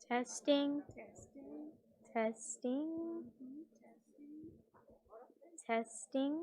Testing. Testing. Testing.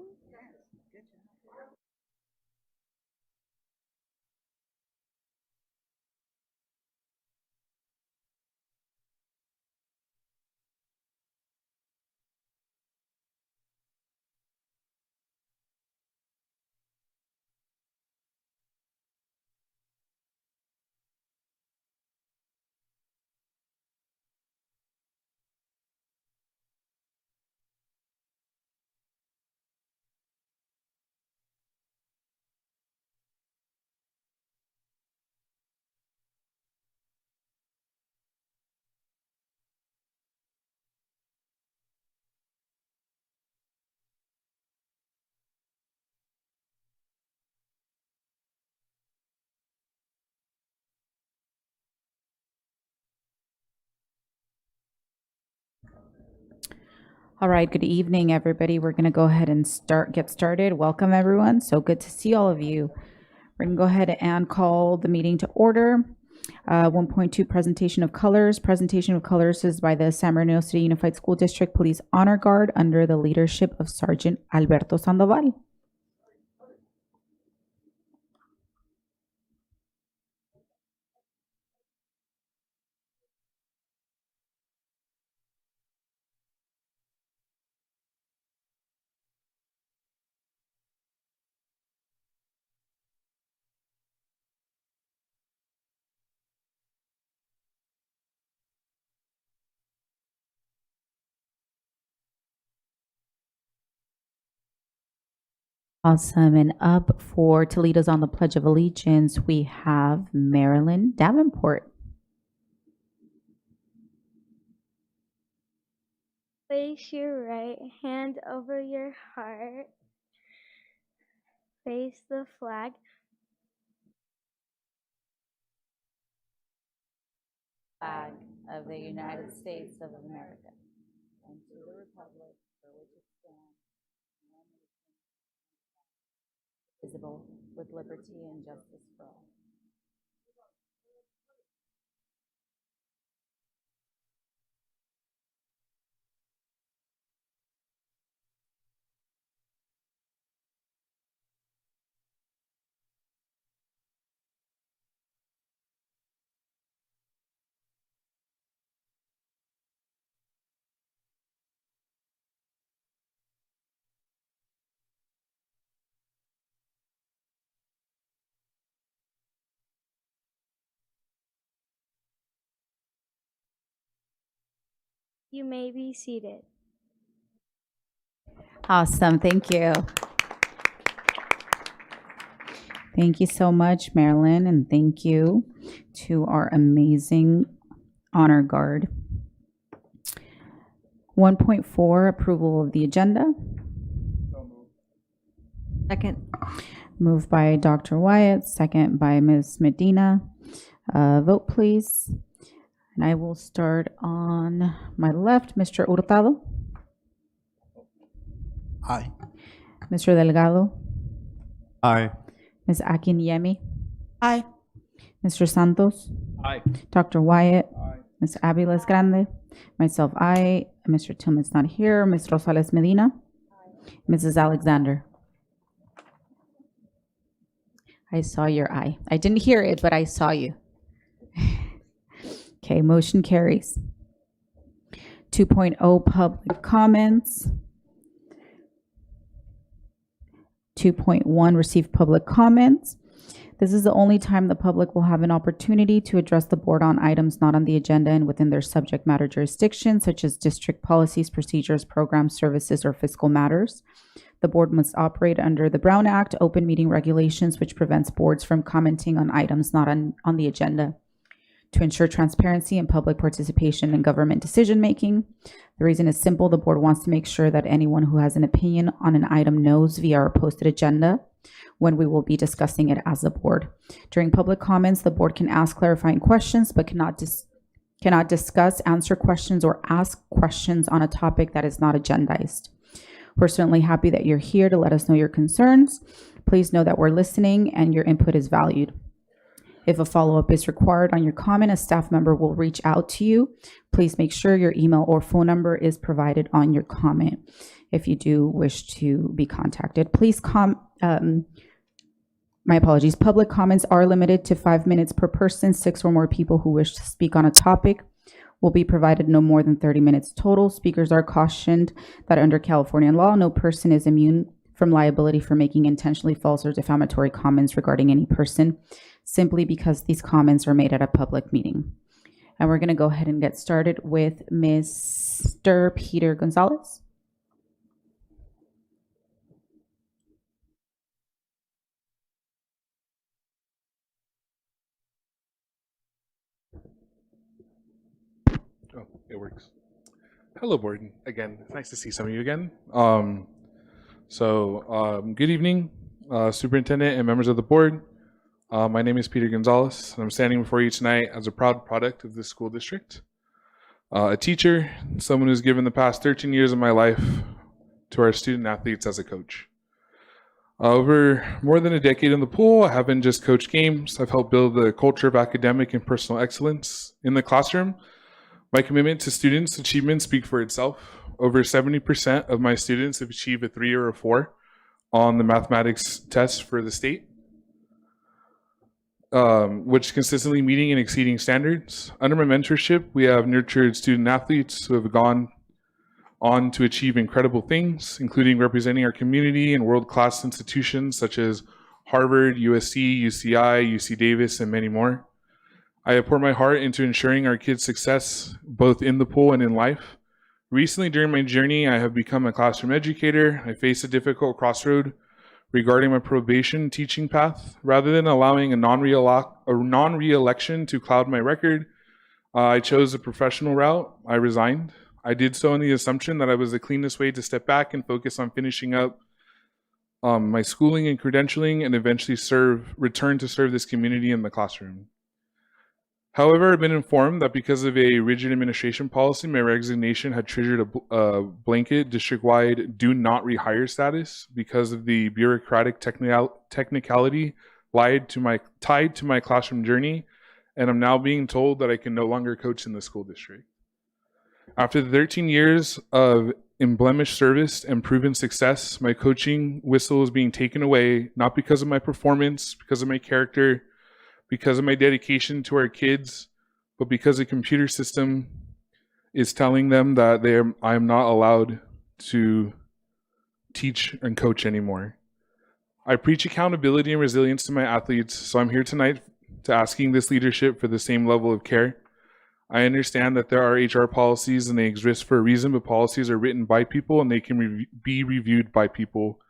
All right, good evening, everybody. We're going to go ahead and get started. Welcome, everyone. So good to see all of you. We're going to go ahead and call the meeting to order. 1.2 Presentation of Colors. Presentation of Colors is by the San Bernardino City Unified School District Police Honor Guard under the leadership of Sergeant Alberto Sandoval. Awesome. And up for Toledo's on the Pledge of Allegiance, we have Marilyn Davenport. Place your right hand over your heart. Face the flag. Flag of the United States of America and to the republic for which it stands, one nation, visible with liberty and justice for all. You may be seated. Awesome. Thank you. Thank you so much, Marilyn, and thank you to our amazing honor guard. 1.4 Approval of the agenda. Second. Moved by Dr. Wyatt, second by Ms. Medina. Vote, please. And I will start on my left. Mr. Hurtado. Aye. Mr. Delgado. Aye. Ms. Akinyemi. Aye. Mr. Santos. Aye. Dr. Wyatt. Aye. Ms. Aviles Grande. Myself, aye. Mr. Tillman's not here. Ms. Rosales Medina. Mrs. Alexander. I saw your eye. I didn't hear it, but I saw you. Okay, motion carries. 2.0 Public comments. 2.1 Receive public comments. This is the only time the public will have an opportunity to address the board on items not on the agenda and within their subject matter jurisdiction, such as district policies, procedures, programs, services, or fiscal matters. The board must operate under the Brown Act open meeting regulations, which prevents boards from commenting on items not on the agenda. To ensure transparency and public participation in government decision-making. The reason is simple. The board wants to make sure that anyone who has an opinion on an item knows via our posted agenda when we will be discussing it as a board. During public comments, the board can ask clarifying questions, but cannot discuss, answer questions, or ask questions on a topic that is not agendized. We're certainly happy that you're here to let us know your concerns. Please know that we're listening and your input is valued. If a follow-up is required on your comment, a staff member will reach out to you. Please make sure your email or phone number is provided on your comment if you do wish to be contacted. Please my apologies. Public comments are limited to 5 minutes per person. 6 or more people who wish to speak on a topic will be provided no more than 30 minutes total. Speakers are cautioned that under California law, no person is immune from liability for making intentionally false or defamatory comments regarding any person, simply because these comments are made at a public meeting. And we're going to go ahead and get started with Mr. Peter Gonzalez. Oh, it works. Hello, board. Again, it's nice to see some of you again. Good evening, superintendent and members of the board. My name is Peter Gonzalez, and I'm standing before you tonight as a proud product of this school district. A teacher, someone who's given the past 13 years of my life to our student athletes as a coach. Over more than a decade in the pool, I haven't just coached games. I've helped build the culture of academic and personal excellence in the classroom. My commitment to students' achievements speak for itself. Over 70% of my students have achieved a 3 or a 4 on the mathematics test for the state, which consistently meeting and exceeding standards. Under my mentorship, we have nurtured student athletes who have gone on to achieve incredible things, including representing our community in world-class institutions such as Harvard, USC, UCI, UC Davis, and many more. I have poured my heart into ensuring our kids' success, both in the pool and in life. Recently, during my journey, I have become a classroom educator. I faced a difficult crossroad regarding my probation teaching path. Rather than allowing a non-re-election to cloud my record, I chose a professional route. I resigned. I did so in the assumption that I was the cleanest way to step back and focus on finishing up my schooling and credentialing, and eventually return to serve this community in the classroom. However, I've been informed that because of a rigid administration policy, my resignation had triggered a blanket district-wide do not rehire status because of the bureaucratic technicality tied to my classroom journey, and I'm now being told that I can no longer coach in the school district. After the 13 years of unblemished service and proven success, my coaching whistle is being taken away, not because of my performance, because of my character, because of my dedication to our kids, but because the computer system is telling them that I am not allowed to teach and coach anymore. I preach accountability and resilience to my athletes, so I'm here tonight to asking this leadership for the same level of care. I understand that there are HR policies and they exist for a reason, but policies are written by people and they can be reviewed by people.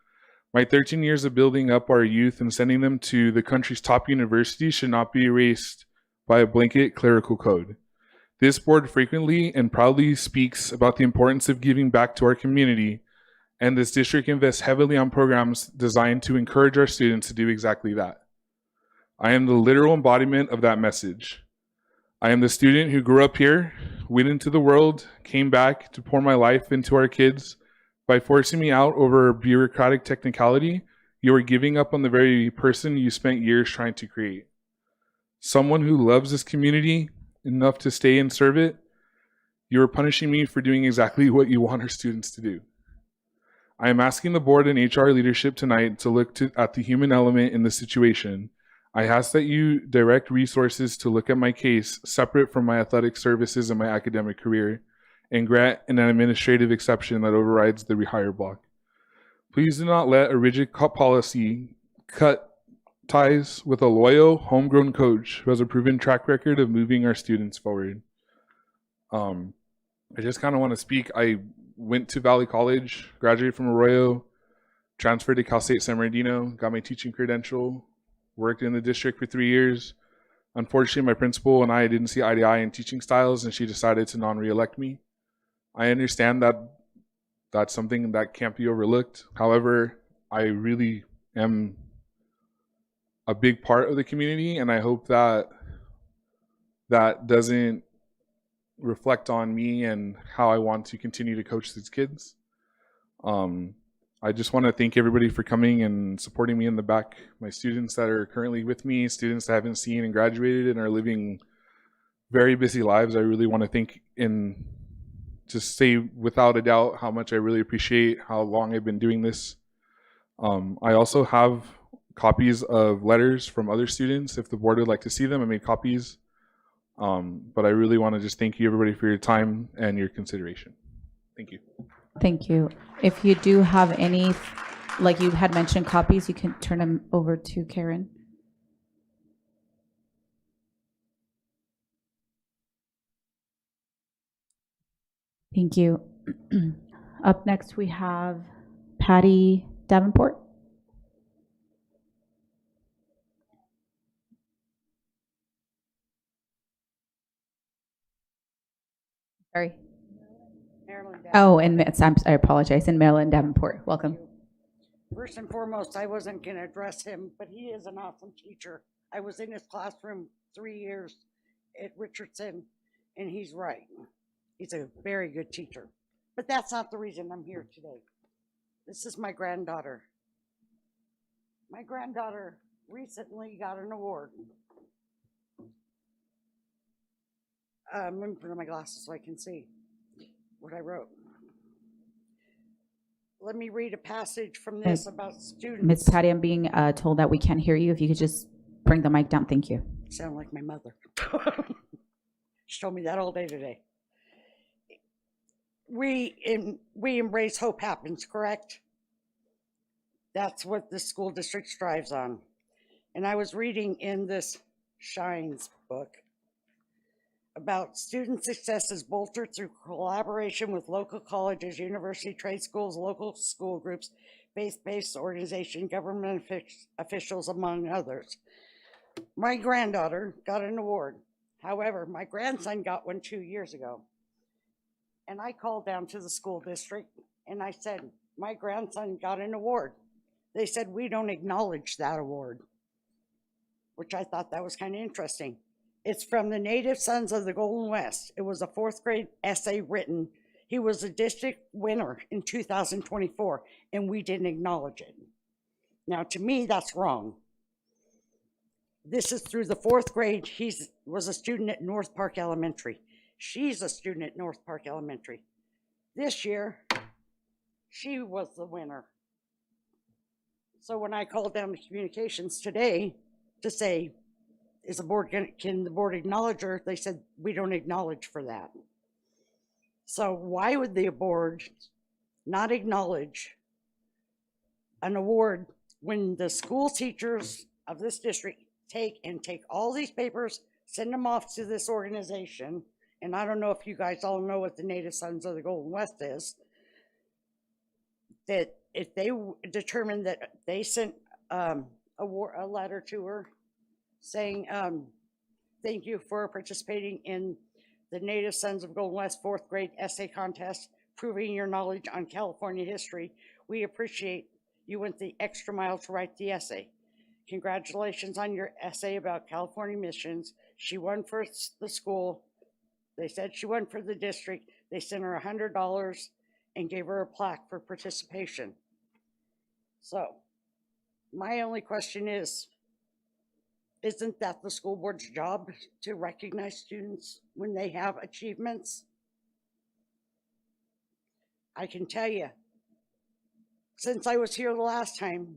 My 13 years of building up our youth and sending them to the country's top universities should not be erased by a blanket clerical code. This board frequently and proudly speaks about the importance of giving back to our community, and this district invests heavily on programs designed to encourage our students to do exactly that. I am the literal embodiment of that message. I am the student who grew up here, went into the world, came back to pour my life into our kids. By forcing me out over bureaucratic technicality, you are giving up on the very person you spent years trying to create. Someone who loves this community enough to stay and serve it, you are punishing me for doing exactly what you want our students to do. I am asking the board and HR leadership tonight to look at the human element in the situation. I ask that you direct resources to look at my case separate from my athletic services and my academic career, and grant an administrative exception that overrides the rehire block. Please do not let a rigid policy cut ties with a loyal, homegrown coach who has a proven track record of moving our students forward. I just kind of want to speak. I went to Valley College, graduated from Arroyo, transferred to Cal State San Bernardino, got my teaching credential, worked in the district for 3 years. Unfortunately, my principal and I didn't see eye to eye in teaching styles, and she decided to non-reelect me. I understand that that's something that can't be overlooked. However, I really am a big part of the community, and I hope that that doesn't reflect on me and how I want to continue to coach these kids. I I just want to thank everybody for coming and supporting me in the back. My students that are currently with me, students that I haven't seen and graduated and are living very busy lives. I really want to thank and just say without a doubt how much I really appreciate how long I've been doing this. I also have copies of letters from other students. If the board would like to see them, I made copies. But I really want to just thank you everybody for your time and your consideration. Thank you. Thank you. If you do have any, like you had mentioned, copies, you can turn them over to Karen. Thank you. Up next, we have Patty Davenport. Sorry. Marilyn Davenport. Oh, and I apologize. And Marilyn Davenport. Welcome. First and foremost, I wasn't going to address him, but he is an awesome teacher. I was in his classroom 3 years at Richardson, and he's right. He's a very good teacher. But that's not the reason I'm here today. This is my granddaughter. My granddaughter recently got an award. Let me put on my glasses so I can see what I wrote. Let me read a passage from this about students. Ms. Patty, I'm being told that we can't hear you. If you could just bring the mic down. Thank you. Sound like my mother. She told me that all day today. We embrace hope happens, correct? That's what the school district strives on. And I was reading in this Shines book about student success is bolstered through collaboration with local colleges, university, trade schools, local school groups, faith-based organization, government officials, among others. My granddaughter got an award. However, my grandson got one 2 years ago. And I called down to the school district and I said, my grandson got an award. They said, we don't acknowledge that award, which I thought that was kind of interesting. It's from the Native Sons of the Golden West. It was a 4th grade essay written. He was a district winner in 2024, and we didn't acknowledge it. Now, to me, that's wrong. This is through the 4th grade. He was a student at North Park Elementary. She's a student at North Park Elementary. This year, she was the winner. So when I called down to communications today to say, can the board acknowledge her? They said, we don't acknowledge for that. So why would the board not acknowledge an award when the school teachers of this district take all these papers, send them off to this organization? And I don't know if you guys all know what the Native Sons of the Golden West is, that if they determined that they sent a letter to her saying, thank you for participating in the Native Sons of Golden West 4th grade essay contest, proving your knowledge on California history. We appreciate you went the extra mile to write the essay. Congratulations on your essay about California missions. She won for the school. They said she won for the district. They sent her $100 and gave her a plaque for participation. So my only question is, isn't that the school board's job to recognize students when they have achievements? I can tell you, since I was here the last time,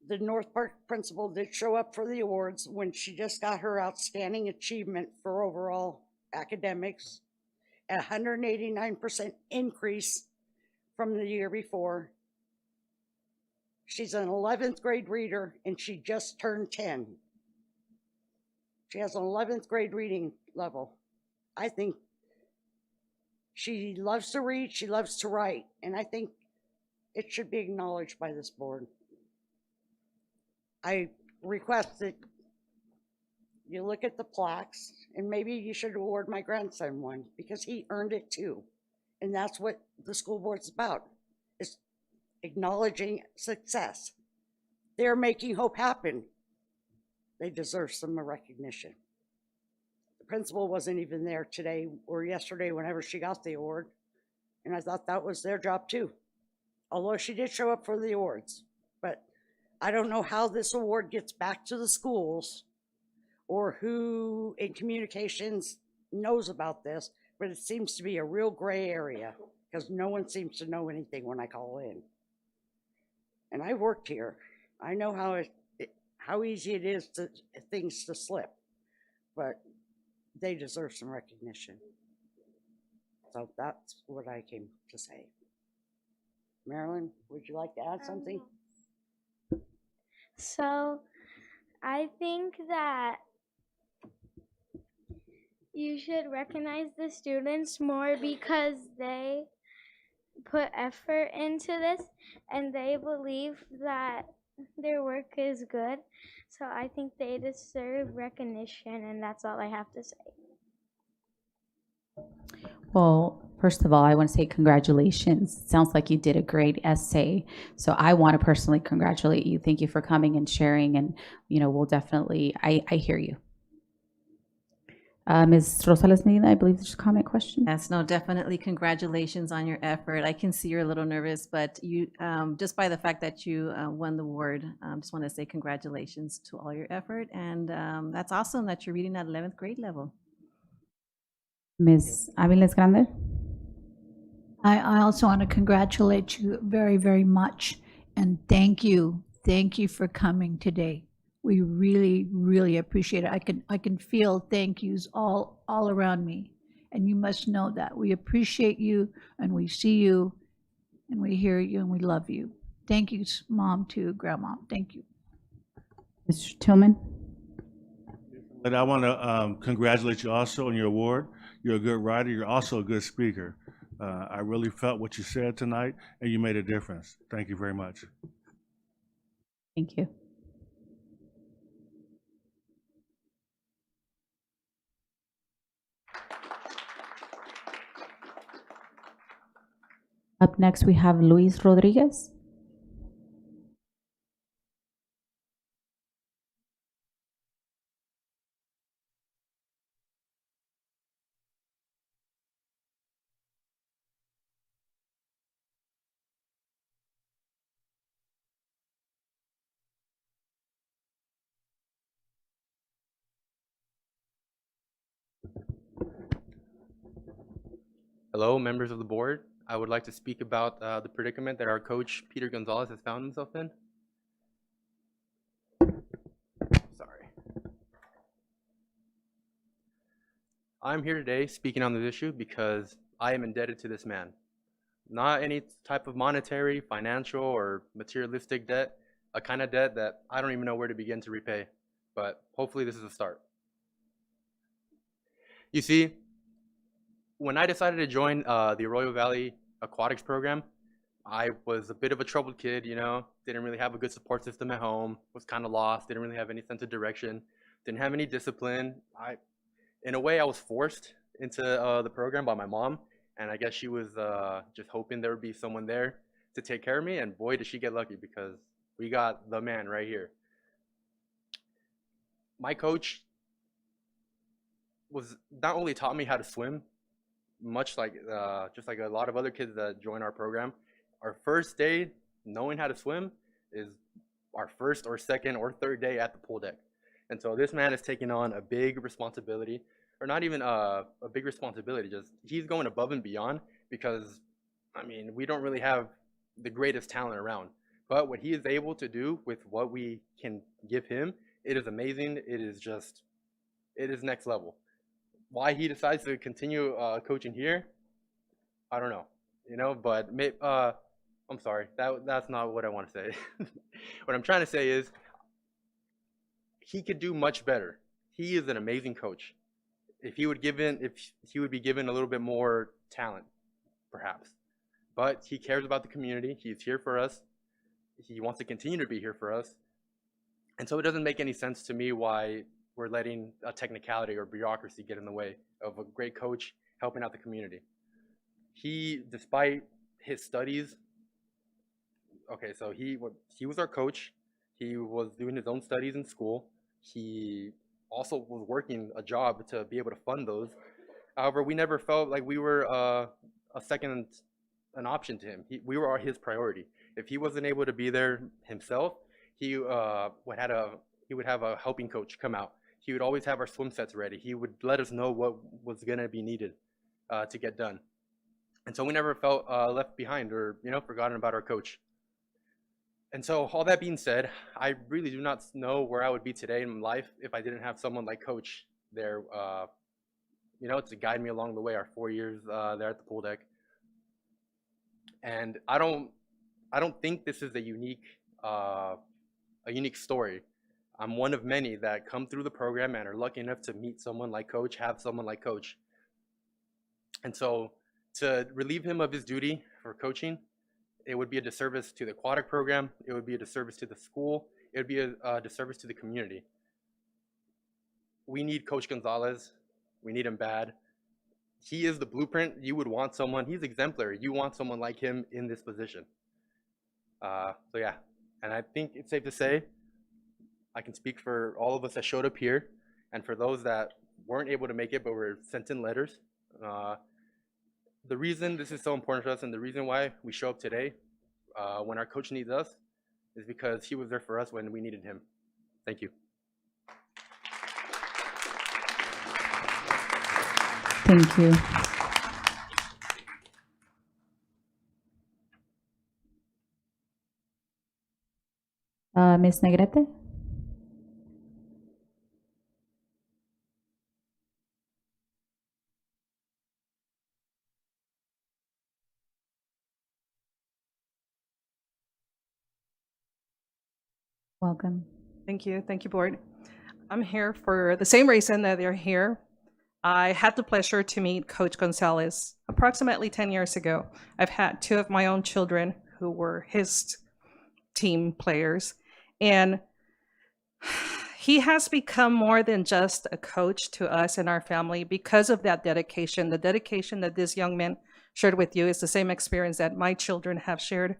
the North Park principal did show up for the awards when she just got her outstanding achievement for overall academics, a 189% increase from the year before. She's an 11th grade reader and she just turned 10. She has an 11th grade reading level. I think she loves to read, she loves to write, and I think it should be acknowledged by this board. I request that you look at the plaques and maybe you should award my grandson one because he earned it too. And that's what the school board's about, is acknowledging success. They're making hope happen. They deserve some recognition. The principal wasn't even there today or yesterday whenever she got the award. And I thought that was their job too. although she did show up for the awards. But I don't know how this award gets back to the schools or who in communications knows about this, but it seems to be a real gray area because no one seems to know anything when I call in. And I worked here. I know how easy it is to things to slip, but they deserve some recognition. So that's what I came to say. Marilyn, would you like to add something? So I think that you should recognize the students more because they put effort into this and they believe that their work is good. So I think they deserve recognition, and that's all I have to say. Well, first of all, I want to say congratulations. Sounds like you did a great essay. So I want to personally congratulate you. Thank you for coming and sharing. And, we'll definitely, I hear you. Ms. Rosales Medina, I believe there's a comment question. Yes, no, definitely congratulations on your effort. I can see you're a little nervous, but you, just by the fact that you won the award, just want to say congratulations to all your effort. And that's awesome that you're reading at 11th grade level. Ms. Aviles Grande. I also want to congratulate you very, very much. And thank you. Thank you for coming today. We really, really appreciate it. I can feel thank yous all around me. And you must know that. We appreciate you and we see you and we hear you and we love you. Thank you, Mom, too, Grandma. Thank you. Mr. Tillman. But I want to congratulate you also on your award. You're a good writer. You're also a good speaker. I really felt what you said tonight, and you made a difference. Thank you very much. Thank you. Up next, we have Luis Rodriguez. Hello, members of the board. I would like to speak about the predicament that our coach, Peter Gonzalez, has found himself in. Sorry. I'm here today speaking on this issue because I am indebted to this man. Not any type of monetary, financial, or materialistic debt, a kind of debt that I don't even know where to begin to repay, but hopefully this is a start. You see, when I decided to join the Arroyo Valley Aquatics program, I was a bit of a troubled kid, didn't really have a good support system at home, was kind of lost, didn't really have any sense of direction, didn't have any discipline. In a way, I was forced into the program by my mom, and I guess she was just hoping there would be someone there to take care of me, and boy, did she get lucky because we got the man right here. My coach was not only taught me how to swim, much like just like a lot of other kids that join our program, our first day knowing how to swim is our first or second or third day at the pool deck. And so this man is taking on a big responsibility, or not even a big responsibility, just he's going above and beyond because, we don't really have the greatest talent around. But what he is able to do with what we can give him, it is amazing. It is next level. Why he decides to continue coaching here, I don't know, but I'm sorry, that's not what I want to say. What I'm trying to say is he could do much better. He is an amazing coach. If he would be given a little bit more talent, perhaps. But he cares about the community. He's here for us. He wants to continue to be here for us. And so it doesn't make any sense to me why we're letting a technicality or bureaucracy get in the way of a great coach helping out the community. He, despite his studies, okay, so he was our coach. He was doing his own studies in school. He also was working a job to be able to fund those. However, we never felt like we were a second an option to him. We were his priority. If he wasn't able to be there himself, he would have a helping coach come out. He would always have our swim sets ready. He would let us know what was going to be needed to get done. And so we never felt left behind or, forgotten about our coach. And so all that being said, I really do not know where I would be today in life if I didn't have someone like Coach there, to guide me along the way, our 4 years there at the pool deck. And I don't think this is a unique story. I'm one of many that come through the program and are lucky enough to meet someone like Coach, have someone like Coach. And so to relieve him of his duty for coaching, it would be a disservice to the aquatic program. It would be a disservice to the school. It would be a disservice to the community. We need Coach Gonzalez. We need him bad. He is the blueprint. You would want someone, he's exemplary. You want someone like him in this position. So yeah, and I think it's safe to say, I can speak for all of us that showed up here and for those that weren't able to make it but were sent in letters. The reason this is so important to us and the reason why we show up today when our coach needs us is because he was there for us when we needed him. Thank you. Thank you. Ms. Negrete? Welcome. Thank you, board. I'm here for the same reason that they're here. I had the pleasure to meet Coach Gonzalez approximately 10 years ago. I've had two of my own children who were his team players, and he has become more than just a coach to us and our family because of that dedication. The dedication that this young man shared with you is the same experience that my children have shared.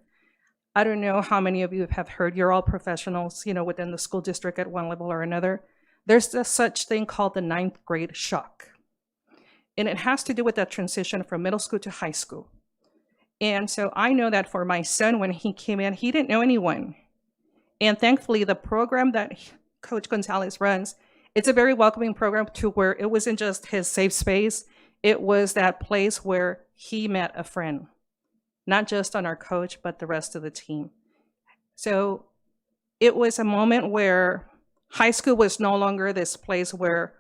I don't know how many of you have heard, you're all professionals, within the school district at one level or another. There's a such thing called the 9th grade shock. And it has to do with that transition from middle school to high school. And so I know that for my son, when he came in, he didn't know anyone. And thankfully, the program that Coach Gonzalez runs, it's a very welcoming program to where it wasn't just his safe space. It was that place where he met a friend, not just on our coach, but the rest of the team. So it was a moment where high school was no longer this place where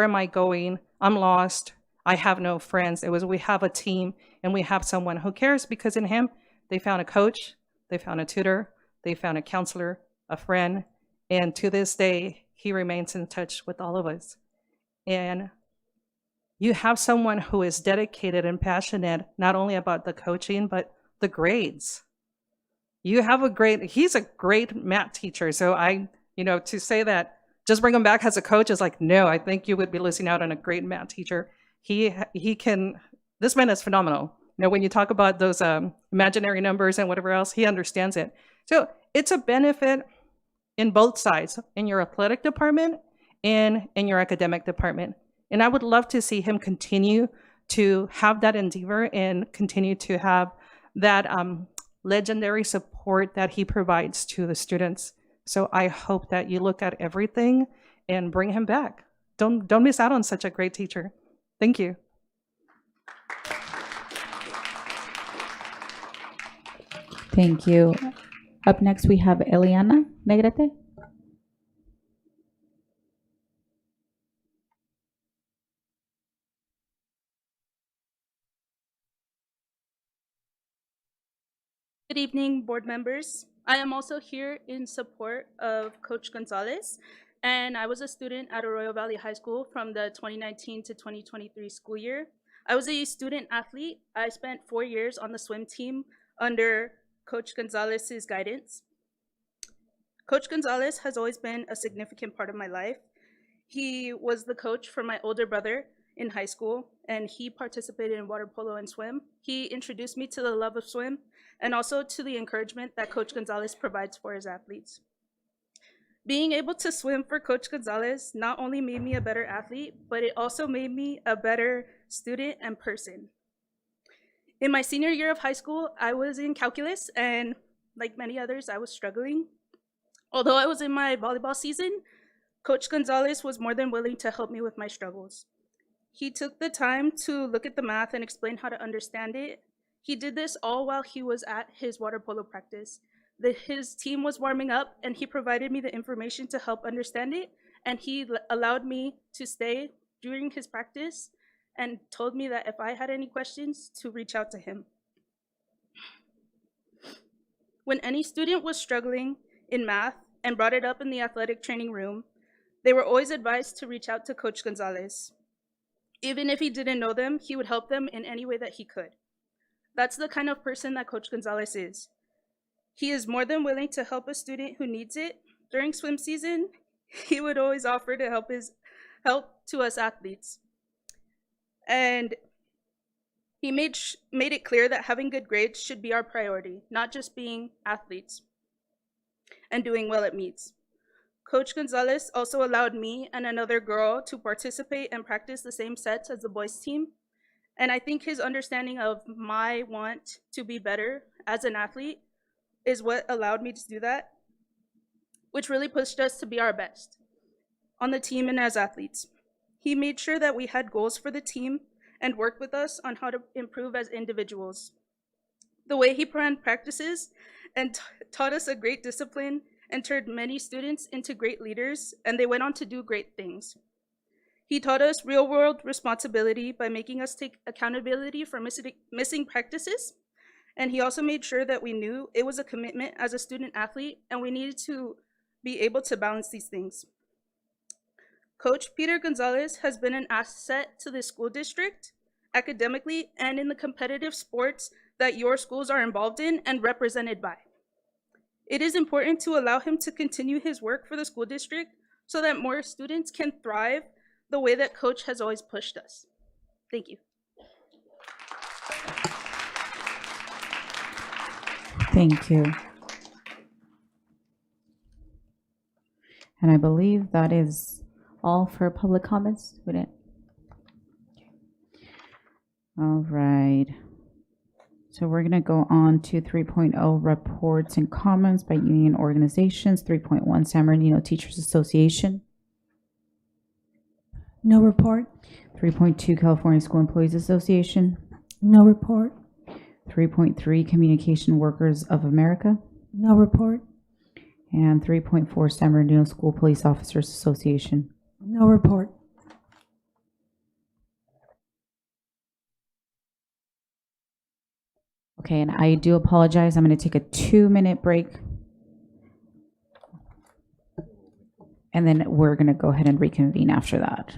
am I going? I'm lost. I have no friends. It was, we have a team and we have someone who cares, because in him, they found a coach, they found a tutor, they found a counselor, a friend. And to this day, he remains in touch with all of us. And you have someone who is dedicated and passionate, not only about the coaching, but the grades. He's a great math teacher. So to say that just bring him back as a coach is like, no, I think you would be losing out on a great math teacher. This man is phenomenal. When you talk about those imaginary numbers and whatever else, he understands it. So it's a benefit in both sides, in your athletic department and in your academic department. And I would love to see him continue to have that endeavor and continue to have that legendary support that he provides to the students. So I hope that you look at everything and bring him back. Don't miss out on such a great teacher. Thank you. Thank you. Up next, we have Eliana Negrete. Good evening, board members. I am also here in support of Coach Gonzalez, and I was a student at Arroyo Valley High School from the 2019 to 2023 school year. I was a student athlete. I spent 4 years on the swim team under Coach Gonzalez's guidance. Coach Gonzalez has always been a significant part of my life. He was the coach for my older brother in high school, and he participated in water polo and swim. He introduced me to the love of swim and also to the encouragement that Coach Gonzalez provides for his athletes. Being able to swim for Coach Gonzalez not only made me a better athlete, but it also made me a better student and person. In my senior year of high school, I was in calculus, and like many others, I was struggling. Although I was in my volleyball season, Coach Gonzalez was more than willing to help me with my struggles. He took the time to look at the math and explain how to understand it. He did this all while he was at his water polo practice. His team was warming up, and he provided me the information to help understand it, and he allowed me to stay during his practice and told me that if I had any questions, to reach out to him. When any student was struggling in math and brought it up in the athletic training room, they were always advised to reach out to Coach Gonzalez. Even if he didn't know them, he would help them in any way that he could. That's the kind of person that Coach Gonzalez is. He is more than willing to help a student who needs it. During swim season, he would always offer to help to us athletes. And he made it clear that having good grades should be our priority, not just being athletes and doing well at meets. Coach Gonzalez also allowed me and another girl to participate and practice the same sets as the boys team. And I think his understanding of my want to be better as an athlete is what allowed me to do that, which really pushed us to be our best on the team and as athletes. He made sure that we had goals for the team and worked with us on how to improve as individuals. The way he planned practices and taught us a great discipline and turned many students into great leaders, and they went on to do great things. He taught us real-world responsibility by making us take accountability for missing practices, and he also made sure that we knew it was a commitment as a student athlete, and we needed to be able to balance these things. Coach Peter Gonzalez has been an asset to the school district, academically, and in the competitive sports that your schools are involved in and represented by. It is important to allow him to continue his work for the school district so that more students can thrive the way that Coach has always pushed us. Thank you. Thank you. And I believe that is all for public comments. We didn't. All right. So we're going to go on to 3.0 reports and comments by union organizations. 3.1 San Bernardino Teachers Association. No report. 3.2 California School Employees Association. No report. 3.3 Communication Workers of America. No report. And 3.4 San Bernardino School Police Officers Association. No report. Okay, and I do apologize. I'm going to take a 2-minute break. And then we're going to go ahead and reconvene after that.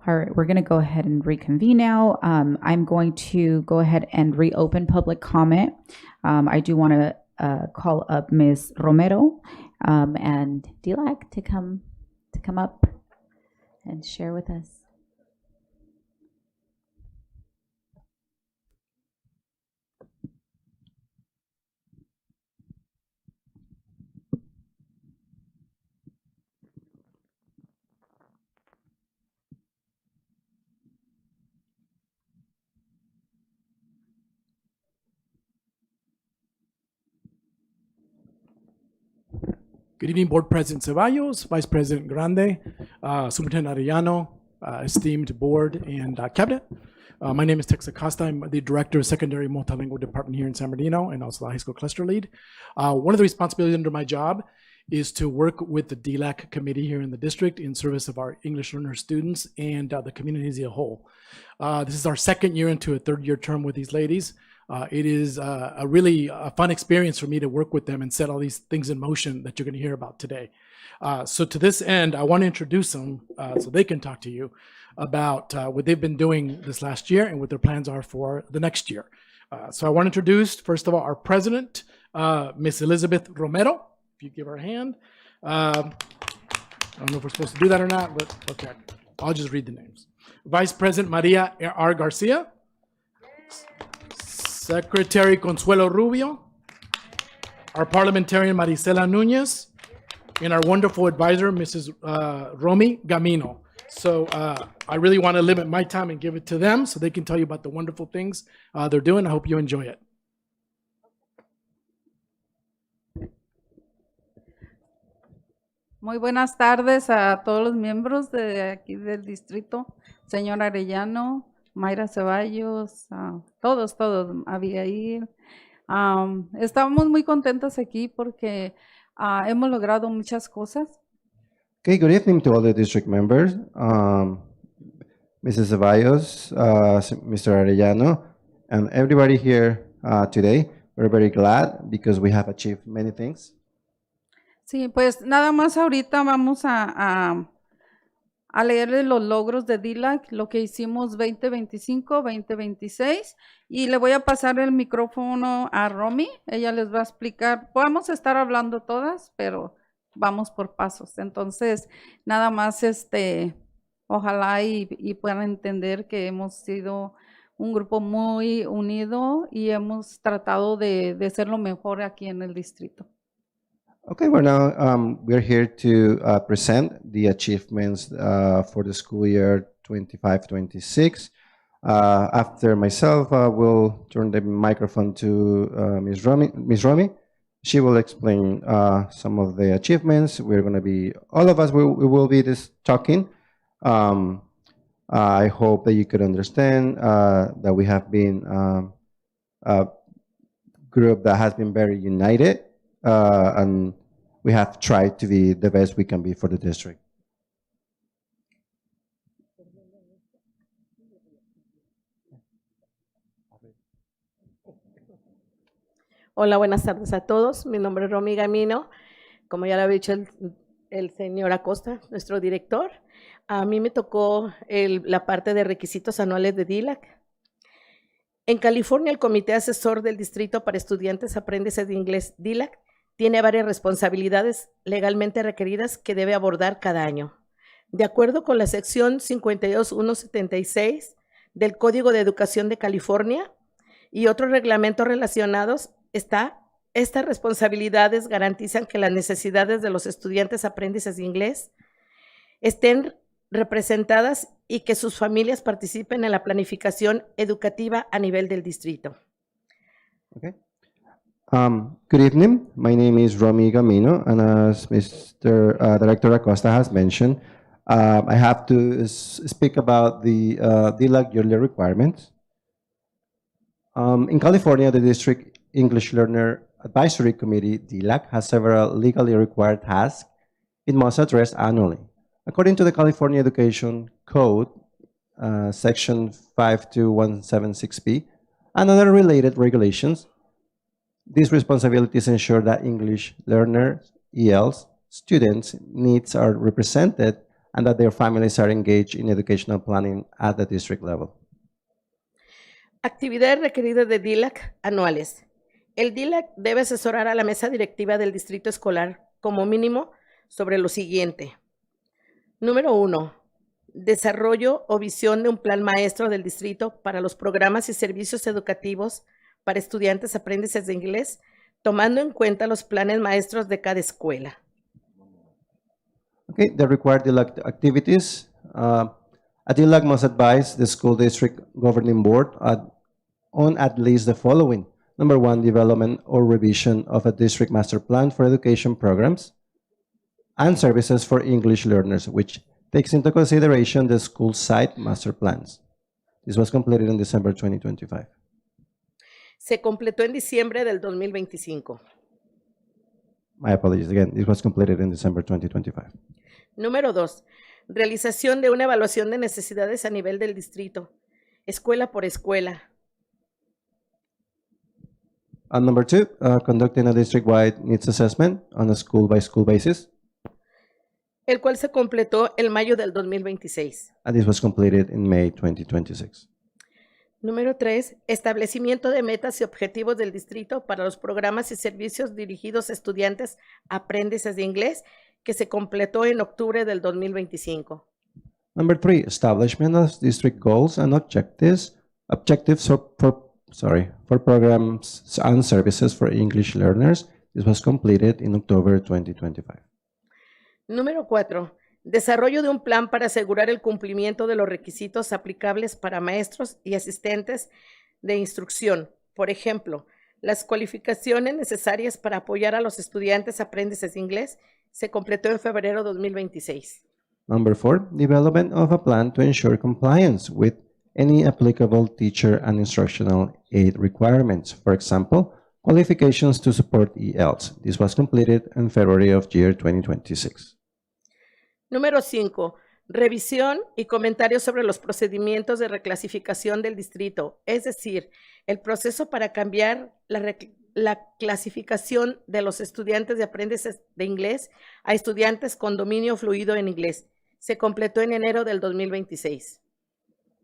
All right, we're going to go ahead and reconvene now. I'm going to go ahead and reopen public comment. I do want to call up Ms. Romero and Dilak to come up and share with us. Good evening, Board President Ceballos, Vice President Grande, Superintendent Arellano, esteemed board and cabinet. My name is Tex Acosta. I'm the Director of Secondary Multilingual Department here in San Bernardino and also the high school cluster lead. One of the responsibilities under my job is to work with the DLAC committee here in the district in service of our English learner students and the community as a whole. This is our second year into a third-year term with these ladies. It is a really fun experience for me to work with them and set all these things in motion that you're going to hear about today. So to this end, I want to introduce them so they can talk to you about what they've been doing this last year and what their plans are for the next year. So I want to introduce, first of all, our president, Miss Elizabeth Romero. If you give her a hand. I don't know if we're supposed to do that or not, but okay. I'll just read the names. Vice President Maria R. Garcia. Secretary Consuelo Rubio, our parliamentarian Marisela Nunez, and our wonderful advisor, Mrs. Romy Gamino. So I really want to limit my time and give it to them so they can tell you about the wonderful things they're doing. I hope you enjoy it. Muy buenas tardes a todos los miembros de aquí del distrito, señor Arellano, Mayra Ceballos, todos, Abigail. Estamos muy contentos aquí porque hemos logrado muchas cosas. Okay, good evening to all the district members, Mrs. Ceballos, Mr. Arellano, and everybody here today. We're very glad because we have achieved many things. Sí, pues nada más ahorita vamos a leerles los logros de DLAC, lo que hicimos 2025, 2026, y le voy a pasar el micrófono a Romy. Ella les va a explicar. Podemos estar hablando todas, pero vamos por pasos. Entonces, nada más ojalá y puedan entender que hemos sido un grupo muy unido y hemos tratado de ser lo mejor aquí en el distrito. Okay, we're here to present the achievements for the school year 25-26. After myself, we'll turn the microphone to Ms. Romy. She will explain some of the achievements. We're going to be, all of us, we will be talking. I hope that you could understand that we have been a group that has been very united. And we have tried to be the best we can be for the district. Hola, buenas tardes a todos. Mi nombre es Romy Gamino. Como ya lo había dicho el señor Acosta, nuestro director, a mí me tocó la parte de requisitos anuales de DLAC. En California, el Comité Asesor del Distrito para Estudiantes Aprendices de Inglés, DLAC, tiene varias responsabilidades legalmente requeridas que debe abordar cada año. De acuerdo con la sección 52176 del Código de Educación de California y otros reglamentos relacionados, estas responsabilidades garantizan que las necesidades de los estudiantes aprendices de inglés estén representadas y que sus familias participen en la planificación educativa a nivel del distrito. Okay. Good evening. My name is Romy Gamino, and as Mr. Director Acosta has mentioned, I have to speak about the DLAC yearly requirements. In California, the District English Learner Advisory Committee, DLAC, has several legally required tasks it must address annually. According to the California Education Code, Section 52176B, and other related regulations, these responsibilities ensure that English learners, ELs, students' needs are represented and that their families are engaged in educational planning at the district level. Actividades requeridas de DLAC anuales. El DLAC debe asesorar a la mesa directiva del distrito escolar como mínimo sobre lo siguiente. Número 1. Desarrollo o visión de un plan maestro del distrito para los programas y servicios educativos para estudiantes aprendices de inglés, tomando en cuenta los planes maestros de cada escuela. Okay, the required DLAC activities. A DLAC must advise the school district governing board on at least the following. Number 1, development or revision of a district master plan for education programs. and services for English learners, which takes into consideration the school site master plans. This was completed in December 2025. Se completó en diciembre del 2025. My apologies again. This was completed in December 2025. Número 2. Realización de una evaluación de necesidades a nivel del distrito, escuela por escuela. And number 2, conducting a district-wide needs assessment on a school-by-school basis. El cual se completó en mayo del 2026. And this was completed in May 2026. Número 3. Establecimiento de metas y objetivos del distrito para los programas y servicios dirigidos a estudiantes aprendices de inglés, que se completó en octubre del 2025. Number 3, establishment of district goals and objectives for programs and services for English learners. This was completed in October 2025. Número 4. Desarrollo de un plan para asegurar el cumplimiento de los requisitos aplicables para maestros y asistentes de instrucción. Por ejemplo, las cualificaciones necesarias para apoyar a los estudiantes aprendices de inglés se completó en febrero de 2026. Number 4, development of a plan to ensure compliance with any applicable teacher and instructional aid requirements. For example, qualifications to support ELs. This was completed in February of year 2026. Número 5. Revisión y comentarios sobre los procedimientos de reclasificación del distrito, es decir, el proceso para cambiar la clasificación de los estudiantes de aprendices de inglés a estudiantes con dominio fluido en inglés. Se completó en enero del 2026.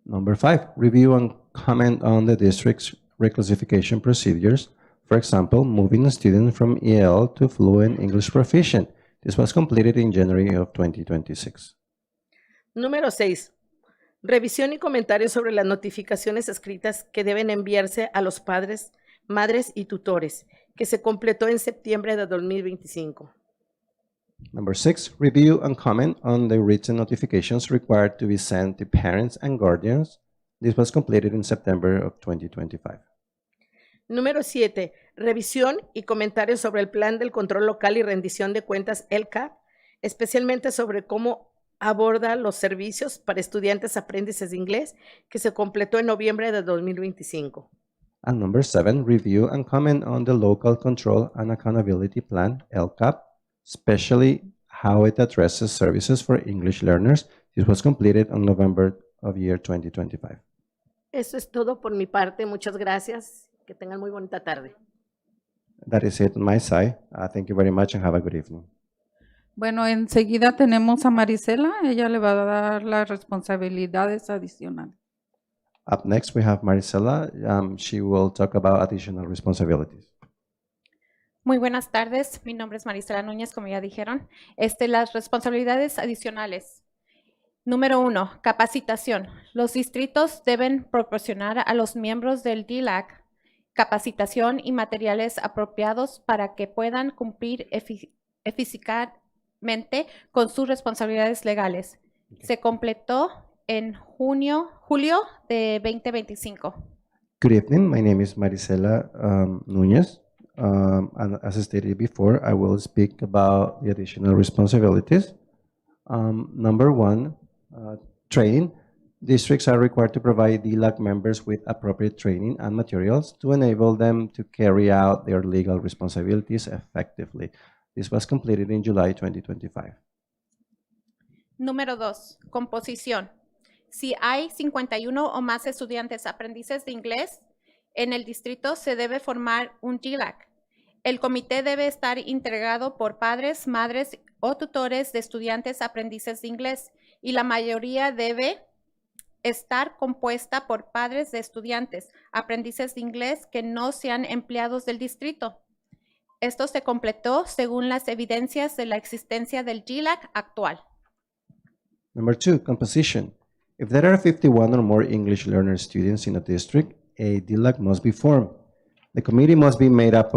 Number 5, review and comment on the district's reclassification procedures. For example, moving a student from EL to fluent English proficient. This was completed in January of 2026. Número 6. Revisión y comentarios sobre las notificaciones escritas que deben enviarse a los padres, madres y tutores, que se completó en septiembre de 2025. Number 6, review and comment on the written notifications required to be sent to parents and guardians. This was completed in September of 2025. Número 7. Revisión y comentarios sobre el plan del control local y rendición de cuentas LCAP, especialmente sobre cómo aborda los servicios para estudiantes aprendices de inglés, que se completó en noviembre de 2025. And number 7, review and comment on the local control and accountability plan, LCAP, especially how it addresses services for English learners. This was completed on November of year 2025. Eso es todo por mi parte. Muchas gracias. Que tengan muy bonita tarde. That is it on my side. Thank you very much and have a good evening. Bueno, enseguida tenemos a Marisela. Ella le va a dar las responsabilidades adicionales. Up next, we have Marisela. She will talk about additional responsibilities. Muy buenas tardes. Mi nombre es Marisela Núñez, como ya dijeron. Las responsabilidades adicionales. Número 1, capacitación. Los distritos deben proporcionar a los miembros del DLAC capacitación y materiales apropiados para que puedan cumplir eficazmente con sus responsabilidades legales. Se completó en julio de 2025. Good evening. My name is Marisela Núñez. And as stated before, I will speak about the additional responsibilities. Number 1, training. Districts are required to provide DLAC members with appropriate training and materials to enable them to carry out their legal responsibilities effectively. This was completed in July 2025. Número 2, composición. Si hay 51 o más estudiantes aprendices de inglés en el distrito, se debe formar un DLAC. El comité debe estar integrado por padres, madres o tutores de estudiantes aprendices de inglés, y la mayoría debe estar compuesta por padres de estudiantes aprendices de inglés que no sean empleados del distrito. Esto se completó según las evidencias de la existencia del DLAC actual. Number 2, composition. If there are 51 or more English learner students in a district, a DLAC must be formed. The committee must be made up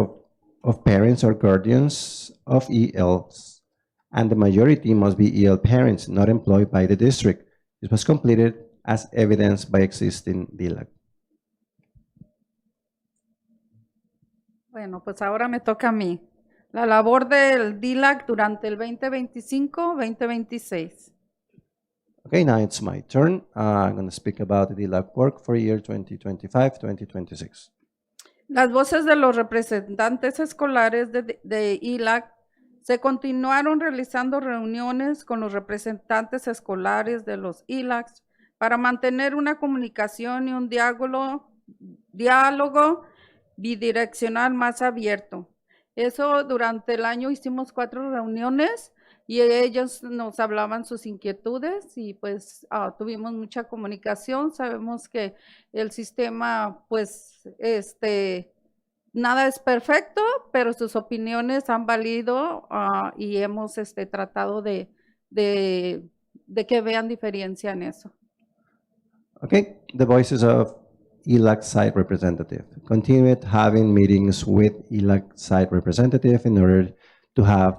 of parents or guardians of ELs, and the majority must be EL parents not employed by the district. This was completed as evidenced by existing DLAC. Bueno, pues ahora me toca a mí. La labor del DILAC durante el 2025-2026. Okay, now it's my turn. I'm going to speak about the DLAC work for year 2025-2026. Las voces de los representantes escolares de ILAC se continuaron realizando reuniones con los representantes escolares de los ILACs para mantener una comunicación y un diálogo bidireccional más abierto. Eso durante el año hicimos 4 reuniones y ellos nos hablaban sus inquietudes y pues tuvimos mucha comunicación. Sabemos que el sistema pues nada es perfecto, pero sus opiniones han valido y hemos tratado de que vean diferencia en eso. Okay, the voices of ELAC site representative. Continued having meetings with ELAC site representative in order to have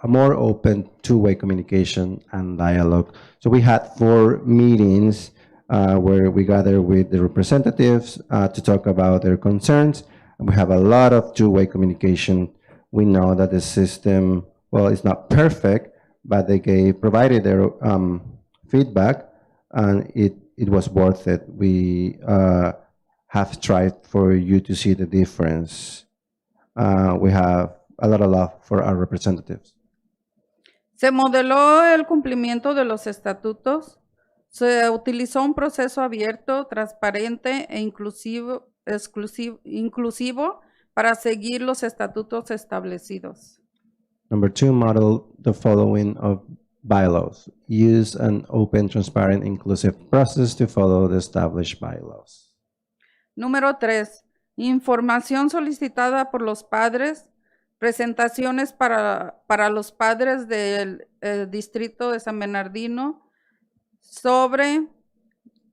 a more open two-way communication and dialogue. So we had 4 meetings where we gathered with the representatives to talk about their concerns. And we have a lot of two-way communication. We know that the system, well, it's not perfect, but they provided their feedback, and it was worth it. We have tried for you to see the difference. We have a lot of love for our representatives. Se modeló el cumplimiento de los estatutos. Se utilizó un proceso abierto, transparente e inclusivo para seguir los estatutos establecidos. Number 2, model the following of bylaws. Use an open, transparent, inclusive process to follow the established bylaws. Número 3, información solicitada por los padres. Presentaciones para los padres del distrito de San Bernardino sobre,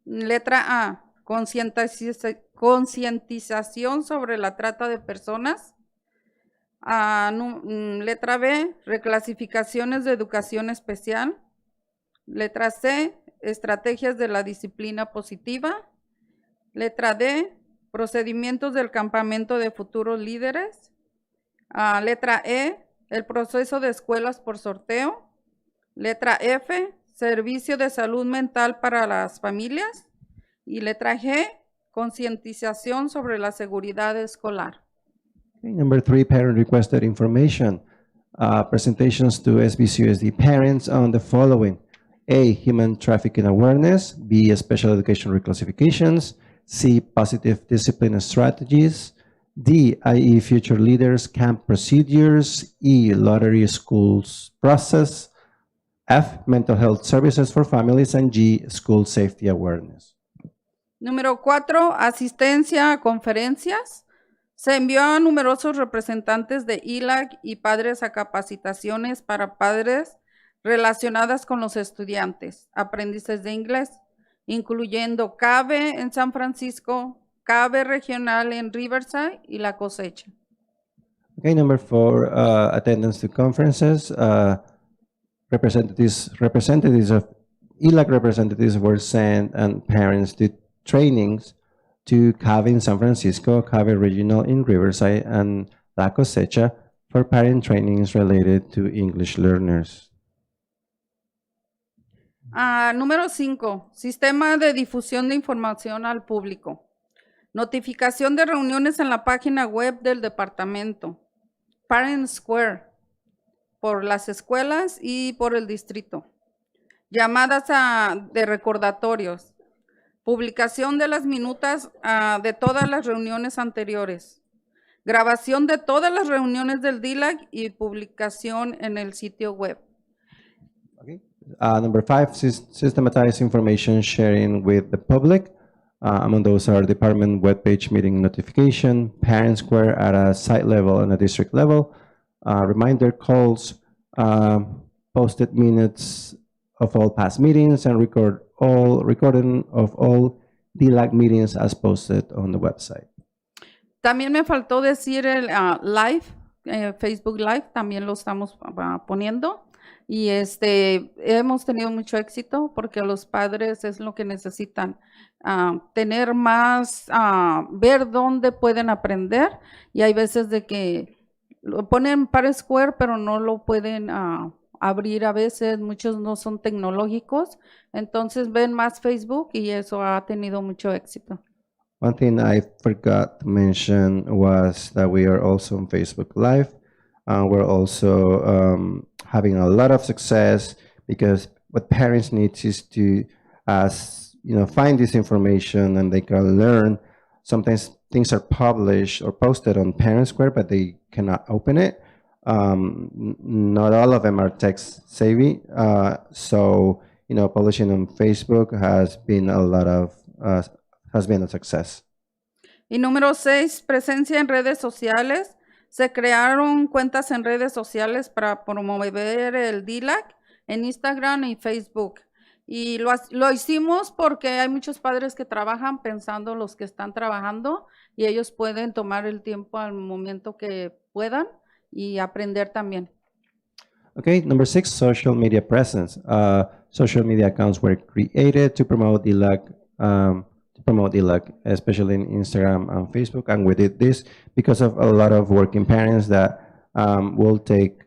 letra A, concientización sobre la trata de personas. Letra B, reclasificaciones de educación especial. Letra C, estrategias de la disciplina positiva. Letra D, procedimientos del campamento de futuros líderes. Letra E, el proceso de escuelas por sorteo. Letra F, servicio de salud mental para las familias. Y letra G, concientización sobre la seguridad escolar. Okay, number 3, parent requested information. Presentations to SBCUSD parents on the following. A, human trafficking awareness. B, special education reclassifications. C, positive discipline strategies. D, IE future leaders camp procedures. E, lottery schools process. F, mental health services for families. And G, school safety awareness. Número 4, asistencia a conferencias. Se envió a numerosos representantes de ILAC y padres a capacitaciones para padres relacionadas con los estudiantes, aprendices de inglés, incluyendo CABE en San Francisco, CABE regional en Riverside y La Cosecha. Okay, number 4, attendance to conferences. Representatives of ELAC representatives were sent and parents to trainings to CABE in San Francisco, CABE regional in Riverside, and La Cosecha for parent trainings related to English learners. Número 5, sistema de difusión de información al público. Notificación de reuniones en la página web del departamento. Parent Square, por las escuelas y por el distrito. Llamadas de recordatorios. Publicación de las minutas de todas las reuniones anteriores. Grabación de todas las reuniones del DILAC y publicación en el sitio web. Okay. Number 5, systematize information sharing with the public. Among those are department webpage meeting notification, parent square at a site level and a district level, reminder calls, posted minutes of all past meetings, and recording of all DLAC meetings as posted on the website. También me faltó decir el live, Facebook Live, también lo estamos poniendo. Y hemos tenido mucho éxito porque los padres es lo que necesitan, tener más, ver dónde pueden aprender, y hay veces de que lo ponen para Square, pero no lo pueden abrir a veces, muchos no son tecnológicos, entonces ven más Facebook y eso ha tenido mucho éxito. One thing I forgot to mention was that we are also on Facebook Live. We're also having a lot of success because what parents need is to, find this information and they can learn. Sometimes things are published or posted on Parent Square, but they cannot open it. Not all of them are tech savvy, so publishing on Facebook has been a success. Y número 6, presencia en redes sociales. Se crearon cuentas en redes sociales para promover el DLAC en Instagram y Facebook. Y lo hicimos porque hay muchos padres que trabajan pensando los que están trabajando y ellos pueden tomar el tiempo al momento que puedan y aprender también. Okay, number 6, social media presence. Social media accounts were created to promote DLAC, especially in Instagram and Facebook. And we did this because of a lot of working parents that will take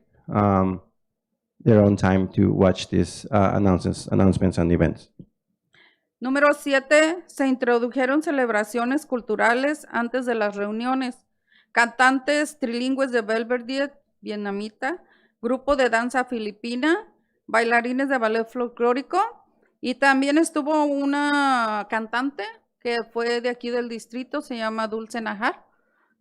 their own time to watch these announcements and events. Número 7, se introdujeron celebraciones culturales antes de las reuniones. Cantantes trilingües de Belvedere, vietnamita, grupo de danza filipina, bailarines de ballet folclórico y también estuvo una cantante que fue de aquí del distrito, se llama Dulce Najar,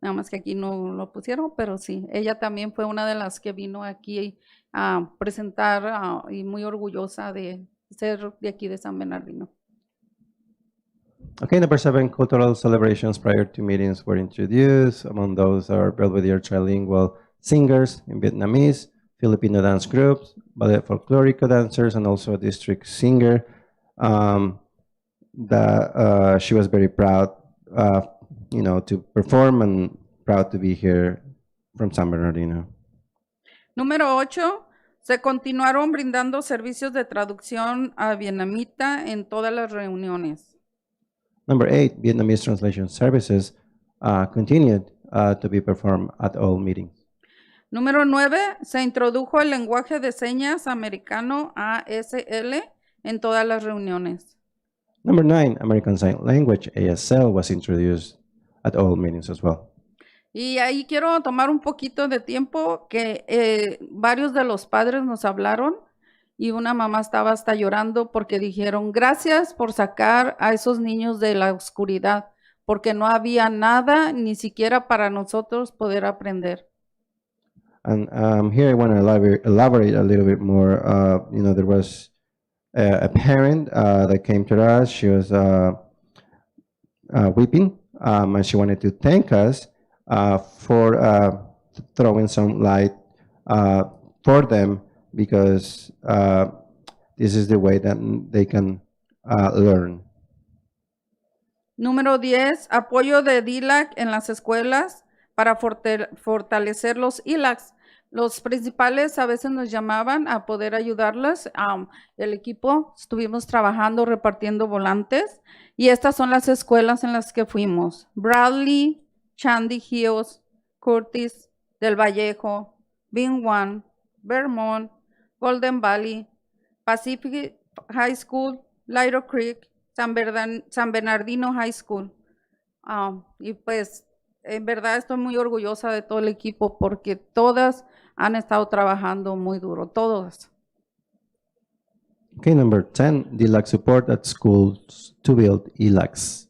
nada más que aquí no lo pusieron, pero sí, ella también fue una de las que vino aquí a presentar y muy orgullosa de ser de aquí de San Bernardino. Okay, number 7, cultural celebrations prior to meetings were introduced. Among those are Belvedere trilingual singers in Vietnamese, Filipino dance groups, ballet folklorico dancers, and also a district singer. That she was very proud, to perform and proud to be here from San Bernardino. Número 8, se continuaron brindando servicios de traducción a vietnamita en todas las reuniones. Number 8, Vietnamese translation services continued to be performed at all meetings. Número 9, se introdujo el lenguaje de señas americano ASL en todas las reuniones. Number 9, American Sign Language, ASL, was introduced at all meetings as well. Y ahí quiero tomar un poquito de tiempo que varios de los padres nos hablaron y una mamá estaba hasta llorando porque dijeron, gracias por sacar a esos niños de la oscuridad, porque no había nada, ni siquiera para nosotros poder aprender. And here I want to elaborate a little bit more. There was a parent that came to us. She was weeping, and she wanted to thank us for throwing some light for them because this is the way that they can learn. Número 10, apoyo de DLAC en las escuelas para fortalecer los ILACs. Los principales a veces nos llamaban a poder ayudarlas. El equipo estuvimos trabajando repartiendo volantes y estas son las escuelas en las que fuimos. Bradley, Chandy Hills, Curtis, Del Vallejo, Bing One, Vermont, Golden Valley, Pacific High School, Little Creek, San Bernardino High School. Y pues en verdad estoy muy orgullosa de todo el equipo porque todas han estado trabajando muy duro, todas. Okay, number 10, DLAC support at schools to build ELACs.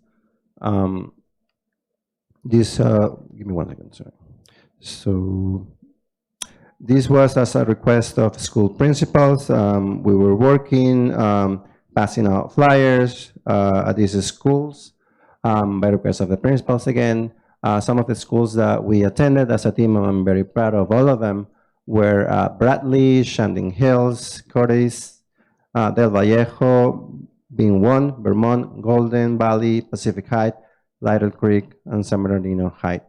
Give me one second, sorry. So this was as a request of school principals. We were working, passing out flyers at these schools by request of the principals again. Some of the schools that we attended as a team, I'm very proud of all of them, were Bradley, Shanding Hills, Curtis, Del Vallejo, Bing One, Vermont, Golden Valley, Pacific Height, Little Creek, and San Bernardino Height.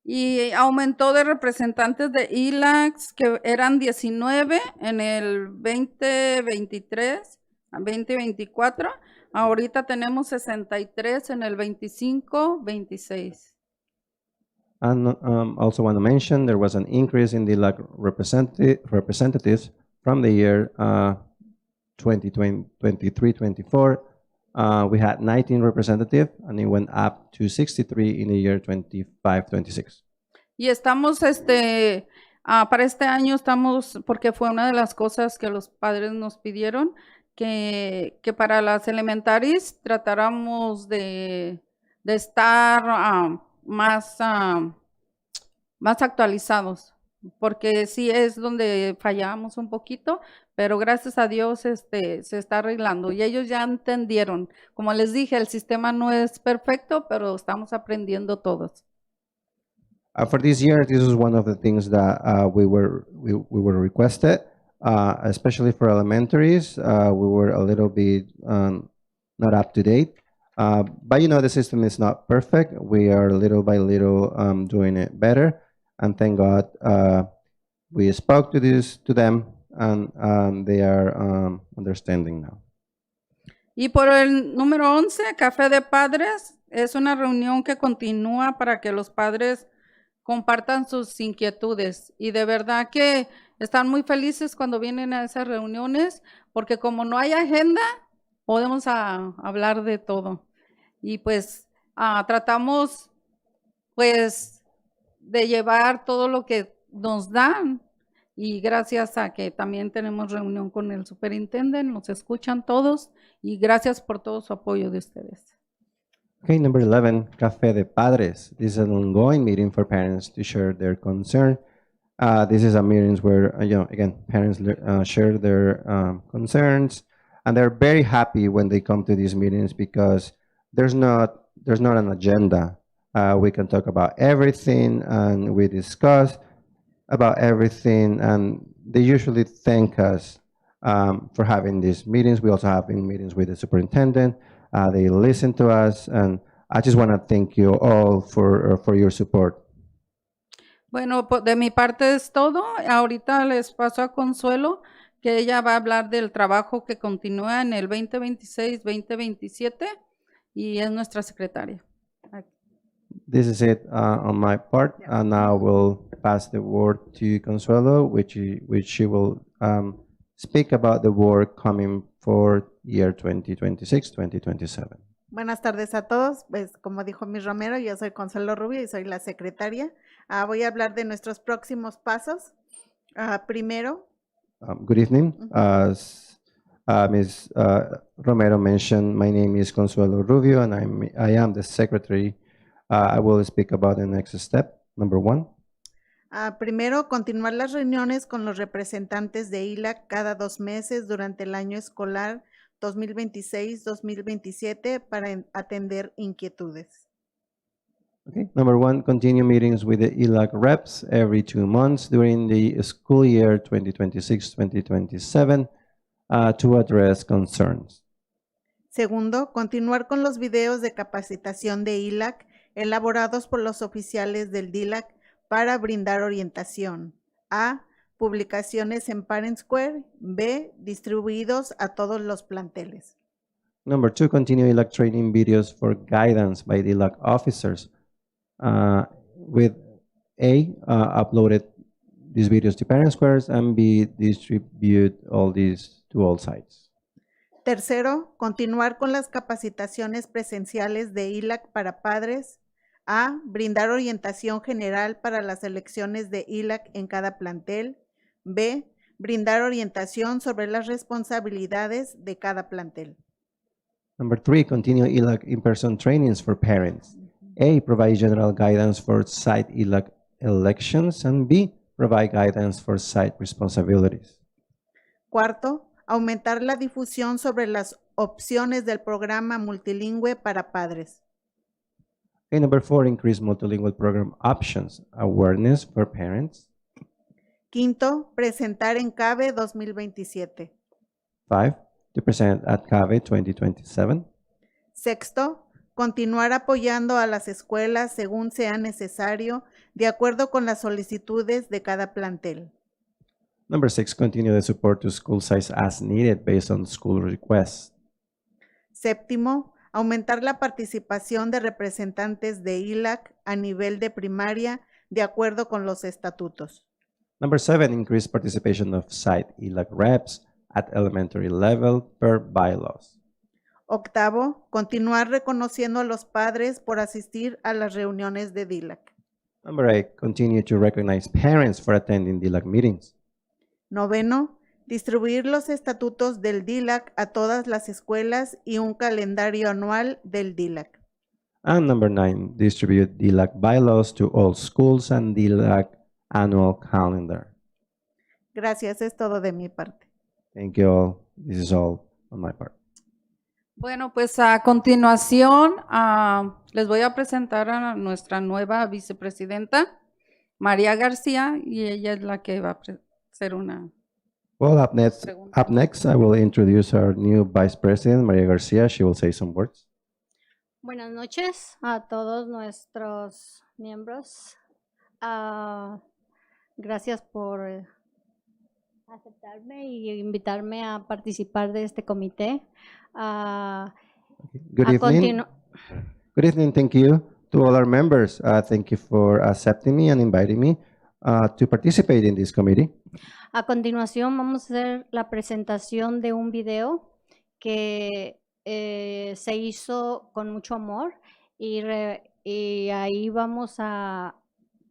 Y aumentó de representantes de ILACs que eran 19 en el 2023 a 2024. Ahorita tenemos 63 en el 25-26. And also want to mention there was an increase in the DILAC representatives from the year 2023-24. We had 19 representatives, and it went up to 63 in the year 25-26. Y estamos, para este año estamos, porque fue una de las cosas que los padres nos pidieron, que para las elementaries tratáramos de estar más actualizados, porque sí es donde fallamos un poquito, pero gracias a Dios se está arreglando y ellos ya entendieron. Como les dije, el sistema no es perfecto, pero estamos aprendiendo todos. For this year, this is one of the things that we were requested, especially for elementaries. We were a little bit not up to date, but you know the system is not perfect. We are little by little doing it better, and thank God we spoke to them, and they are understanding now. Y por el número 11, Café de Padres, es una reunión que continúa para que los padres compartan sus inquietudes y de verdad que están muy felices cuando vienen a esas reuniones porque como no hay agenda podemos hablar de todo y pues tratamos pues de llevar todo lo que nos dan y gracias a que también tenemos reunión con el superintendente, nos escuchan todos y gracias por todo su apoyo de ustedes. Okay, number 11, Café de Padres. This is an ongoing meeting for parents to share their concern. This is a meeting where, again, parents share their concerns, and they're very happy when they come to these meetings because there's not an agenda. We can talk about everything, and we discuss about everything, and they usually thank us for having these meetings. We also have meetings with the superintendent. They listen to us, and I just want to thank you all for your support. Bueno, de mi parte es todo. Ahorita les paso a Consuelo, que ella va a hablar del trabajo que continúa en el 2026-2027 y es nuestra secretaria. This is it on my part, and now we'll pass the word to Consuelo, which she will speak about the work coming for year 2026-2027. Buenas tardes a todos. Pues como dijo mi Romero, yo soy Consuelo Rubio y soy la secretaria. Voy a hablar de nuestros próximos pasos. Primero. Good evening. As Ms. Romero mentioned, my name is Consuelo Rubio, and I am the secretary. I will speak about the next step, number 1. Primero, continuar las reuniones con los representantes de ILAC cada 2 meses durante el año escolar 2026-2027 para atender inquietudes. Okay. Number 1, continue meetings with the ILAC reps every 2 months during the school year 2026-2027 to address concerns. Segundo, continuar con los videos de capacitación de ILAC elaborados por los oficiales del DILAC para brindar orientación. A. Publicaciones en Parent Square. B. Distribuidos a todos los planteles. Number 2, continue ILAC training videos for guidance by the ILAC officers. With A, uploaded these videos to Parent Squares, and B, distribute all these to all sites. Tercero, continuar con las capacitaciones presenciales de ILAC para padres. A. Brindar orientación general para las elecciones de ILAC en cada plantel. B. Brindar orientación sobre las responsabilidades de cada plantel. Number 3, continue ILAC in-person trainings for parents. A. Provide general guidance for site ILAC elections, and B. Provide guidance for site responsibilities. Cuarto, aumentar la difusión sobre las opciones del programa multilingüe para padres. Okay, number 4, increase multilingual program options, awareness for parents. Quinto, presentar en CABE 2027. 5, to present at CABE 2027. Sexto, continuar apoyando a las escuelas según sea necesario, de acuerdo con las solicitudes de cada plantel. Number 6, continue the support to school sites as needed based on school requests. Séptimo, aumentar la participación de representantes de ILAC a nivel de primaria de acuerdo con los estatutos. Number 7, increase participation of site ILAC reps at elementary level per bylaws. Octavo, continuar reconociendo a los padres por asistir a las reuniones de DILAC. Number 8, continue to recognize parents for attending DILAC meetings. Noveno, distribuir los estatutos del DILAC a todas las escuelas y un calendario anual del DILAC. And number 9, distribute DILAC bylaws to all schools and DILAC annual calendar. Gracias, es todo de mi parte. Thank you all. This is all on my part. Bueno, pues a continuación les voy a presentar a nuestra nueva vicepresidenta, María García, y ella es la que va a hacer una... Well, up next, I will introduce our new Vice President, Maria Garcia. She will say some words. Buenas noches a todos nuestros miembros. Gracias por aceptarme y invitarme a participar de este comité. Good evening. Good evening. Thank you to all our members. Thank you for accepting me and inviting me to participate in this committee. A continuación vamos a hacer la presentación de un video que se hizo con mucho amor y ahí vamos a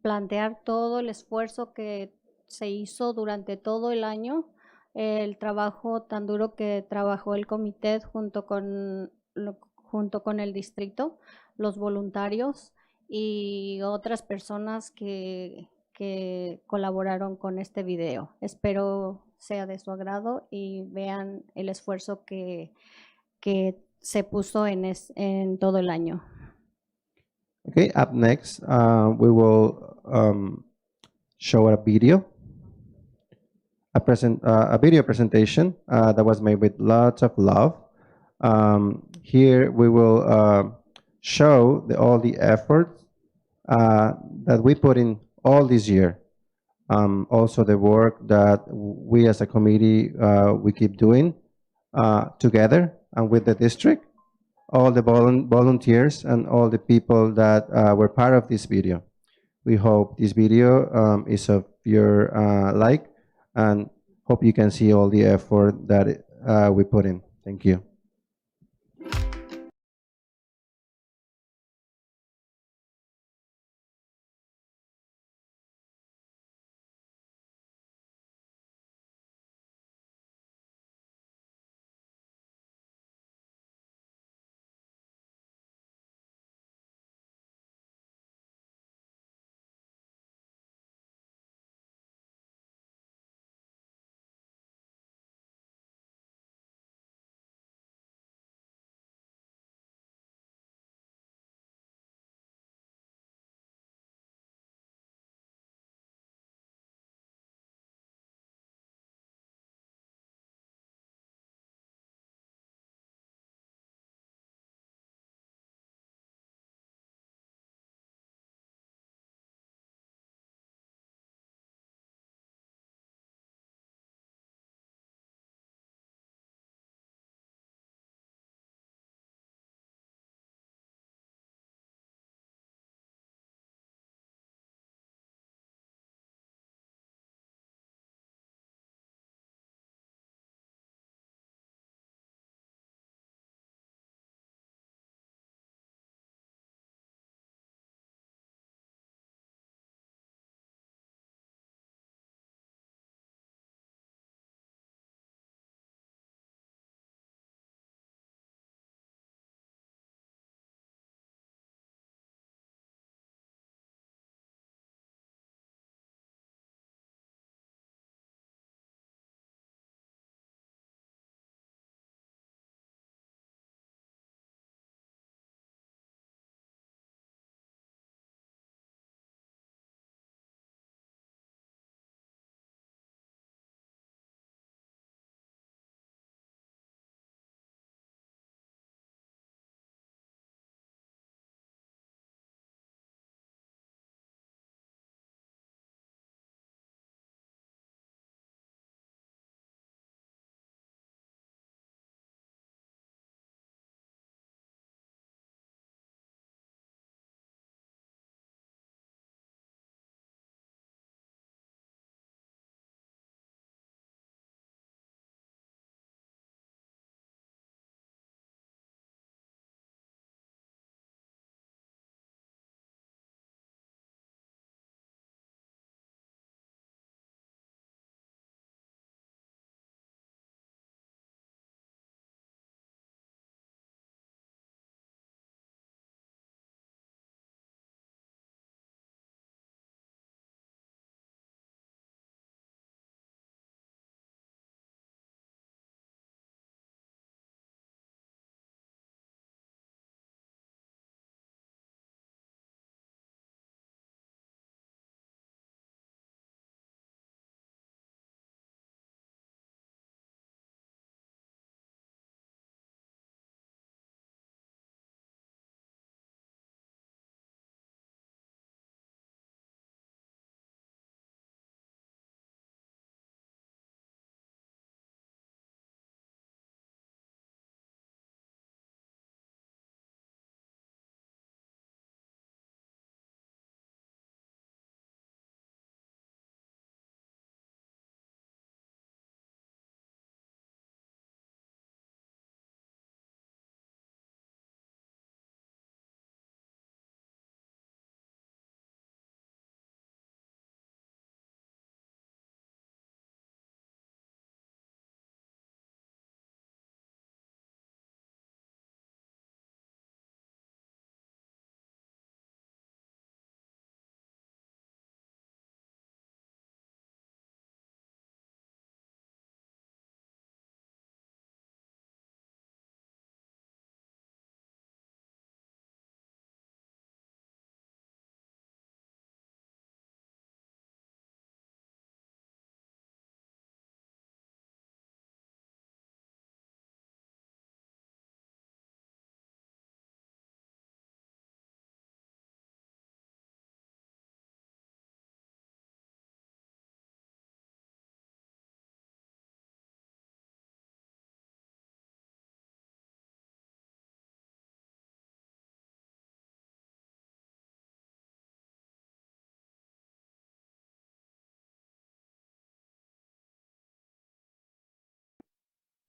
plantear todo el esfuerzo que se hizo durante todo el año, el trabajo tan duro que trabajó el comité junto con el distrito, los voluntarios y otras personas que colaboraron con este video. Espero sea de su agrado y vean el esfuerzo que se puso en todo el año. Okay, up next, we will show a video. A video presentation that was made with lots of love. Here we will show all the efforts that we put in all this year. Also the work that we as a committee, we keep doing together and with the district, all the volunteers and all the people that were part of this video. We hope this video is of your like, and hope you can see all the effort that we put in. Thank you.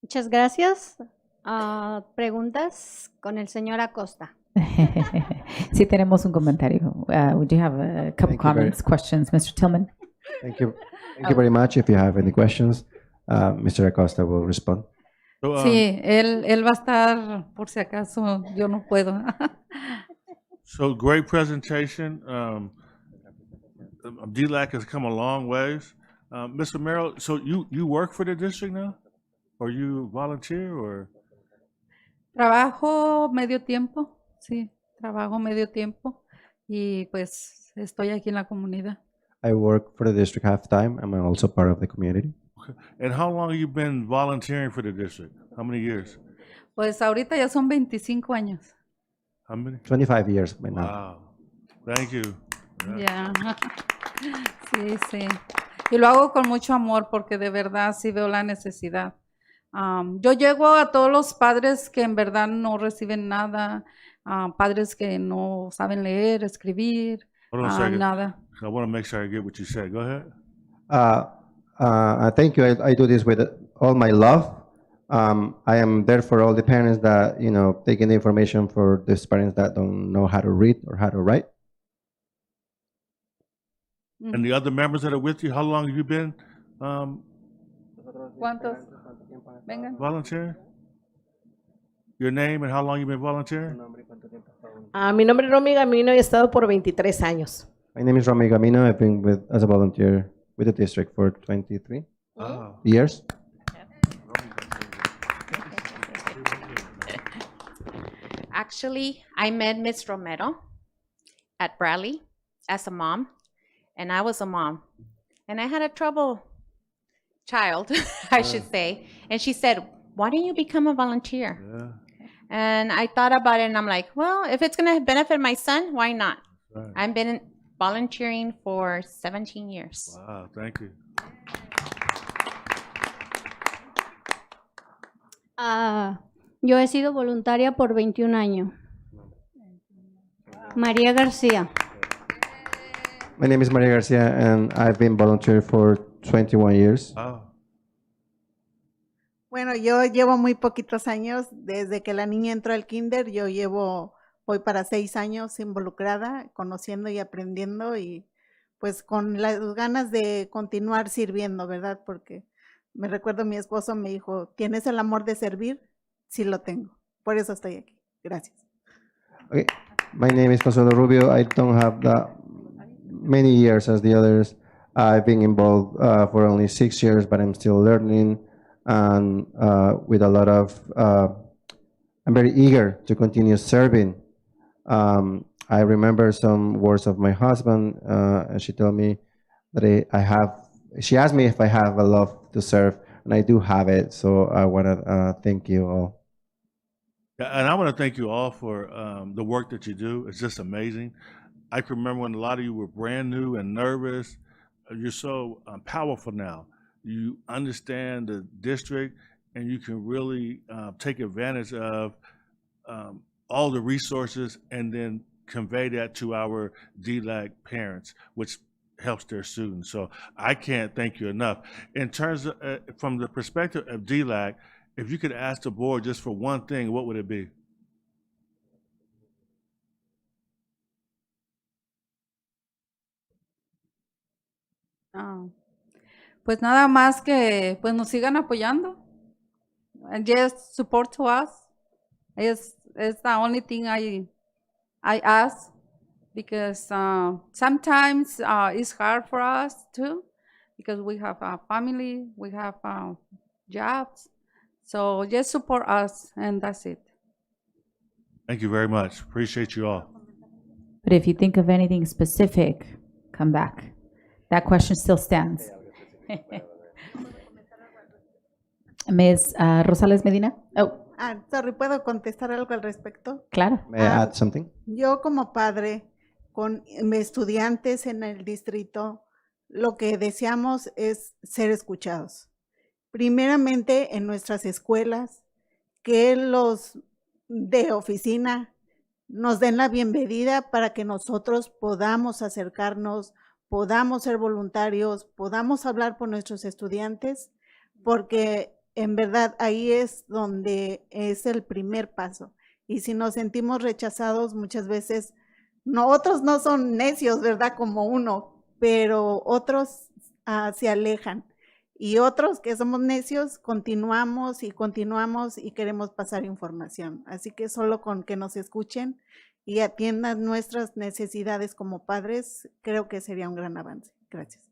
Muchas gracias. Preguntas con el señor Acosta. Sí, tenemos un comentario. We do have a couple Thank you very- comments, questions. Mr. Tillman? Thank you. Thank you very much. If you have any questions, Mr. Acosta will respond. So, Sí, él va a estar por si acaso yo no puedo. So great presentation. DLAC has come a long ways. Mr. Merrill, so you work for the district now? Or you volunteer or? Trabajo medio tiempo, sí, trabajo medio tiempo y pues estoy aquí en la comunidad. I work for the district half-time. I'm also part of the community. Okay. And how long have you been volunteering for the district? How many years? Pues ahorita ya son 25 años. How many? 25 years by now. Wow. Thank you. Ya. Sí, sí. Y lo hago con mucho amor porque de verdad sí veo la necesidad. Yo llego a todos los padres que en verdad no reciben nada, padres que no saben leer, escribir, Hold on a second. nada. I want to make sure I get what you said. Go ahead. Thank you. I do this with all my love. I am there for all the parents that, taking the information for these parents that don't know how to read or how to write. And the other members that are with you, how long have you been ¿Cuántos? Vengan. volunteering? Your name and how long you been volunteering? Mi nombre es Romy Gamino y he estado por 23 años. My name is Rami Gamino. I've been as a volunteer with the district for 23 years. Actually, I met Miss Romero at Bradley as a mom, and I was a mom. And I had a trouble child, I should say. And she said, why don't you become a volunteer? Yeah. And I thought about it, and I'm like, well, if it's going to benefit my son, why not? Right. I've been volunteering for 17 years. Wow, thank you. Yo he sido voluntaria por 21 años. María García. My name is Maria Garcia, and I've been volunteer for 21 years. Wow. Bueno, yo llevo muy poquitos años. Desde que la niña entró al kinder, voy para 6 años involucrada, conociendo y aprendiendo y pues con las ganas de continuar sirviendo, ¿verdad? Porque me recuerdo mi esposo me dijo, ¿tienes el amor de servir? Sí lo tengo. Por eso estoy aquí. Gracias. Okay. My name is Consuelo Rubio. I don't have that many years as the others. I've been involved for only 6 years, but I'm still learning and with a lot of, I'm very eager to continue serving. I remember some words of my husband, and she told me that she asked me if I have a love to serve, and I do have it, so I want to thank you all. Yeah, and I want to thank you all for the work that you do. It's just amazing. I can remember when a lot of you were brand new and nervous. You're so powerful now. You understand the district, and you can really take advantage of all the resources and then convey that to our DLAC parents, which helps their students. So I can't thank you enough. In terms of, from the perspective of DLAC, if you could ask the board just for one thing, what would it be? Pues nada más que pues nos sigan apoyando. And just support to us. It's the only thing I ask because sometimes it's hard for us too because we have a family, we have jobs. So just support us and that's it. Thank you very much. Appreciate you all. But if you think of anything specific, come back. That question still stands. Ms. Rosales Medina. Oh, Sorry, ¿puedo contestar algo al respecto? claro. May I add something? Yo como padre, con estudiantes en el distrito, lo que deseamos es ser escuchados. Primeramente en nuestras escuelas, que los de oficina nos den la bienvenida para que nosotros podamos acercarnos, podamos ser voluntarios, podamos hablar por nuestros estudiantes, porque en verdad ahí es donde es el primer paso. Y si nos sentimos rechazados muchas veces, otros no son necios, ¿verdad? Como uno, pero otros se alejan. Y otros que somos necios, continuamos y queremos pasar información. Así que solo con que nos escuchen y atiendan nuestras necesidades como padres, creo que sería un gran avance. Gracias.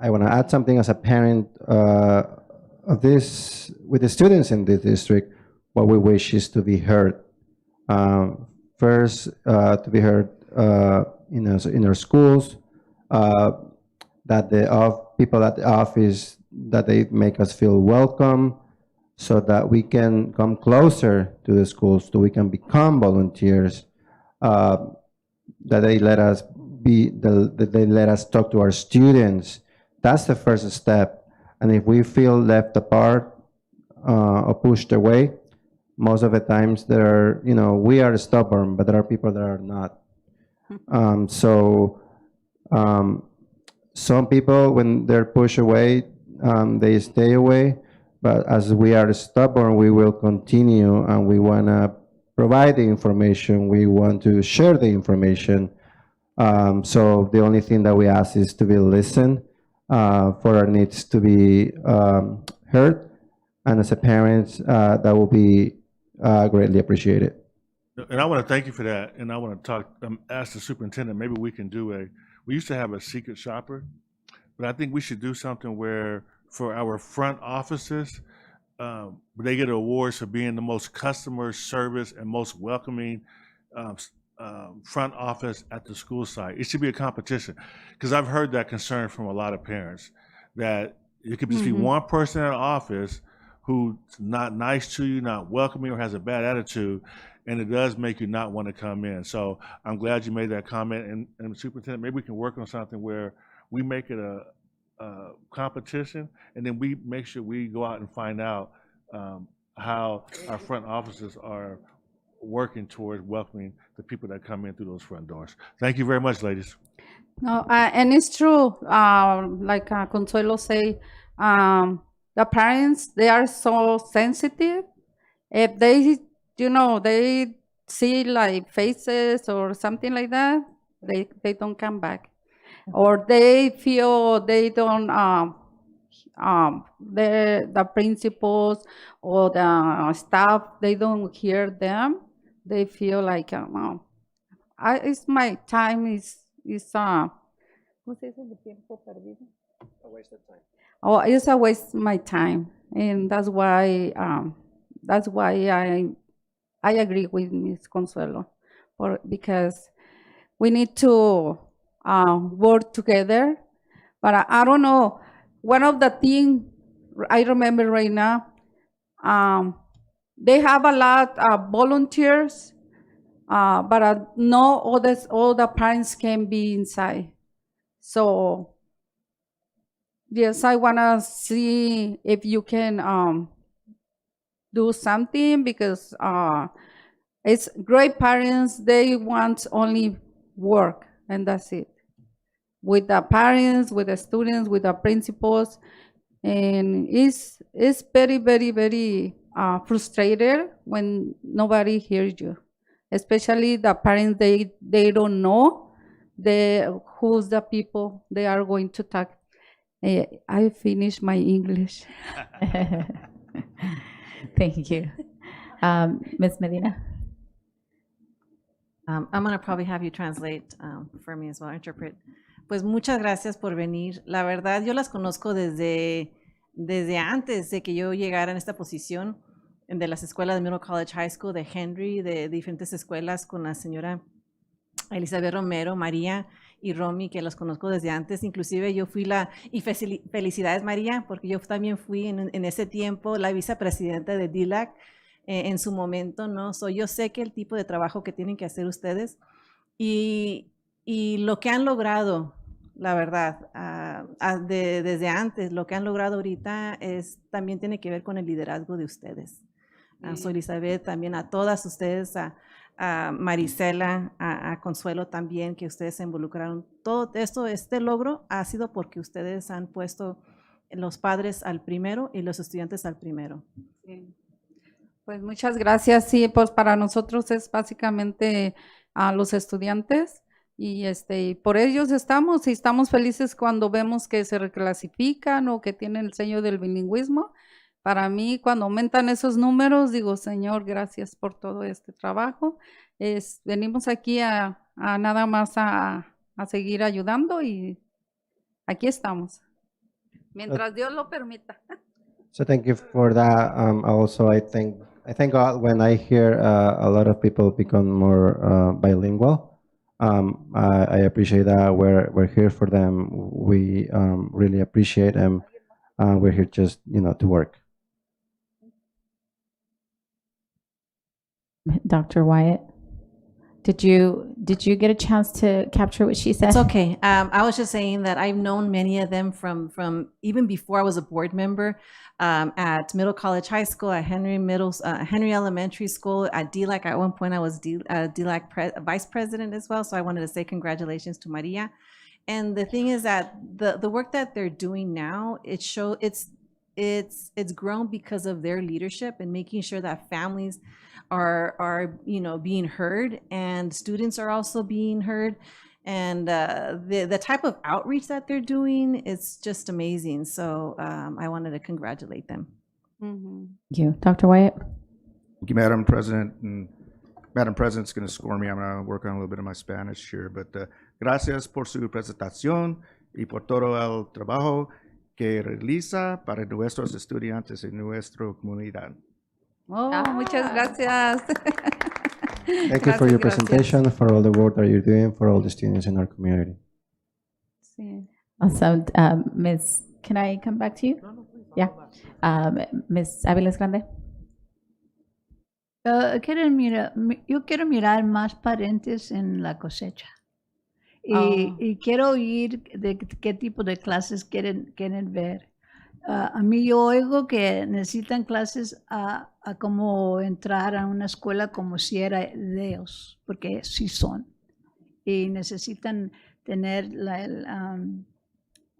I want to add something as a parent of this, with the students in this district, what we wish is to be heard. First, to be heard in our schools, that the people at the office, that they make us feel welcome, so that we can come closer to the schools, so we can become volunteers, that they let us that they let us talk to our students. That's the first step. And if we feel left apart or pushed away, most of the times we are stubborn, but there are people that are not. Some people, when they're pushed away, they stay away. But as we are stubborn, we will continue, and we want to provide the information. We want to share the information. So the only thing that we ask is to be listened, for our needs to be heard. And as a parent, that will be greatly appreciated. And I want to thank you for that. And I want to ask the superintendent, maybe we can do we used to have a secret shopper, but I think we should do something where for our front offices, they get awards for being the most customer service and most welcoming front office at the school site. It should be a competition, because I've heard that concern from a lot of parents, that it could just be one person in the office who's not nice to you, not welcoming, or has a bad attitude, and it does make you not want to come in. So I'm glad you made that comment. And Superintendent, maybe we can work on something where we make it a competition, and then we make sure we go out and find out how our front offices are working towards welcoming the people that come in through those front doors. Thank you very much, ladies. No, and it's true. Like Consuelo say, the parents, they are so sensitive. If they, they see like faces or something like that, they don't come back, or they feel they don't. The principals or the staff, they don't hear them. They feel like, it's my time is ¿cómo se dice el tiempo perdido? A waste of time. Oh, it's a waste of my time, and that's why I agree with Ms. Consuelo, because we need to work together. But I don't know. One of the things I remember right now, they have a lot of volunteers, but no all the parents can be inside. So yes, I want to see if you can do something, because it's great parents, they want only work, and that's it. With the parents, with the students, with the principals, and it's very, very, very frustrated when nobody hears you, especially the parents. They don't know who's the people they are going to talk. I finished my English. Thank you. Ms. Medina? I'm going to probably have you translate for me as well, interpret. Pues muchas gracias por venir. La verdad, yo las conozco desde antes de que yo llegara en esta posición de las escuelas de Middle College High School, de Henry, de diferentes escuelas, con la señora Elizabeth Romero, María y Romy, que las conozco desde antes. Inclusive yo fui y felicidades María, porque yo también fui en ese tiempo la vicepresidenta de DILAC en su momento, ¿no? Yo sé que el tipo de trabajo que tienen que hacer ustedes y lo que han logrado, la verdad, desde antes, lo que han logrado ahorita también tiene que ver con el liderazgo de ustedes. Soy Elizabeth, también a todas ustedes, a Marisela, a Consuelo también, que ustedes se involucraron. Todo esto, este logro ha sido porque ustedes han puesto los padres al primero y los estudiantes al primero. Sí. Pues muchas gracias. Sí, pues para nosotros es básicamente a los estudiantes y y por ellos estamos y estamos felices cuando vemos que se reclasifican o que tienen el sello del bilingüismo. Para mí, cuando aumentan esos números, digo, Señor, gracias por todo este trabajo. Venimos aquí a nada más a seguir ayudando y aquí estamos. Mientras Dios lo permita. So thank you for that. Also, I thank God when I hear a lot of people become more bilingual. I appreciate that. We're here for them. We really appreciate them. We're here just to work. Dr. Wyatt, did you get a chance to capture what she said? It's okay. I was just saying that I've known many of them from even before I was a board member at Middle College High School, at Henry Elementary School, at DLAC. At one point, I was DLAC vice president as well. So I wanted to say congratulations to Maria. And the thing is that the work that they're doing now, it's grown because of their leadership and making sure that families are being heard, and students are also being heard, and the type of outreach that they're doing, it's just amazing. So I wanted to congratulate them. Thank you. Dr. Wyatt? Thank you, Madam President. And Madam President's going to score me. I'm going to work on a little bit of my Spanish here, but gracias por su presentación y por todo el trabajo que realiza para nuestros estudiantes y nuestra comunidad. Oh, muchas gracias. Thank you for your presentation, for all the work that you're doing, for all the students in our community. Sí. Awesome. Ms., can I come back to you? No, please. Yeah. Ms. Aviles Grande. Yo quiero mirar más parentes en la cosecha. Y quiero oír de qué tipo de clases quieren ver. A mí yo oigo que necesitan clases a cómo entrar a una escuela como si era de ellos, porque sí son. Y necesitan tener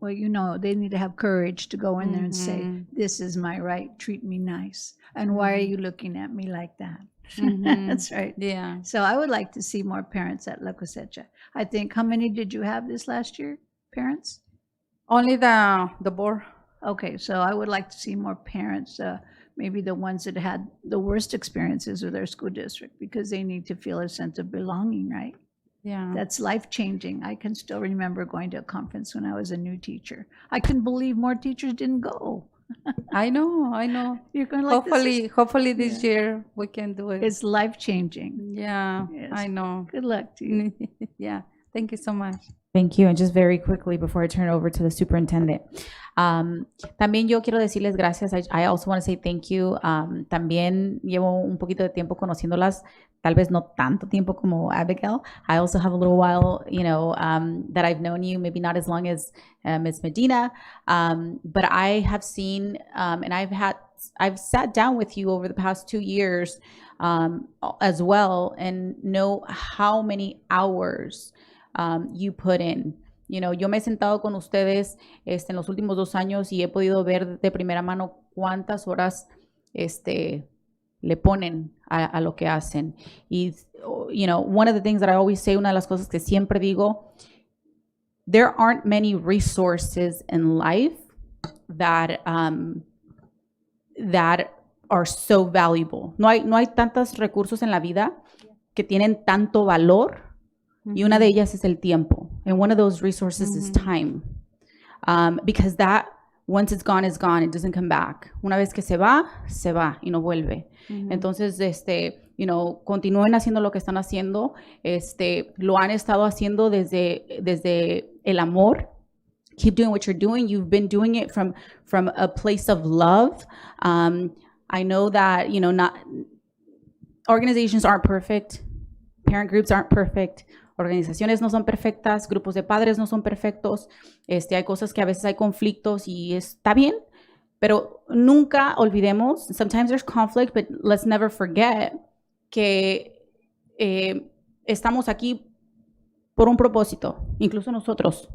they need to have courage to go in there and say, this is my right, treat me nice. And why are you looking at me like that? That's right. Yeah. So I would like to see more parents at La Cosecha. I think, how many did you have this last year, parents? Only the board. Okay, so I would like to see more parents, maybe the ones that had the worst experiences with their school district, because they need to feel a sense of belonging, right? Yeah. That's life-changing. I can still remember going to a conference when I was a new teacher. I couldn't believe more teachers didn't go. I know. You're going to like hopefully this year we can do it. It's life-changing. Yeah, Yes. I know. Good luck to you. Yeah, thank you so much. Thank you. And just very quickly before I turn it over to the superintendent. También yo quiero decirles gracias. I also want to say thank you. También llevo un poquito de tiempo conociéndolas, tal vez no tanto tiempo como Abigail. I also have a little while, that I've known you, maybe not as long as Ms. Medina, but I have seen, and I've sat down with you over the past 2 years as well, and know how many hours you put in. Yo me he sentado con ustedes en los últimos 2 años y he podido ver de primera mano cuántas horas le ponen a lo que hacen. Y, one of the things that I always say, una de las cosas que siempre digo, there aren't many resources in life that are so valuable. No hay tantos recursos en la vida que tienen tanto valor. Y una de ellas es el tiempo. And one of those resources is time. Because that, once it's gone, it doesn't come back. Una vez que se va y no vuelve. Entonces, continúen haciendo lo que están haciendo. Lo han estado haciendo desde el amor. Keep doing what you're doing. You've been doing it from a place of love. I know that, organizations aren't perfect. Parent groups aren't perfect. Organizaciones no son perfectas, grupos de padres no son perfectos, hay cosas que a veces hay conflictos y está bien, pero nunca olvidemos, sometimes there's conflict, but let's never forget que estamos aquí por un propósito, incluso nosotros.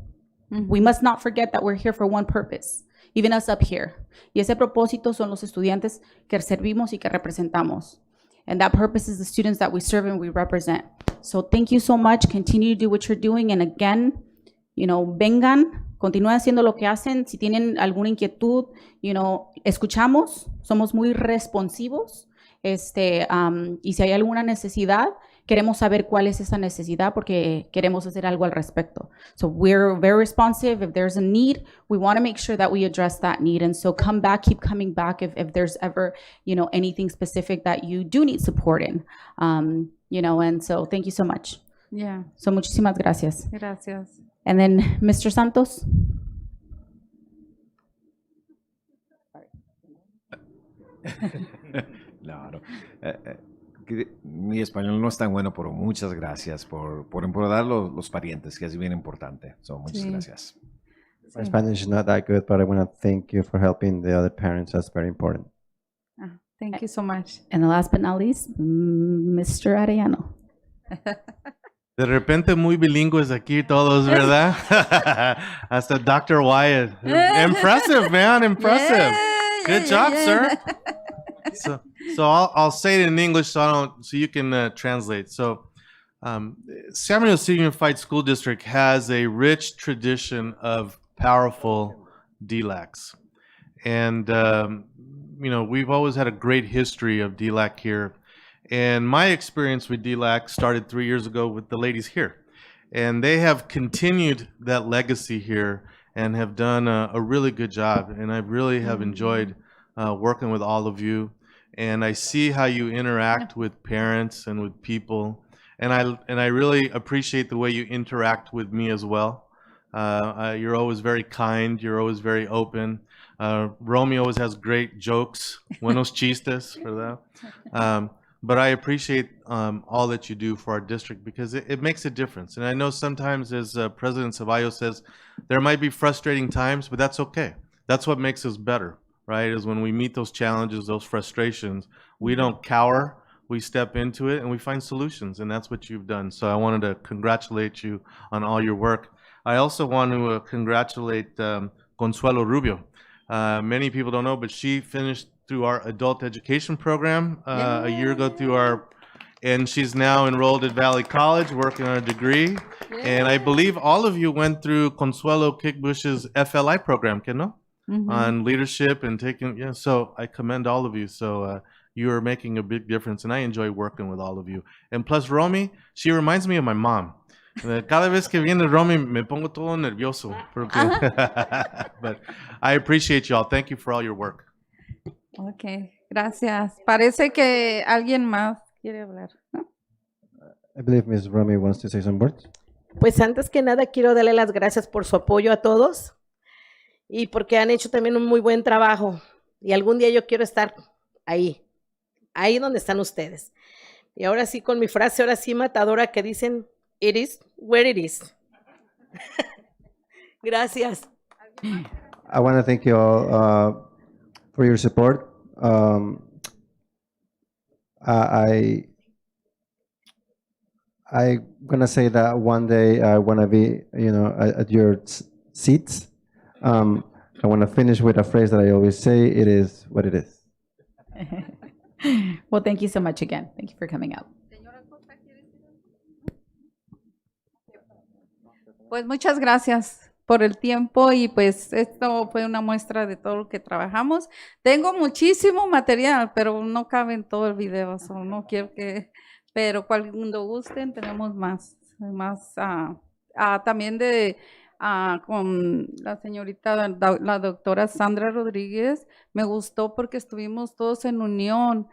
We must not forget that we're here for one purpose, even us up here. Y ese propósito son los estudiantes que servimos y que representamos. And that purpose is the students that we serve and we represent. So thank you so much. Continue to do what you're doing. And again, vengan, continúen haciendo lo que hacen. Si tienen alguna inquietud, escuchamos, somos muy responsivos. Y si hay alguna necesidad, queremos saber cuál es esa necesidad porque queremos hacer algo al respecto. So we're very responsive. If there's a need, we want to make sure that we address that need. And so come back, keep coming back if there's ever, anything specific that you do need support in. And so thank you so much. Yeah. So muchísimas gracias. Gracias. And then Mr. Santos. Claro. Mi español no es tan bueno, pero muchas gracias por empoderar los parientes, que es bien importante. So, muchas gracias. My Spanish is not that good, but I want to thank you for helping the other parents. That's very important. Thank you so much. And the last but not least, Mr. Arellano. De repente muy bilingües aquí todos, ¿verdad? Hasta Dr. Wyatt. Impressive, man, impressive. Good job, sir. So I'll say it in English so you can translate. So San Bernardino City Unified School District has a rich tradition of powerful DLACs. And, we've always had a great history of DLAC here. And my experience with DLAC started 3 years ago with the ladies here. And they have continued that legacy here and have done a really good job. And I really have enjoyed working with all of you. And I see how you interact with parents and with people. And I really appreciate the way you interact with me as well. You're always very kind. You're always very open. Romy always has great jokes. Buenos chistes for that. But I appreciate all that you do for our district because it makes a difference. And I know sometimes, as President Ceballos says, there might be frustrating times, but that's okay. That's what makes us better, right? Is when we meet those challenges, those frustrations, we don't cower, we step into it and we find solutions. And that's what you've done. So I wanted to congratulate you on all your work. I also want to congratulate Consuelo Rubio. Many people don't know, but she finished through our adult education program a year ago and she's now enrolled at Valley College working on a degree. And I believe all of you went through Consuelo Kickbush's FLI program, no? On leadership and so I commend all of you. So you are making a big difference and I enjoy working with all of you. And plus Romy, she reminds me of my mom. Cada vez que viene Romy me pongo todo nervioso. But I appreciate you all. Thank you for all your work. Okay, gracias. Parece que alguien más quiere hablar, ¿no? I believe Ms. Romy wants to say some words. Pues antes que nada quiero darle las gracias por su apoyo a todos y porque han hecho también un muy buen trabajo. Y algún día yo quiero estar ahí donde están ustedes. Y ahora sí con mi frase, ahora sí matadora que dicen, it is where it is. Gracias. I want to thank you all for your support. I'm gonna say that one day I want to be, at your seats. I want to finish with a phrase that I always say: "It is what it is." Well, thank you so much again. Thank you for coming out. Pues muchas gracias por el tiempo y pues esto fue una muestra de todo lo que trabajamos. Tengo muchísimo material, pero no cabe en todo el video, no quiero pero cuando gusten tenemos más también con la señorita, la doctora Sandra Rodríguez, me gustó porque estuvimos todos en unión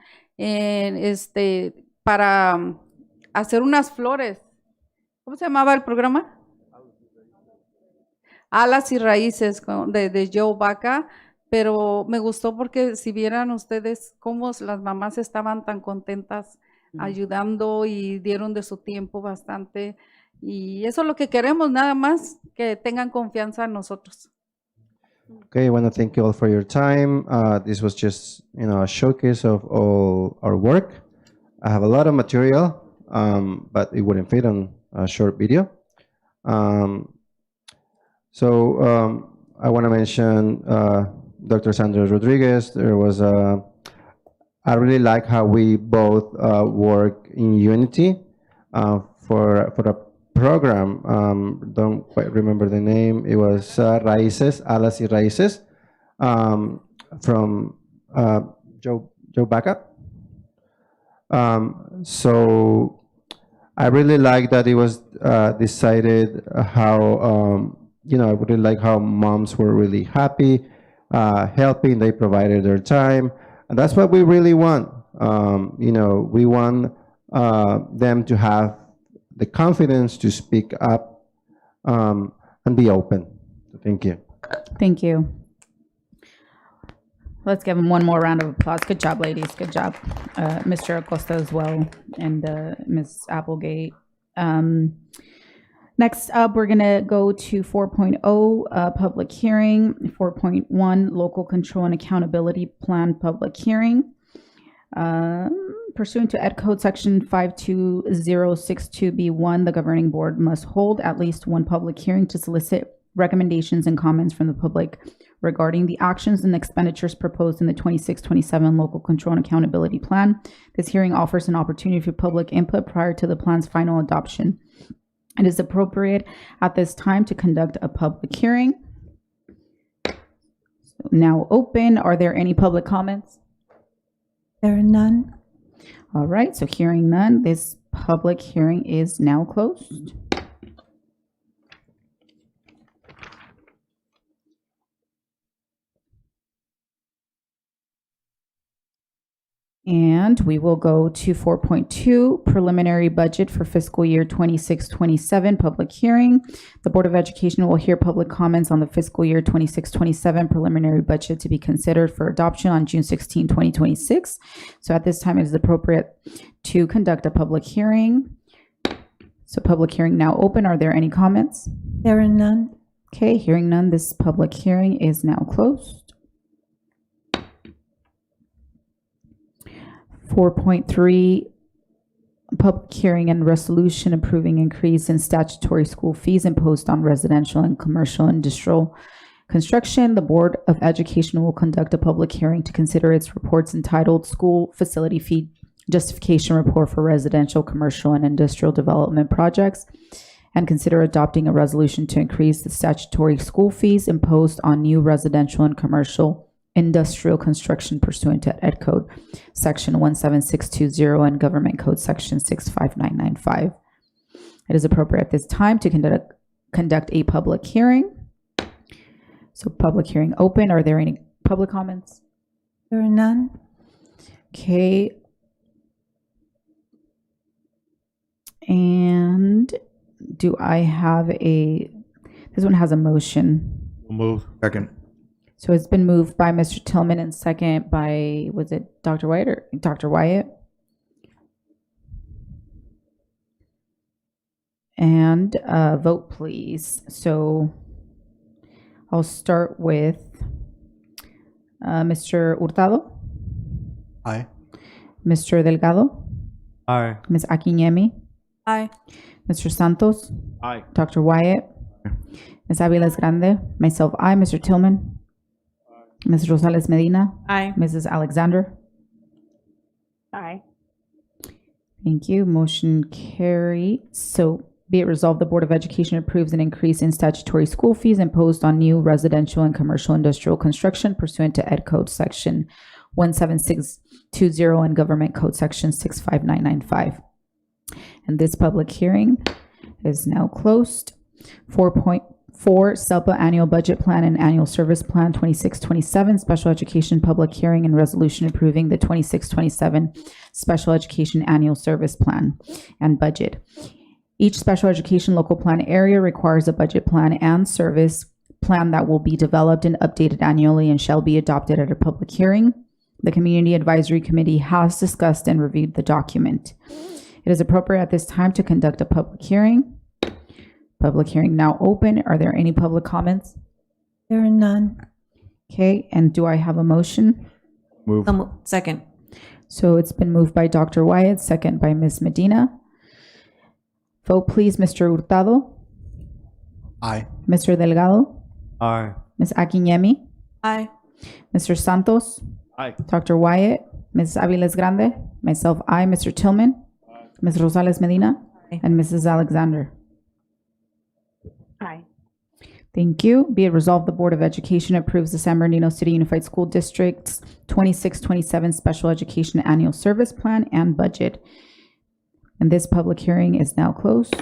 para hacer unas flores. ¿Cómo se llamaba el programa? Alas y Raíces de Joe Baca, pero me gustó porque si vieran ustedes cómo las mamás estaban tan contentas ayudando y dieron de su tiempo bastante y eso es lo que queremos, nada más que tengan confianza en nosotros. Okay, I want to thank you all for your time. This was just, a showcase of all our work. I have a lot of material, but it wouldn't fit on a short video. So I want to mention Dr. Sandra Rodriguez. There was I really like how we both work in unity for a program. Don't quite remember the name. It was Raíces, Alas y Raíces, from Joe Backup. So I really like that it was decided how, I really like how moms were really happy, helping, they provided their time. And that's what we really want. We want them to have the confidence to speak up and be open. Thank you. Thank you. Let's give them one more round of applause. Good job, ladies. Good job. Mr. Acosta as well, and Ms. Applegate. Next up, we're going to go to 4.0, public hearing. 4.1, local control and accountability plan public hearing. Pursuant to Ed Code Section 52062B1, the governing board must hold at least one public hearing to solicit recommendations and comments from the public regarding the actions and expenditures proposed in the 26-27 Local Control and Accountability Plan. This hearing offers an opportunity for public input prior to the plan's final adoption. It is appropriate at this time to conduct a public hearing. So now open. Are there any public comments? There are none. All right, so hearing none, this public hearing is now closed. And we will go to 4.2, preliminary budget for fiscal year 26-27, public hearing. The Board of Education will hear public comments on the fiscal year 26-27 preliminary budget to be considered for adoption on June 16, 2026. So at this time, it is appropriate to conduct a public hearing. So public hearing now open. Are there any comments? There are none. Okay, hearing none, this public hearing is now closed. 4.3, public hearing and resolution approving increase in statutory school fees imposed on residential and commercial industrial construction. The Board of Education will conduct a public hearing to consider its reports entitled School Facility Fee Justification Report for Residential, Commercial, and Industrial Development Projects, and consider adopting a resolution to increase the statutory school fees imposed on new residential and commercial industrial construction pursuant to Ed Code Section 17620 and Government Code Section 65995. It is appropriate at this time to conduct a public hearing. So public hearing open. Are there any public comments? There are none. Okay. And do I have this one has a motion. Move. Second. So it's been moved by Mr. Tillman and second by, was it Dr. Wyatt or Dr. Wyatt? And vote, please. So I'll start with Mr. Hurtado. Aye. Mr. Delgado. Aye. Ms. Akinyemi. Aye. Mr. Santos. Aye. Dr. Wyatt. Ms. Aviles Grande. Myself, aye. Mr. Tillman. Ms. Rosales Medina. Aye. Mrs. Alexander. Aye. Thank you. Motion carried. So be it resolved, the Board of Education approves an increase in statutory school fees imposed on new residential and commercial industrial construction pursuant to Ed Code Section 17620 and Government Code Section 65995. And this public hearing is now closed. 4.4, SELPA Annual Budget Plan and Annual Service Plan 26-27, Special Education Public Hearing and Resolution approving the 26-27 Special Education Annual Service Plan and Budget. Each special education local plan area requires a budget plan and service plan that will be developed and updated annually and shall be adopted at a public hearing. The Community Advisory Committee has discussed and reviewed the document. It is appropriate at this time to conduct a public hearing. Public hearing now open. Are there any public comments? There are none. Okay, and do I have a motion? Move. Second. So it's been moved by Dr. Wyatt, second by Ms. Medina. Vote please, Mr. Hurtado. Aye. Mr. Delgado, Aye. Ms. Akinyemi, Aye. Mr. Santos, Aye. Dr. Wyatt, Ms. Aviles Grande, myself, I, Mr. Tillman, Ms. Rosales Medina, and Mrs. Alexander. Aye. Thank you. Be it resolved, the Board of Education approves the San Bernardino City Unified School District's 26-27 Special Education Annual Service Plan and Budget. And this public hearing is now closed.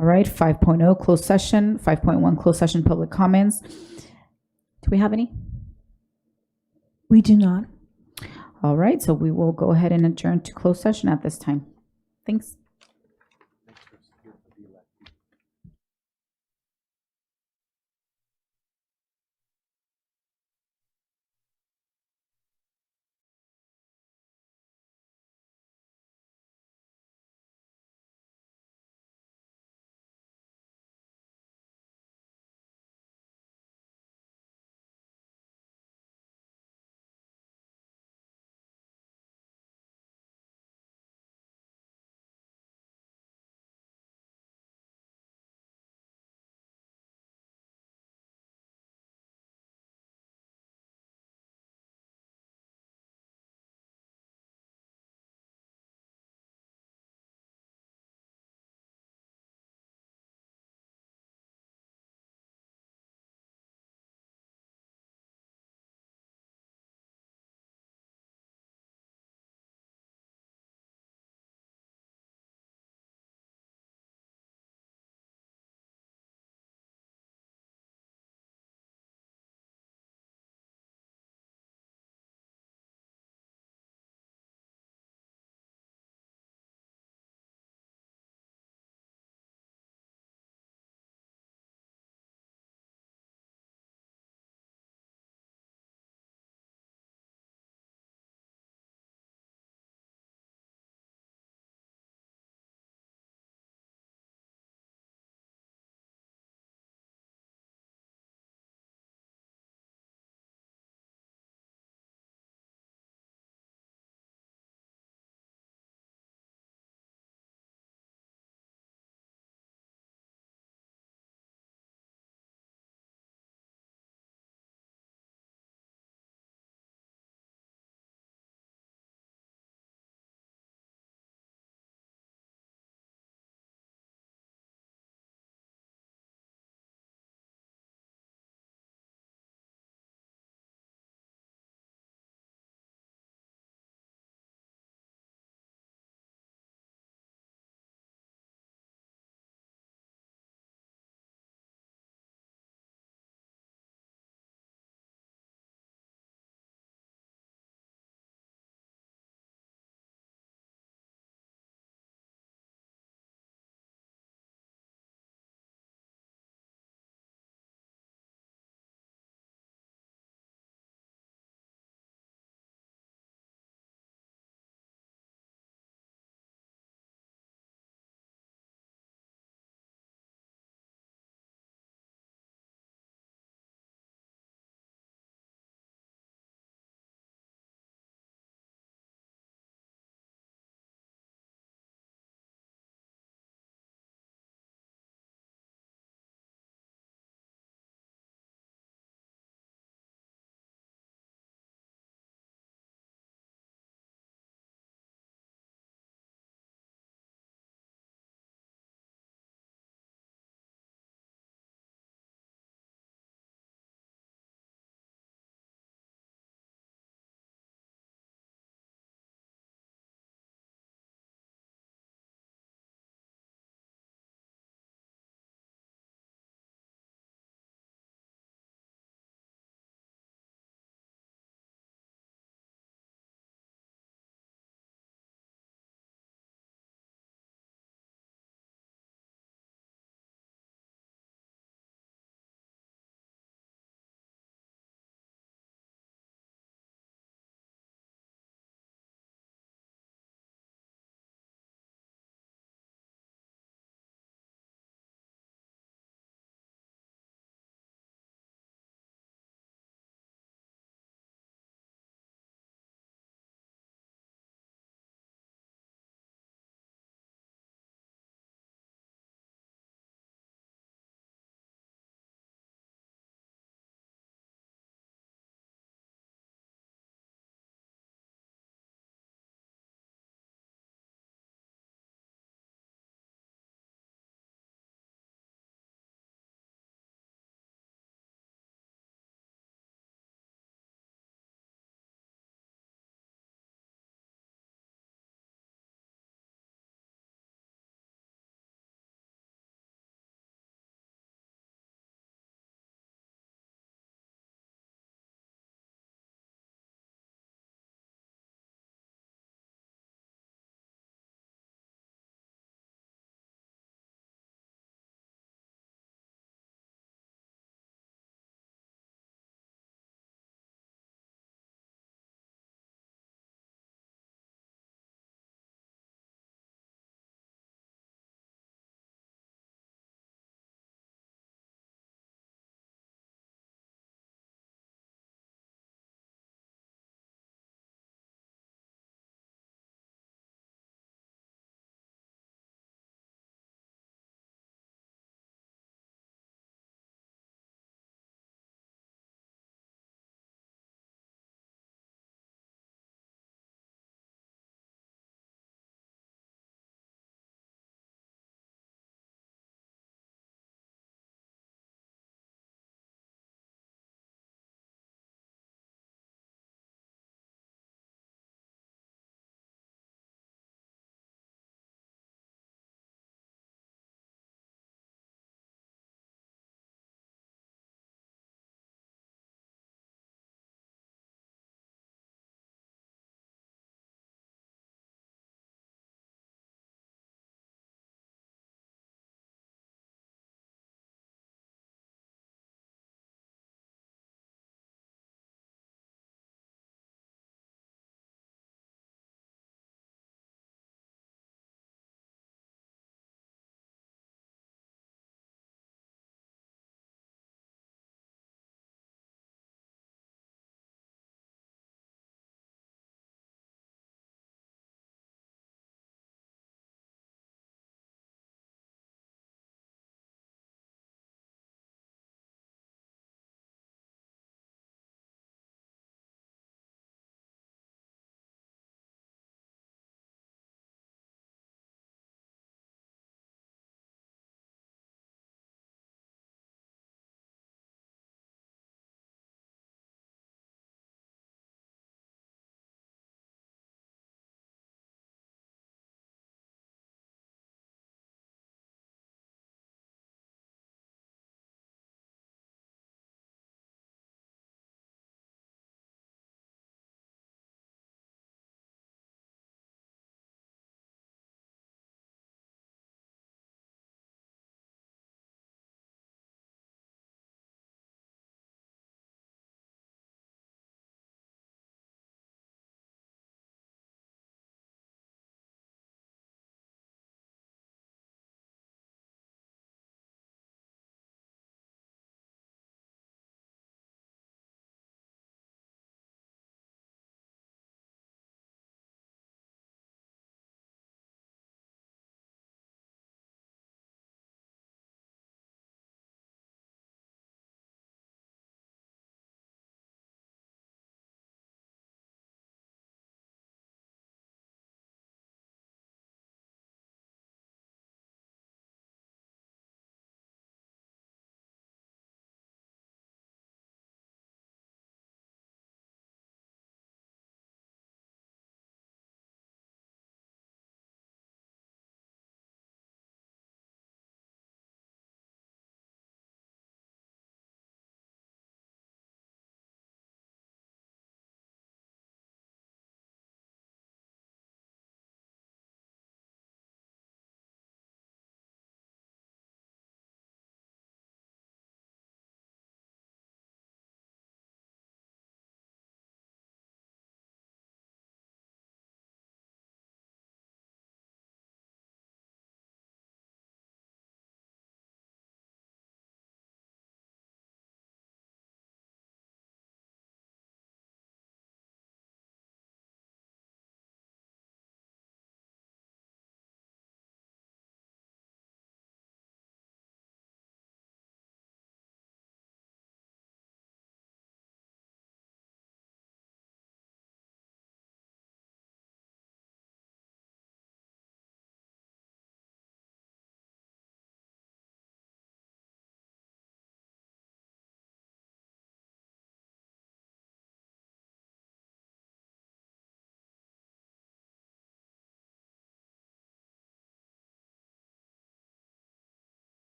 All right, 5.0 closed session, 5.1 closed session public comments. Do we have any? We do not. All right, so we will go ahead and adjourn to closed session at this time. Thanks.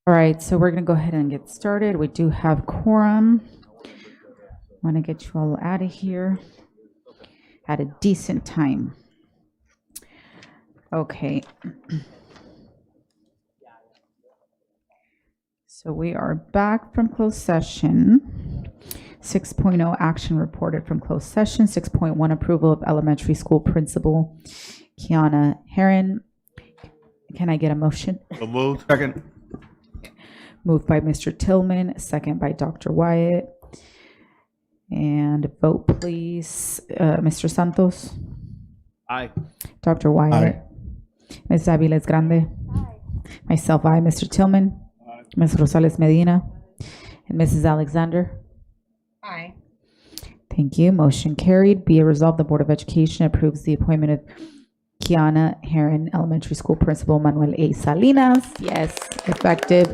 All right, so we're going to go ahead and get started. We do have quorum. I want to get you all out of here at a decent time. Okay. So we are back from closed session. 6.0 action reported from closed session. 6.1 approval of elementary school principal Kiana Heron. Can I get a motion? So moved. Second. Moved by Mr. Tillman, second by Dr. Wyatt. And vote please. Mr. Santos. Aye. Dr. Wyatt. Aye. Ms. Aviles Grande. Myself, aye. Mr. Tillman. Ms. Rosales Medina. And Mrs. Alexander. Aye. Thank you. Motion carried. Be it resolved, the Board of Education approves the appointment of Kiana Heron, Elementary School Principal Manuel A. Salinas. Yes, effective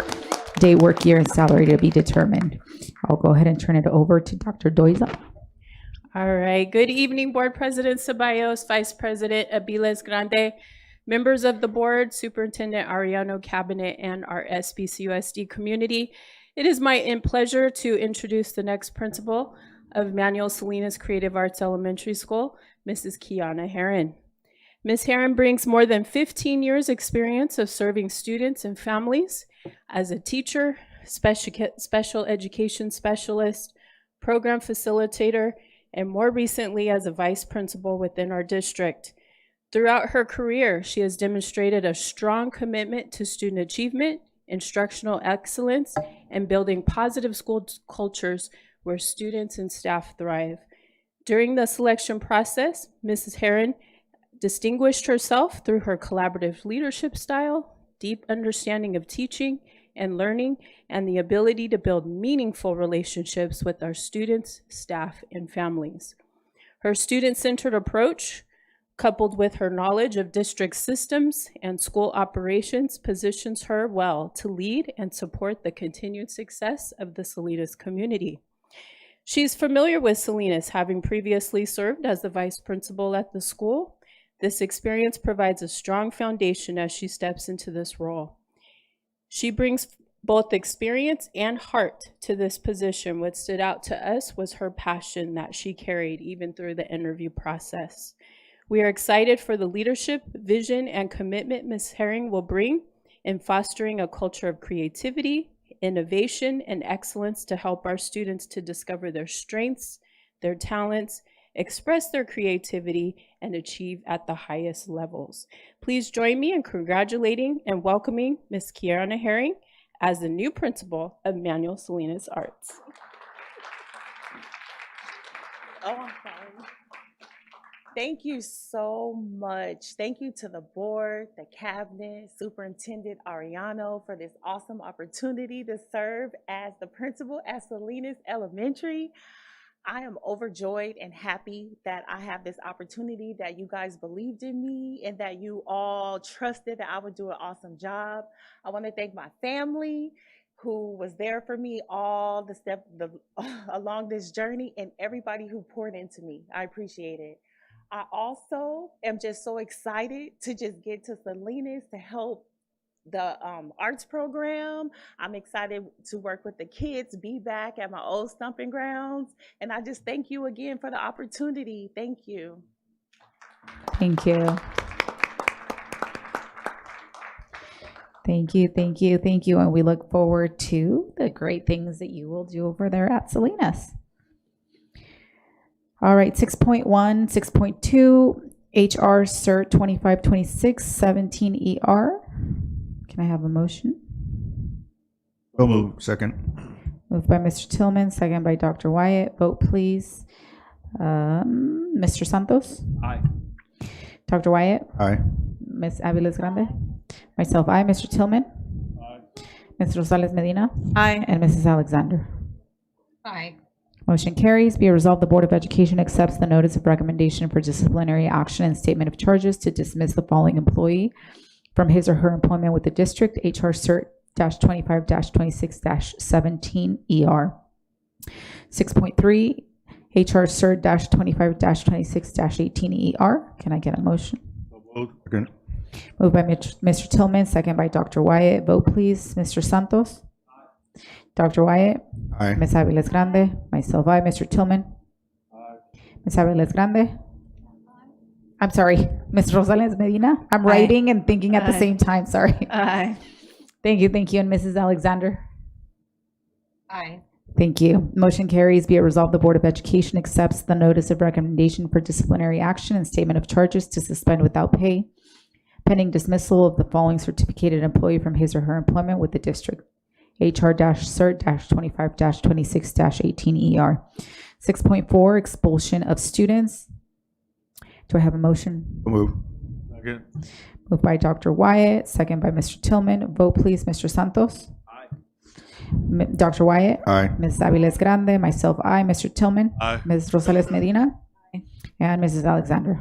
day, work year, and salary to be determined. I'll go ahead and turn it over to Dr. Doiza. All right. Good evening, Board President Ceballos, Vice President Abiles Grande, members of the board, Superintendent Ariano, Cabinet, and our SBCUSD community. It is my pleasure to introduce the next principal of Manuel Salinas Creative Arts Elementary School, Mrs. Kiana Heron. Ms. Heron brings more than 15 years experience of serving students and families as a teacher, special education specialist, program facilitator, and more recently as a vice principal within our district. Throughout her career, she has demonstrated a strong commitment to student achievement, instructional excellence, and building positive school cultures where students and staff thrive. During the selection process, Mrs. Heron distinguished herself through her collaborative leadership style, deep understanding of teaching and learning, and the ability to build meaningful relationships with our students, staff, and families. Her student-centered approach, coupled with her knowledge of district systems and school operations, positions her well to lead and support the continued success of the Salinas community. She's familiar with Salinas, having previously served as the vice principal at the school. This experience provides a strong foundation as she steps into this role. She brings both experience and heart to this position. What stood out to us was her passion that she carried even through the interview process. We are excited for the leadership, vision, and commitment Ms. Herring will bring in fostering a culture of creativity, innovation, and excellence to help our students to discover their strengths, their talents, express their creativity, and achieve at the highest levels. Please join me in congratulating and welcoming Ms. Kiana Herring as the new principal of Manuel Salinas Arts. Oh, I'm sorry. Thank you so much. Thank you to the board, the cabinet, Superintendent Ariano for this awesome opportunity to serve as the principal at Salinas Elementary. I am overjoyed and happy that I have this opportunity, that you guys believed in me and that you all trusted that I would do an awesome job. I want to thank my family who was there for me all along this journey, and everybody who poured into me. I appreciate it. I also am just so excited to just get to Salinas to help the arts program. I'm excited to work with the kids, be back at my old stomping grounds. And I just thank you again for the opportunity. Thank you. Thank you. Thank you, thank you, thank you. And we look forward to the great things that you will do over there at Salinas. All right, 6.1, 6.2, HR Cert 2526 17 ER. Can I have a motion? So moved. Second. Moved by Mr. Tillman, second by Dr. Wyatt. Vote please. Mr. Santos? Aye. Dr. Wyatt? Aye. Ms. Aviles Grande? Myself, aye. Mr. Tillman? Aye. Ms. Rosales Medina? Aye. And Mrs. Alexander? Aye. Motion carries. Be it resolved, the Board of Education accepts the notice of recommendation for disciplinary action and statement of charges to dismiss the following employee from his or her employment with the district, HR Cert 25-26-17 ER. 6.3, HR Cert 25-26-18 ER. Can I get a motion? Second. Moved by Mr. Tillman, second by Dr. Wyatt. Vote, please. Mr. Santos? Dr. Wyatt? Aye. Ms. Aviles Grande? Myself, aye. Mr. Tillman? Ms. Aviles Grande? I'm sorry, Ms. Rosales Medina? I'm writing and thinking at the same time, sorry. Aye. Thank you, and Mrs. Alexander? Aye. Thank you. Motion carries. Be it resolved, the Board of Education accepts the notice of recommendation for disciplinary action and statement of charges to suspend without pay pending dismissal of the following certificated employee from his or her employment with the district. HR-CERT-25-26-18ER. 6.4, expulsion of students. Do I have a motion? Move. Second. Moved by Dr. Wyatt, second by Mr. Tillman. Vote, please. Mr. Santos? Dr. Wyatt? Aye. Ms. Aviles Grande? Myself, aye. Mr. Tillman? Aye. Ms. Rosales Medina? And Mrs. Alexander?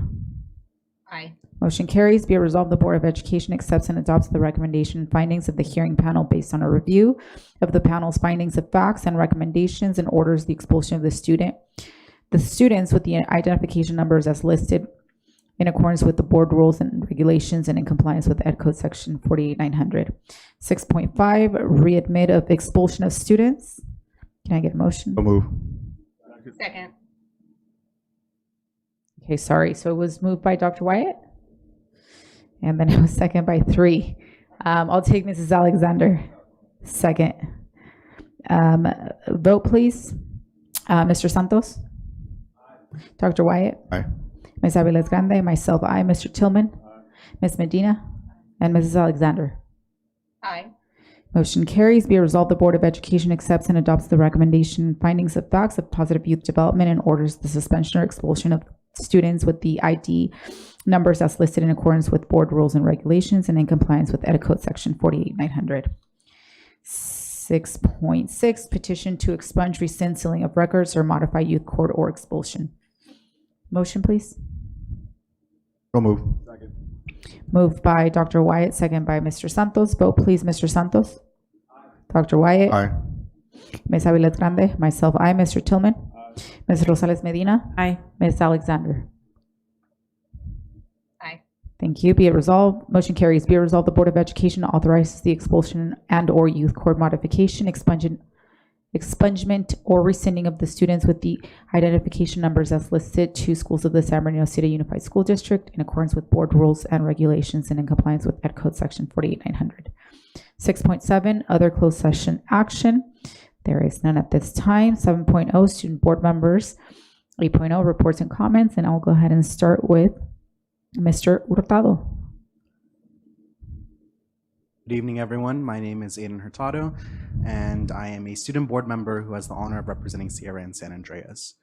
Aye. Motion carries. Be it resolved, the Board of Education accepts and adopts the recommendation and findings of the hearing panel based on a review of the panel's findings of facts and recommendations and orders the expulsion of the students with the identification numbers as listed in accordance with the board rules and regulations and in compliance with Ed Code Section 48900. 6.5, readmit of expulsion of students. Can I get a motion? Move. Second. Okay, sorry. So it was moved by Dr. Wyatt, and then it was second by 3. I'll take Mrs. Alexander. Second. Vote, please. Mr. Santos? Dr. Wyatt? Aye. Ms. Aviles Grande? Myself, aye. Mr. Tillman? Ms. Medina? And Mrs. Alexander? Aye. Motion carries. Be it resolved, the Board of Education accepts and adopts the recommendation and findings of facts of positive youth development and orders the suspension or expulsion of students with the ID numbers as listed in accordance with board rules and regulations and in compliance with Ed Code Section 48900. 6.6, petition to expunge, rescind, sealing of records, or modify youth court or expulsion. Motion, please. So move. Moved by Dr. Wyatt, second by Mr. Santos. Vote, please. Mr. Santos? Dr. Wyatt? Aye. Ms. Aviles Grande? Myself, aye. Mr. Tillman? Ms. Rosales Medina? Aye. Ms. Alexander? Aye. Thank you. Be it resolved. Motion carries. Be it resolved, the Board of Education authorizes the expulsion and or youth court modification, expungement, or rescinding of the students with the identification numbers as listed to schools of the San Bernardino City Unified School District in accordance with board rules and regulations and in compliance with Ed Code Section 48900. 6.7, other closed session action. There is none at this time. 7.0, student board members. 8.0, reports and comments. And I'll go ahead and start with Mr. Hurtado. Good evening, everyone. My name is Aiden Hurtado, and I am a student board member who has the honor of representing Sierra and San Andreas.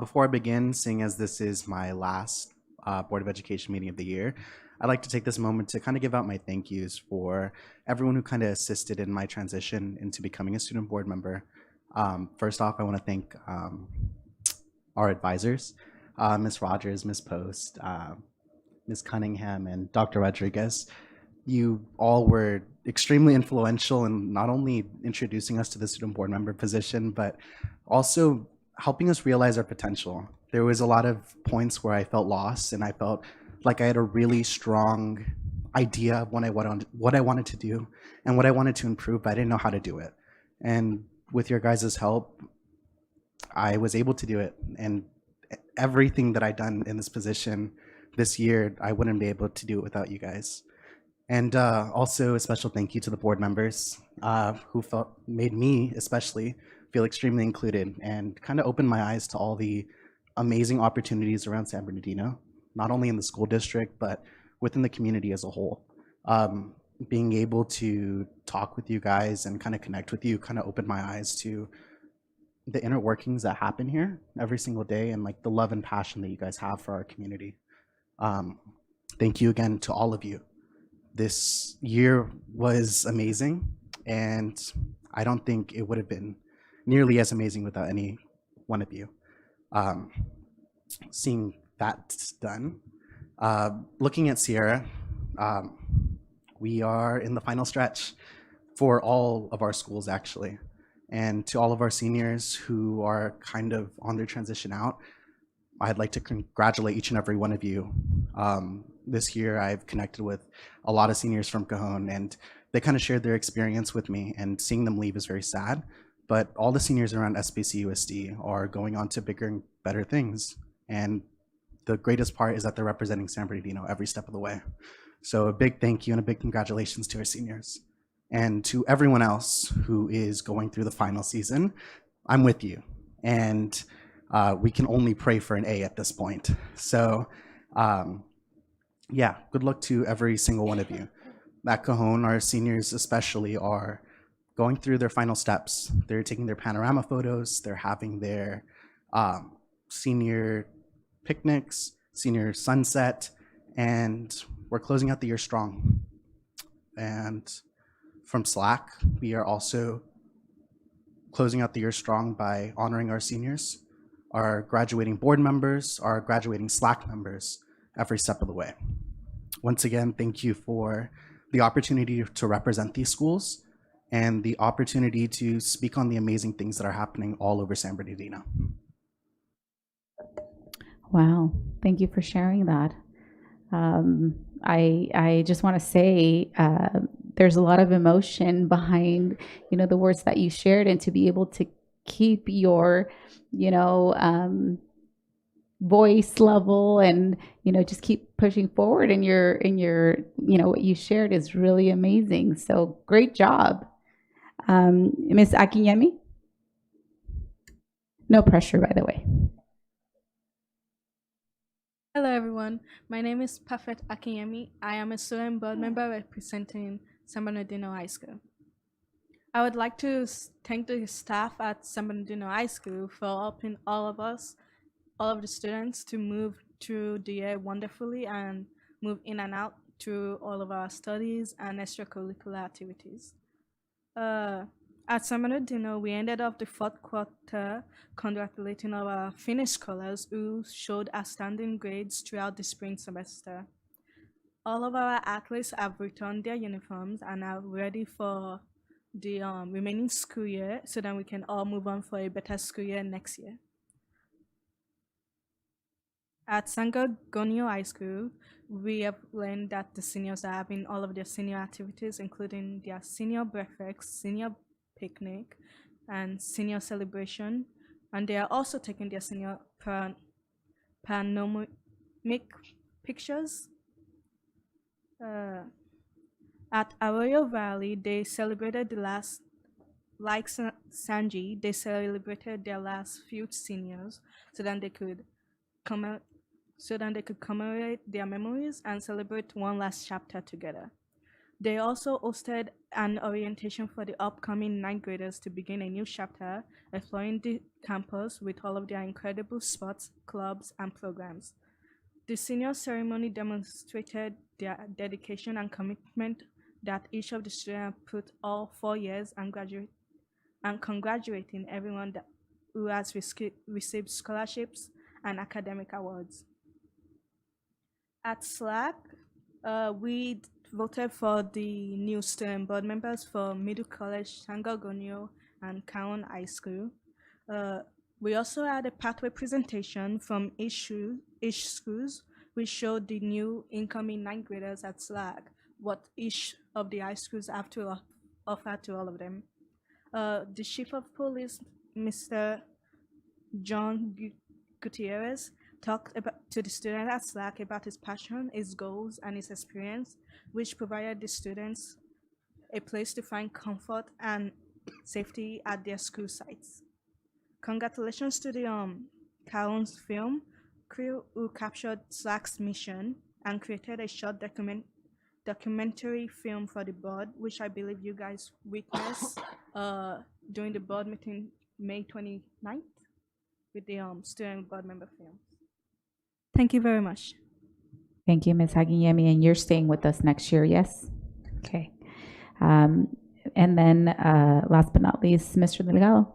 Before I begin, seeing as this is my last Board of Education meeting of the year, I'd like to take this moment to kind of give out my thank yous for everyone who kind of assisted in my transition into becoming a student board member. First off, I want to thank our advisors, Ms. Rogers, Ms. Post, Ms. Cunningham, and Dr. Rodriguez. You all were extremely influential in not only introducing us to the student board member position, but also helping us realize our potential. There was a lot of points where I felt lost, and I felt like I had a really strong idea of what I wanted to do and what I wanted to improve, but I didn't know how to do it. And with your guys' help, I was able to do it. And everything that I've done in this position this year, I wouldn't be able to do it without you guys. And also a special thank you to the board members who made me especially feel extremely included and kind of opened my eyes to all the amazing opportunities around San Bernardino, not only in the school district, but within the community as a whole. Being able to talk with you guys and kind of connect with you kind of opened my eyes to the inner workings that happen here every single day and like the love and passion that you guys have for our community. Thank you again to all of you. This year was amazing, and I don't think it would have been nearly as amazing without any one of you. Seeing that done, looking at Sierra, we are in the final stretch for all of our schools, actually. And to all of our seniors who are kind of on their transition out, I'd like to congratulate each and every one of you. this year, I've connected with a lot of seniors from Cajon, and they kind of shared their experience with me, and seeing them leave is very sad. But all the seniors around SBC USD are going on to bigger and better things. And the greatest part is that they're representing San Bernardino every step of the way. So a big thank you and a big congratulations to our seniors. And to everyone else who is going through the final season, I'm with you. And we can only pray for an A at this point. So yeah, good luck to every single one of you. At Cajon, our seniors especially are going through their final steps. They're taking their panorama photos, they're having their senior picnics, senior sunset, and we're closing out the year strong. And from SLAC, we are also closing out the year strong by honoring our seniors, our graduating board members, our graduating SLAC members, every step of the way. Once again, thank you for the opportunity to represent these schools and the opportunity to speak on the amazing things that are happening all over San Bernardino. Wow, thank you for sharing that. I just want to say there's a lot of emotion behind, the words that you shared, and to be able to keep your, voice level and, just keep pushing forward in your, what you shared is really amazing. So great job. Ms. Akinyemi? No pressure, by the way. Hello everyone, my name is Perfect Akinyemi. I am a student board member representing San Bernardino High School. I would like to thank the staff at San Bernardino High School for helping all of the students to move through the year wonderfully and move in and out through all of our studies and extracurricular activities. At San Bernardino, we ended off the fourth quarter congratulating our finished scholars who showed outstanding grades throughout the spring semester. All of our athletes have returned their uniforms and are ready for the remaining school year so that we can all move on for a better school year next year. At San Gorgonio High School, we have learned that the seniors are having all of their senior activities, including their senior breakfast, senior picnic, and senior celebration, and they are also taking their senior panoramic pictures. At Arroyo Valley, they celebrated like Sanji, they celebrated their last few seniors so that they could commemorate their memories and celebrate one last chapter together. They also hosted an orientation for the upcoming 9th graders to begin a new chapter, exploring the campus with all of their incredible sports, clubs, and programs. The senior ceremony demonstrated their dedication and commitment that each of the students put all 4 years and congratulating everyone who has received scholarships and academic awards. At SLAC, we voted for the new student board members for Middle College, San Gorgonio, and Cajon High School. We also had a pathway presentation from each schools, which showed the new incoming 9th graders at SLAC, what each of the high schools have to offer to all of them. The Chief of Police, Mr. John Gutierrez, talked to the students at SLAC about his passion, his goals, and his experience, which provided the students a place to find comfort and safety at their school sites. Congratulations to the Cajon's film crew who captured SLAC's mission and created a short documentary film for the board, which I believe you guys witnessed during the board meeting May 29th with the student board member film. Thank you very much. Thank you, Ms. Haginyemi, and you're staying with us next year, yes? Okay. And then last but not least, Mr. Delgado.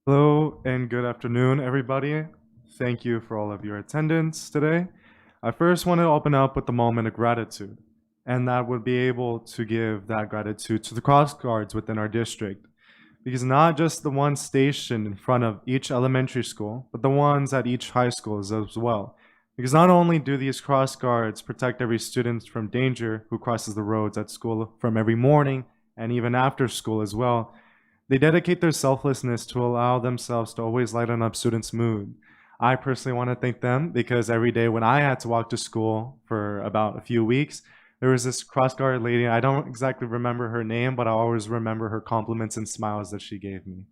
Hello and good afternoon, everybody. Thank you for all of your attendance today. I first want to open up with a moment of gratitude, and that would be able to give that gratitude to the cross guards within our district. Because not just the ones stationed in front of each elementary school, but the ones at each high school as well. Because not only do these cross guards protect every student from danger who crosses the roads at school from every morning and even after school as well, they dedicate their selflessness to allow themselves to always lighten up students' mood. I personally want to thank them because every day when I had to walk to school for about a few weeks, there was this cross guard lady. I don't exactly remember her name, but I always remember her compliments and smiles that she gave me.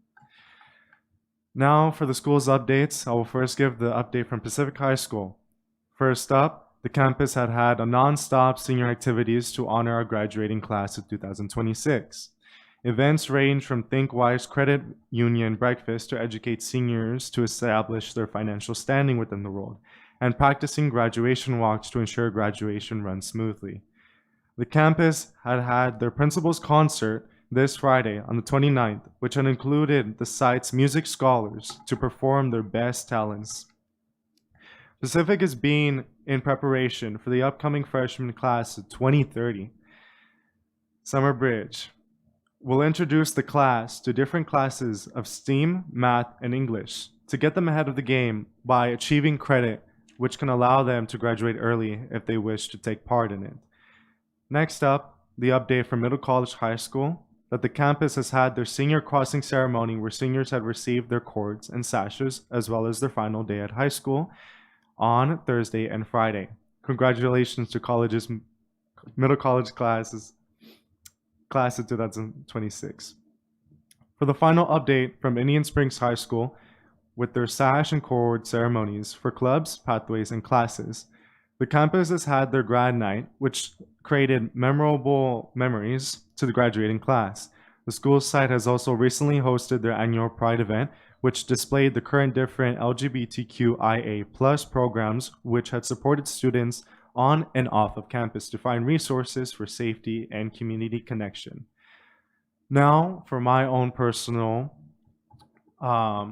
Now for the school's updates, I will first give the update from Pacific High School. First up, the campus had a non-stop senior activities to honor our graduating class of 2026. Events range from Think Wise Credit Union breakfast to educate seniors to establish their financial standing within the world, and practicing graduation walks to ensure graduation runs smoothly. The campus had their principal's concert this Friday on the 29th, which had included the site's music scholars to perform their best talents. Pacific is being in preparation for the upcoming freshman class of 2030. Summer Bridge will introduce the class to different classes of STEAM, math, and English to get them ahead of the game by achieving credit, which can allow them to graduate early if they wish to take part in it. Next up, the update from Middle College High School that the campus has had their senior crossing ceremony where seniors had received their cords and sashes as well as their final day at high school on Thursday and Friday. Congratulations to Middle College class of 2026. For the final update from Indian Springs High School with their sash and cord ceremonies for clubs, pathways, and classes, the campus has had their grad night, which created memorable memories to the graduating class. The school site has also recently hosted their annual Pride event, which displayed the current different LGBTQIA+ programs, which had supported students on and off of campus to find resources for safety and community connection. Now, for my own personal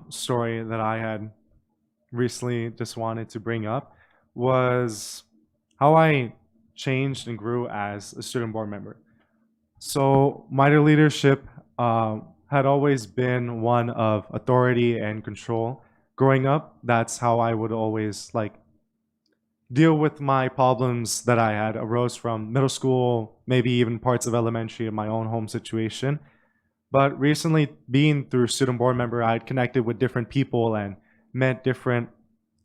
story that I had recently just wanted to bring up was how I changed and grew as a student board member. So my leadership had always been one of authority and control. Growing up, that's how I would always deal with my problems that I had arose from middle school, maybe even parts of elementary in my own home situation. But recently, being through student board member, I had connected with different people and met different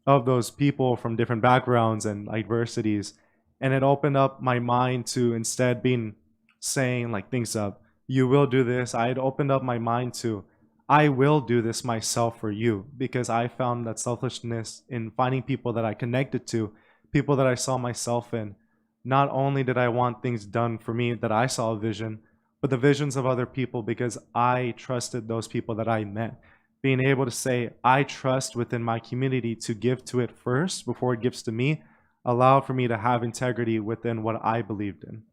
of those people from different backgrounds and diversities. And it opened up my mind to, instead being saying things up, you will do this, I had opened up my mind to, I will do this myself for you, because I found that selfishness in finding people that I connected to, people that I saw myself in. Not only did I want things done for me that I saw a vision, but the visions of other people, because I trusted those people that I met. Being able to say, I trust within my community to give to it first before it gives to me, allowed for me to have integrity within what I believed in.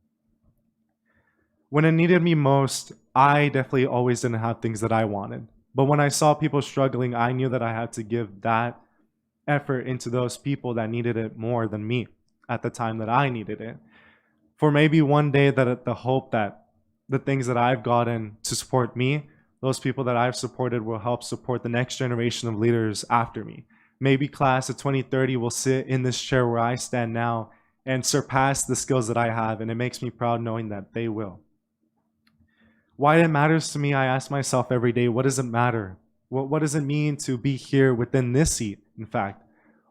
When it needed me most, I definitely always didn't have things that I wanted. But when I saw people struggling, I knew that I had to give that effort into those people that needed it more than me at the time that I needed it. For maybe one day that the hope that the things that I've gotten to support me, those people that I've supported will help support the next generation of leaders after me. Maybe class of 2030 will sit in this chair where I stand now and surpass the skills that I have, and it makes me proud knowing that they will. Why it matters to me, I ask myself every day, what does it matter? What does it mean to be here within this seat, in fact?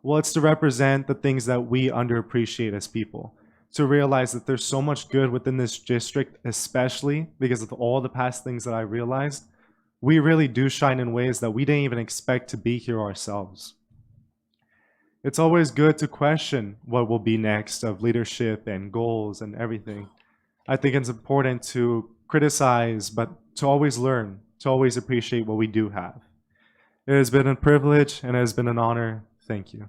Well, it's to represent the things that we underappreciate as people, to realize that there's so much good within this district, especially because of all the past things that I realized. We really do shine in ways that we didn't even expect to be here ourselves. It's always good to question what will be next of leadership and goals and everything. I think it's important to criticize, but to always learn, to always appreciate what we do have. It has been a privilege and it has been an honor. Thank you.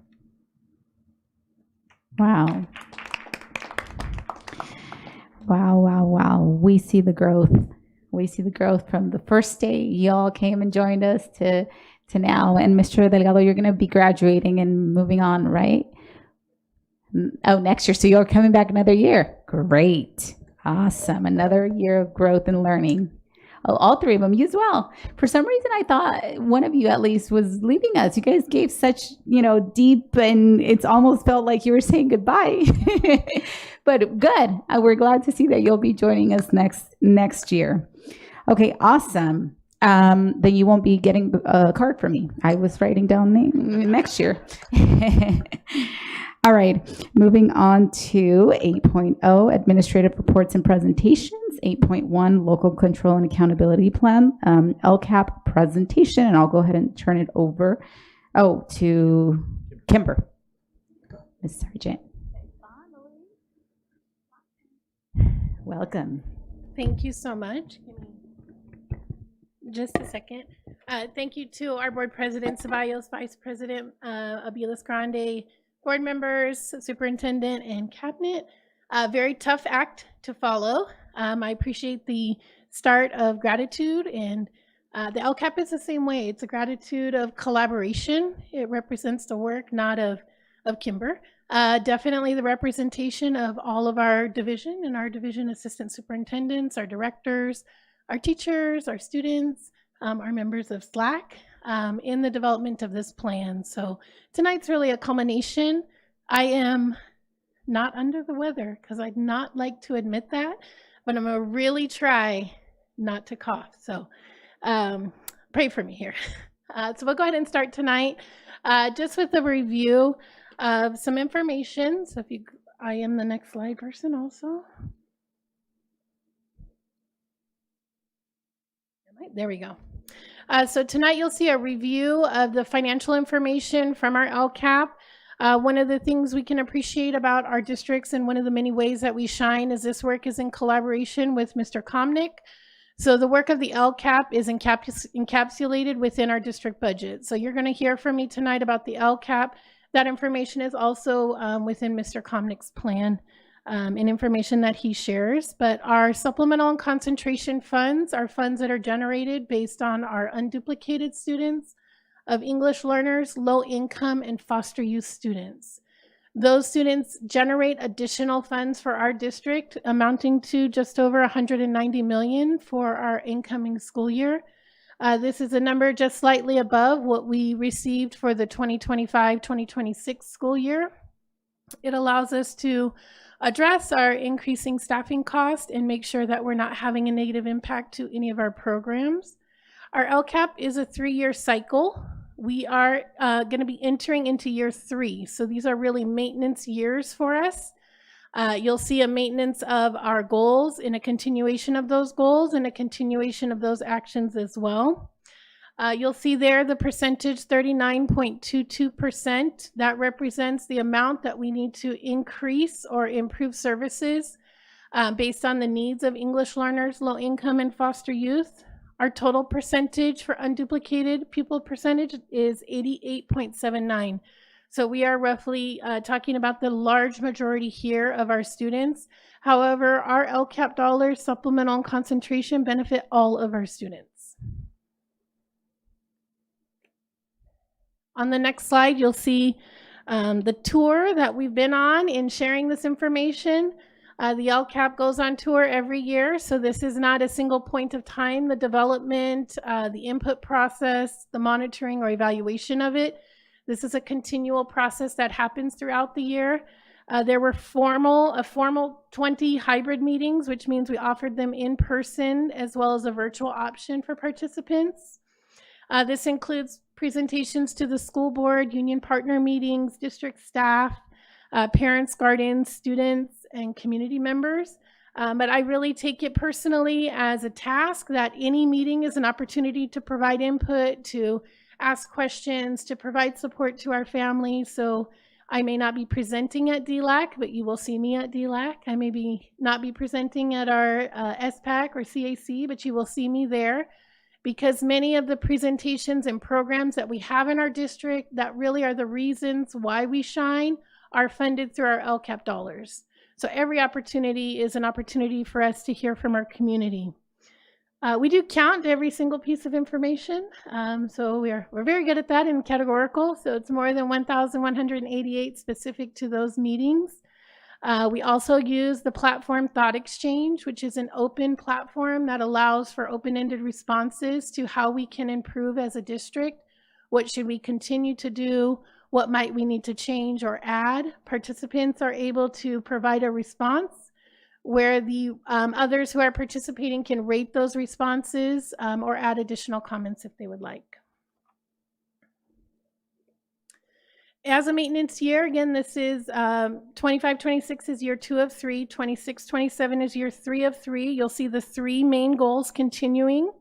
Wow. Wow, wow, wow. We see the growth. We see the growth from the first day y'all came and joined us to now. And Mr. Delgado, you're going to be graduating and moving on, right? Oh, next year. So you're coming back another year. Great. Awesome. Another year of growth and learning. Oh, all three of them, you as well. For some reason, I thought one of you at least was leaving us. You guys gave such, deep, and it's almost felt like you were saying goodbye. But good. We're glad to see that you'll be joining us next year. Okay, awesome. Then you won't be getting a card from me. I was writing down next year. All right, moving on to 8.0, administrative reports and presentations. 8.1, local control and accountability plan, LCAP presentation, and I'll go ahead and turn it over to Kimber. Ms. Sargent. Welcome. Thank you so much. Just a second. Thank you to our board president, Ceballos, vice president, Abiles Grande, board members, superintendent, and cabinet. Very tough act to follow. I appreciate the start of gratitude, and the LCAP is the same way. It's a gratitude of collaboration. It represents the work, not of Kimber. Definitely the representation of all of our division and our division assistant superintendents, our directors, our teachers, our students, our members of SLAC in the development of this plan. So tonight's really a culmination. I am not under the weather because I'd not like to admit that, but I'm gonna really try not to cough. So pray for me here. So we'll go ahead and start tonight just with a review of some information. So I am the next slide person also. There we go. So tonight you'll see a review of the financial information from our LCAP. One of the things we can appreciate about our districts, and one of the many ways that we shine, is this work is in collaboration with Mr. Komnick. So the work of the LCAP is encapsulated within our district budget. So you're going to hear from me tonight about the LCAP. That information is also within Mr. Komnick's plan and information that he shares. But our supplemental and concentration funds are funds that are generated based on our unduplicated students of English learners, low income, and foster youth students. Those students generate additional funds for our district amounting to just over $190 million for our incoming school year. This is a number just slightly above what we received for the 2025-2026 school year. It allows us to address our increasing staffing cost and make sure that we're not having a negative impact to any of our programs. Our LCAP is a 3-year cycle. We are going to be entering into year 3. So these are really maintenance years for us. You'll see a maintenance of our goals and a continuation of those goals and a continuation of those actions as well. You'll see there the percentage 39.22%. That represents the amount that we need to increase or improve services based on the needs of English learners, low income, and foster youth. Our total percentage for unduplicated pupil percentage is 88.79. So we are roughly talking about the large majority here of our students. However, our LCAP dollars, supplemental and concentration, benefit all of our students. On the next slide, you'll see the tour that we've been on in sharing this information. The LCAP goes on tour every year, so this is not a single point of time. The development, the input process, the monitoring or evaluation of it, this is a continual process that happens throughout the year. There were a formal 20 hybrid meetings, which means we offered them in person as well as a virtual option for participants. This includes presentations to the school board, union partner meetings, district staff, parents, guardians, students, and community members. But I really take it personally as a task that any meeting is an opportunity to provide input, to ask questions, to provide support to our families. So I may not be presenting at DLAC, but you will see me at DLAC. I may not be presenting at our SPAC or CAC, but you will see me there, because many of the presentations and programs that we have in our district that really are the reasons why we shine are funded through our LCAP dollars. So every opportunity is an opportunity for us to hear from our community. We do count every single piece of information. So we're very good at that in categorical. So it's more than 1,188 specific to those meetings. We also use the platform Thought Exchange, which is an open platform that allows for open-ended responses to how we can improve as a district. What should we continue to do? What might we need to change or add? Participants are able to provide a response where the others who are participating can rate those responses or add additional comments if they would like. As a maintenance year, again, this is 25-26 is year 2 of 3, 26-27 is year 3 of 3. You'll see the 3 main goals continuing.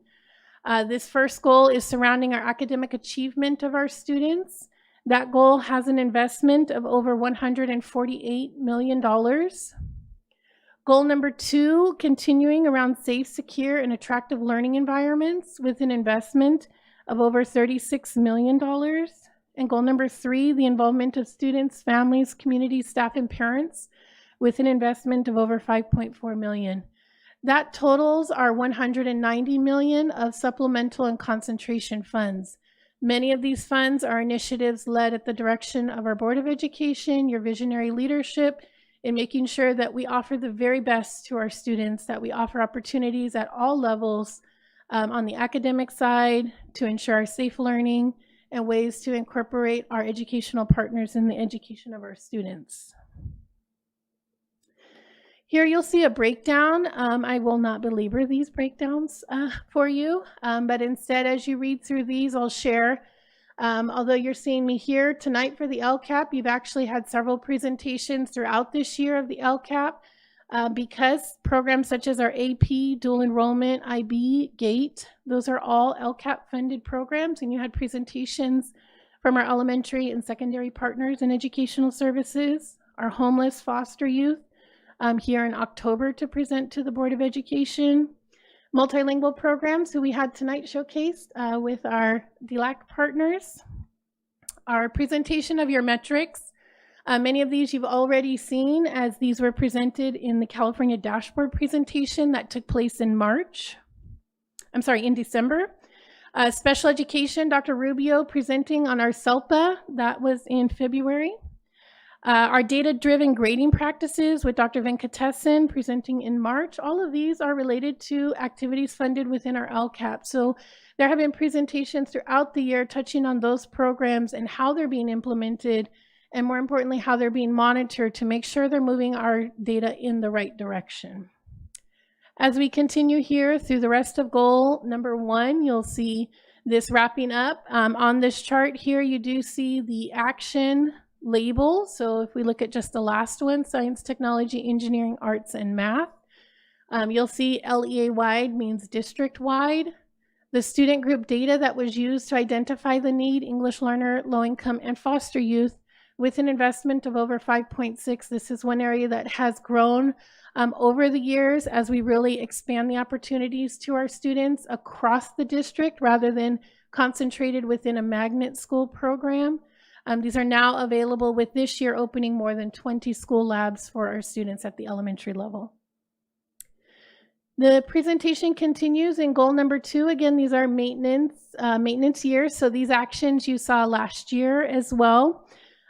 This first goal is surrounding our academic achievement of our students. That goal has an investment of over $148 million. Goal number 2, continuing around safe, secure, and attractive learning environments with an investment of over $36 million. And goal number 3, the involvement of students, families, communities, staff, and parents with an investment of over $5.4 million. That totals our $190 million of supplemental and concentration funds. Many of these funds are initiatives led at the direction of our Board of Education, your visionary leadership, in making sure that we offer the very best to our students, that we offer opportunities at all levels on the academic side to ensure our safe learning and ways to incorporate our educational partners in the education of our students. Here you'll see a breakdown. I will not belabor these breakdowns for you, but instead as you read through these, I'll share. Although you're seeing me here tonight for the LCAP, you've actually had several presentations throughout this year of the LCAP because programs such as our AP, dual enrollment, IB, GATE, those are all LCAP funded programs, and you had presentations from our elementary and secondary partners in educational services, our homeless foster youth here in October to present to the Board of Education. Multilingual programs who we had tonight showcased with our DLAC partners. Our presentation of your metrics. Many of these you've already seen as these were presented in the California dashboard presentation that took place in December. Special education, Dr. Rubio presenting on our SELPA, that was in February. Our data-driven grading practices with Dr. Venkatesan presenting in March. All of these are related to activities funded within our LCAP. So there have been presentations throughout the year touching on those programs and how they're being implemented, and more importantly, how they're being monitored to make sure they're moving our data in the right direction. As we continue here through the rest of goal number 1, you'll see this wrapping up. On this chart here, you do see the action label. So if we look at just the last one, science, technology, engineering, arts, and math, you'll see LEA-wide means district-wide. The student group data that was used to identify the need, English learner, low-income, and foster youth, with an investment of over 5.6. This is one area that has grown over the years as we really expand the opportunities to our students across the district rather than concentrated within a magnet school program. These are now available with this year opening more than 20 school labs for our students at the elementary level. The presentation continues in goal number 2. Again, these are maintenance years. So these actions you saw last year as well.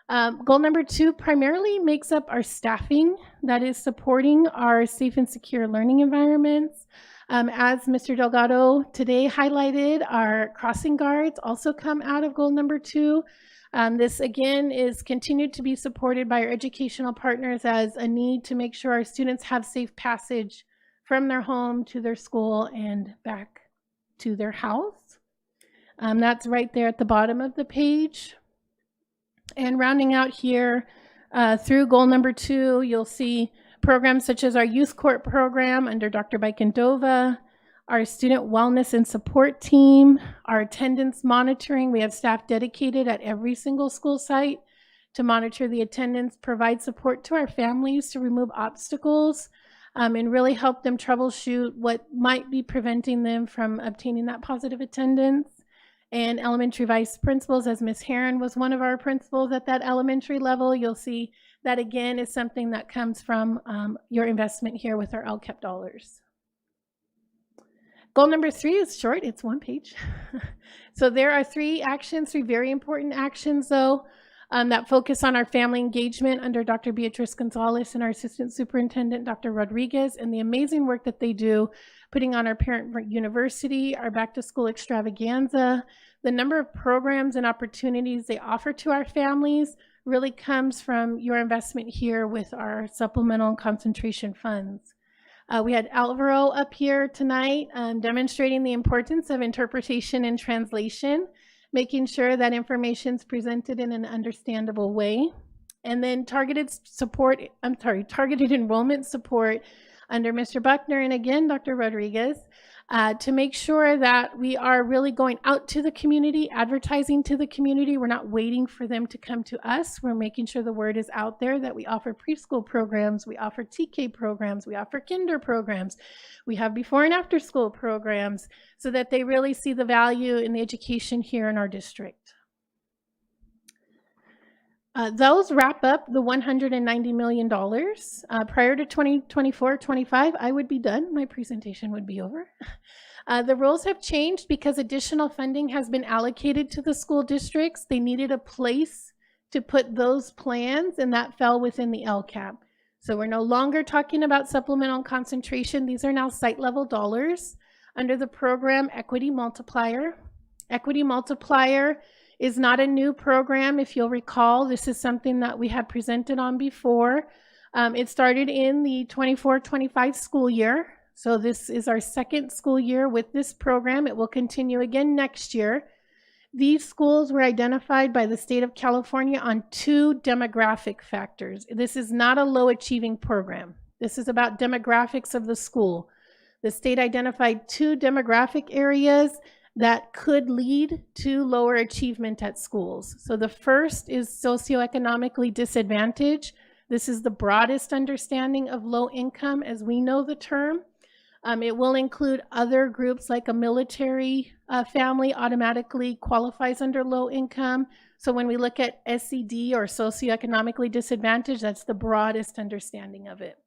Goal number 2 primarily makes up our staffing that is supporting our safe and secure learning environments. As Mr. Delgado today highlighted, our crossing guards also come out of goal number 2. This again is continued to be supported by our educational partners as a need to make sure our students have safe passage from their home to their school and back to their house. That's right there at the bottom of the page. And rounding out here through goal number 2, you'll see programs such as our youth court program under Dr. Baikendova, our student wellness and support team, our attendance monitoring. We have staff dedicated at every single school site to monitor the attendance, provide support to our families to remove obstacles, and really help them troubleshoot what might be preventing them from obtaining that positive attendance. And elementary vice principals, as Ms. Heron was one of our principals at that elementary level, you'll see that again is something that comes from your investment here with our LCAP dollars. Goal number 3 is short, it's one page. So there are 3 actions, 3 very important actions though. that focus on our family engagement under Dr. Beatriz Gonzalez and our Assistant Superintendent, Dr. Rodriguez, and the amazing work that they do putting on our Parent University, our Back to School Extravaganza. The number of programs and opportunities they offer to our families really comes from your investment here with our supplemental and concentration funds. We had Alvaro up here tonight demonstrating the importance of interpretation and translation, making sure that information is presented in an understandable way. And then targeted enrollment support under Mr. Buckner and again, Dr. Rodriguez, to make sure that we are really going out to the community, advertising to the community. We're not waiting for them to come to us. We're making sure the word is out there that we offer preschool programs, we offer TK programs, we offer kinder programs, we have before and after school programs so that they really see the value in the education here in our district. Those wrap up the $190 million. Prior to 2024-25, I would be done. My presentation would be over. The rules have changed because additional funding has been allocated to the school districts. They needed a place to put those plans, and that fell within the LCAP. So we're no longer talking about supplemental concentration. These are now site-level dollars under the program Equity Multiplier. Equity Multiplier is not a new program. If you'll recall, this is something that we had presented on before. It started in the 24-25 school year. So this is our second school year with this program. It will continue again next year. These schools were identified by the state of California on 2 demographic factors. This is not a low achieving program. This is about demographics of the school. The state identified 2 demographic areas that could lead to lower achievement at schools. So the first is socioeconomically disadvantaged. This is the broadest understanding of low income as we know the term. It will include other groups like a military family automatically qualifies under low income. So when we look at SED or socioeconomically disadvantaged, that's the broadest understanding of it.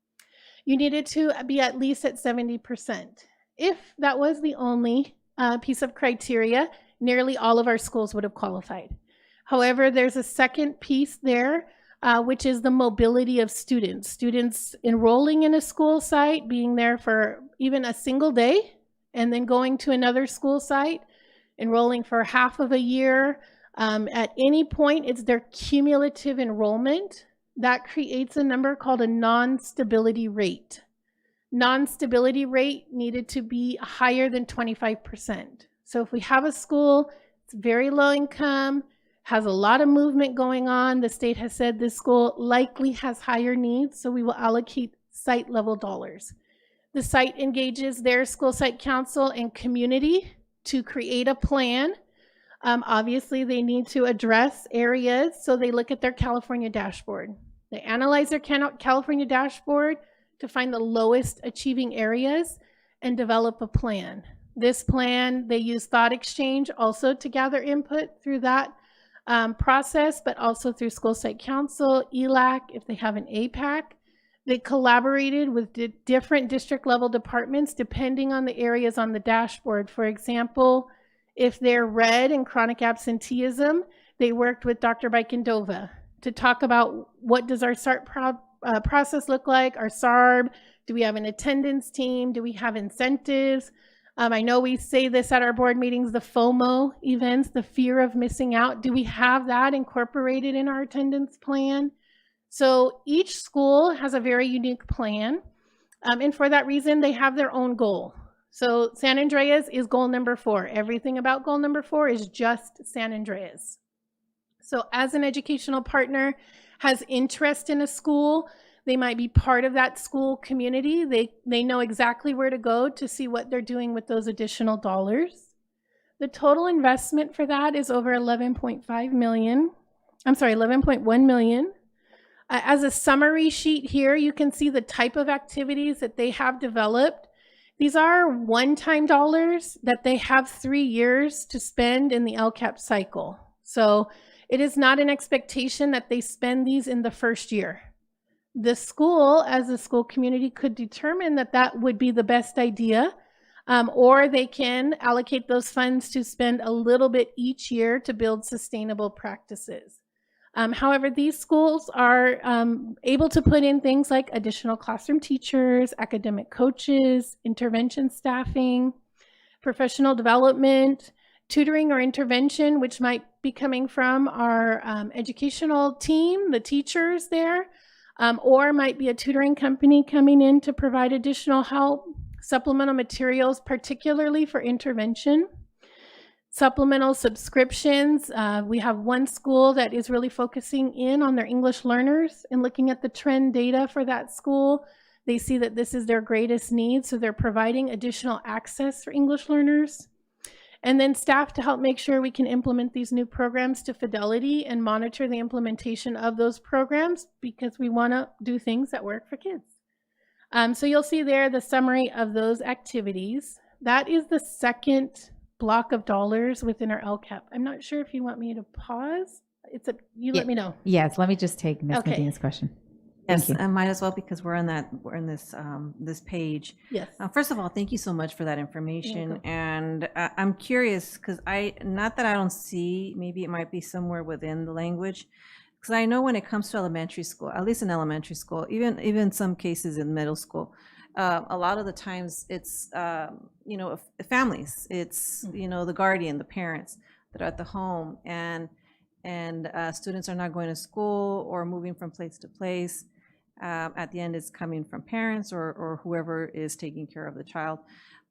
You needed to be at least at 70%. If that was the only piece of criteria, nearly all of our schools would have qualified. However, there's a second piece there, which is the mobility of students. Students enrolling in a school site, being there for even a single day, and then going to another school site, enrolling for half of a year. At any point, it's their cumulative enrollment. That creates a number called a non-stability rate. Non-stability rate needed to be higher than 25%. So if we have a school, it's very low income, has a lot of movement going on, the state has said this school likely has higher needs, so we will allocate site level dollars. The site engages their school site council and community to create a plan. Obviously, they need to address areas, so they look at their California dashboard. They analyze their California dashboard to find the lowest achieving areas and develop a plan. This plan, they use thought exchange also to gather input through that process, but also through school site council, ELAC, if they have an APAC. They collaborated with different district level departments depending on the areas on the dashboard. For example, if they're red and chronic absenteeism, they worked with Dr. Bikendova to talk about what does our SART process look like, our SARB, do we have an attendance team, do we have incentives? I know we say this at our board meetings, the FOMO events, the fear of missing out, do we have that incorporated in our attendance plan? So each school has a very unique plan, and for that reason, they have their own goal. So San Andreas is goal number 4. Everything about goal number 4 is just San Andreas. So as an educational partner has interest in a school, they might be part of that school community. They know exactly where to go to see what they're doing with those additional dollars. The total investment for that is over $11.1 million. As a summary sheet here, you can see the type of activities that they have developed. These are one-time dollars that they have 3 years to spend in the LCAP cycle. So it is not an expectation that they spend these in the first year. The school, as a school community, could determine that that would be the best idea, or they can allocate those funds to spend a little bit each year to build sustainable practices. However, these schools are able to put in things like additional classroom teachers, academic coaches, intervention staffing, professional development, tutoring or intervention, which might be coming from our educational team, the teachers there, or might be a tutoring company coming in to provide additional help, supplemental materials, particularly for intervention. Supplemental subscriptions. We have one school that is really focusing in on their English learners and looking at the trend data for that school. They see that this is their greatest need, so they're providing additional access for English learners. And then staff to help make sure we can implement these new programs to fidelity and monitor the implementation of those programs, because we want to do things that work for kids. So you'll see there the summary of those activities. That is the second block of dollars within our LCAP. I'm not sure if you want me to pause. Let me know. Yes, let me just take Ms. Okay. Medina's question. Yes, I might as well, because we're in this this page. Yes. First of all, thank you so much for that information. And I'm curious, because not that I don't see, maybe it might be somewhere within the language, because I know when it comes to elementary school, at least in elementary school, even some cases in middle school, a lot of the times it's families, it's the guardian, the parents that are at the home, and students are not going to school or moving from place to place. At the end, it's coming from parents or whoever is taking care of the child.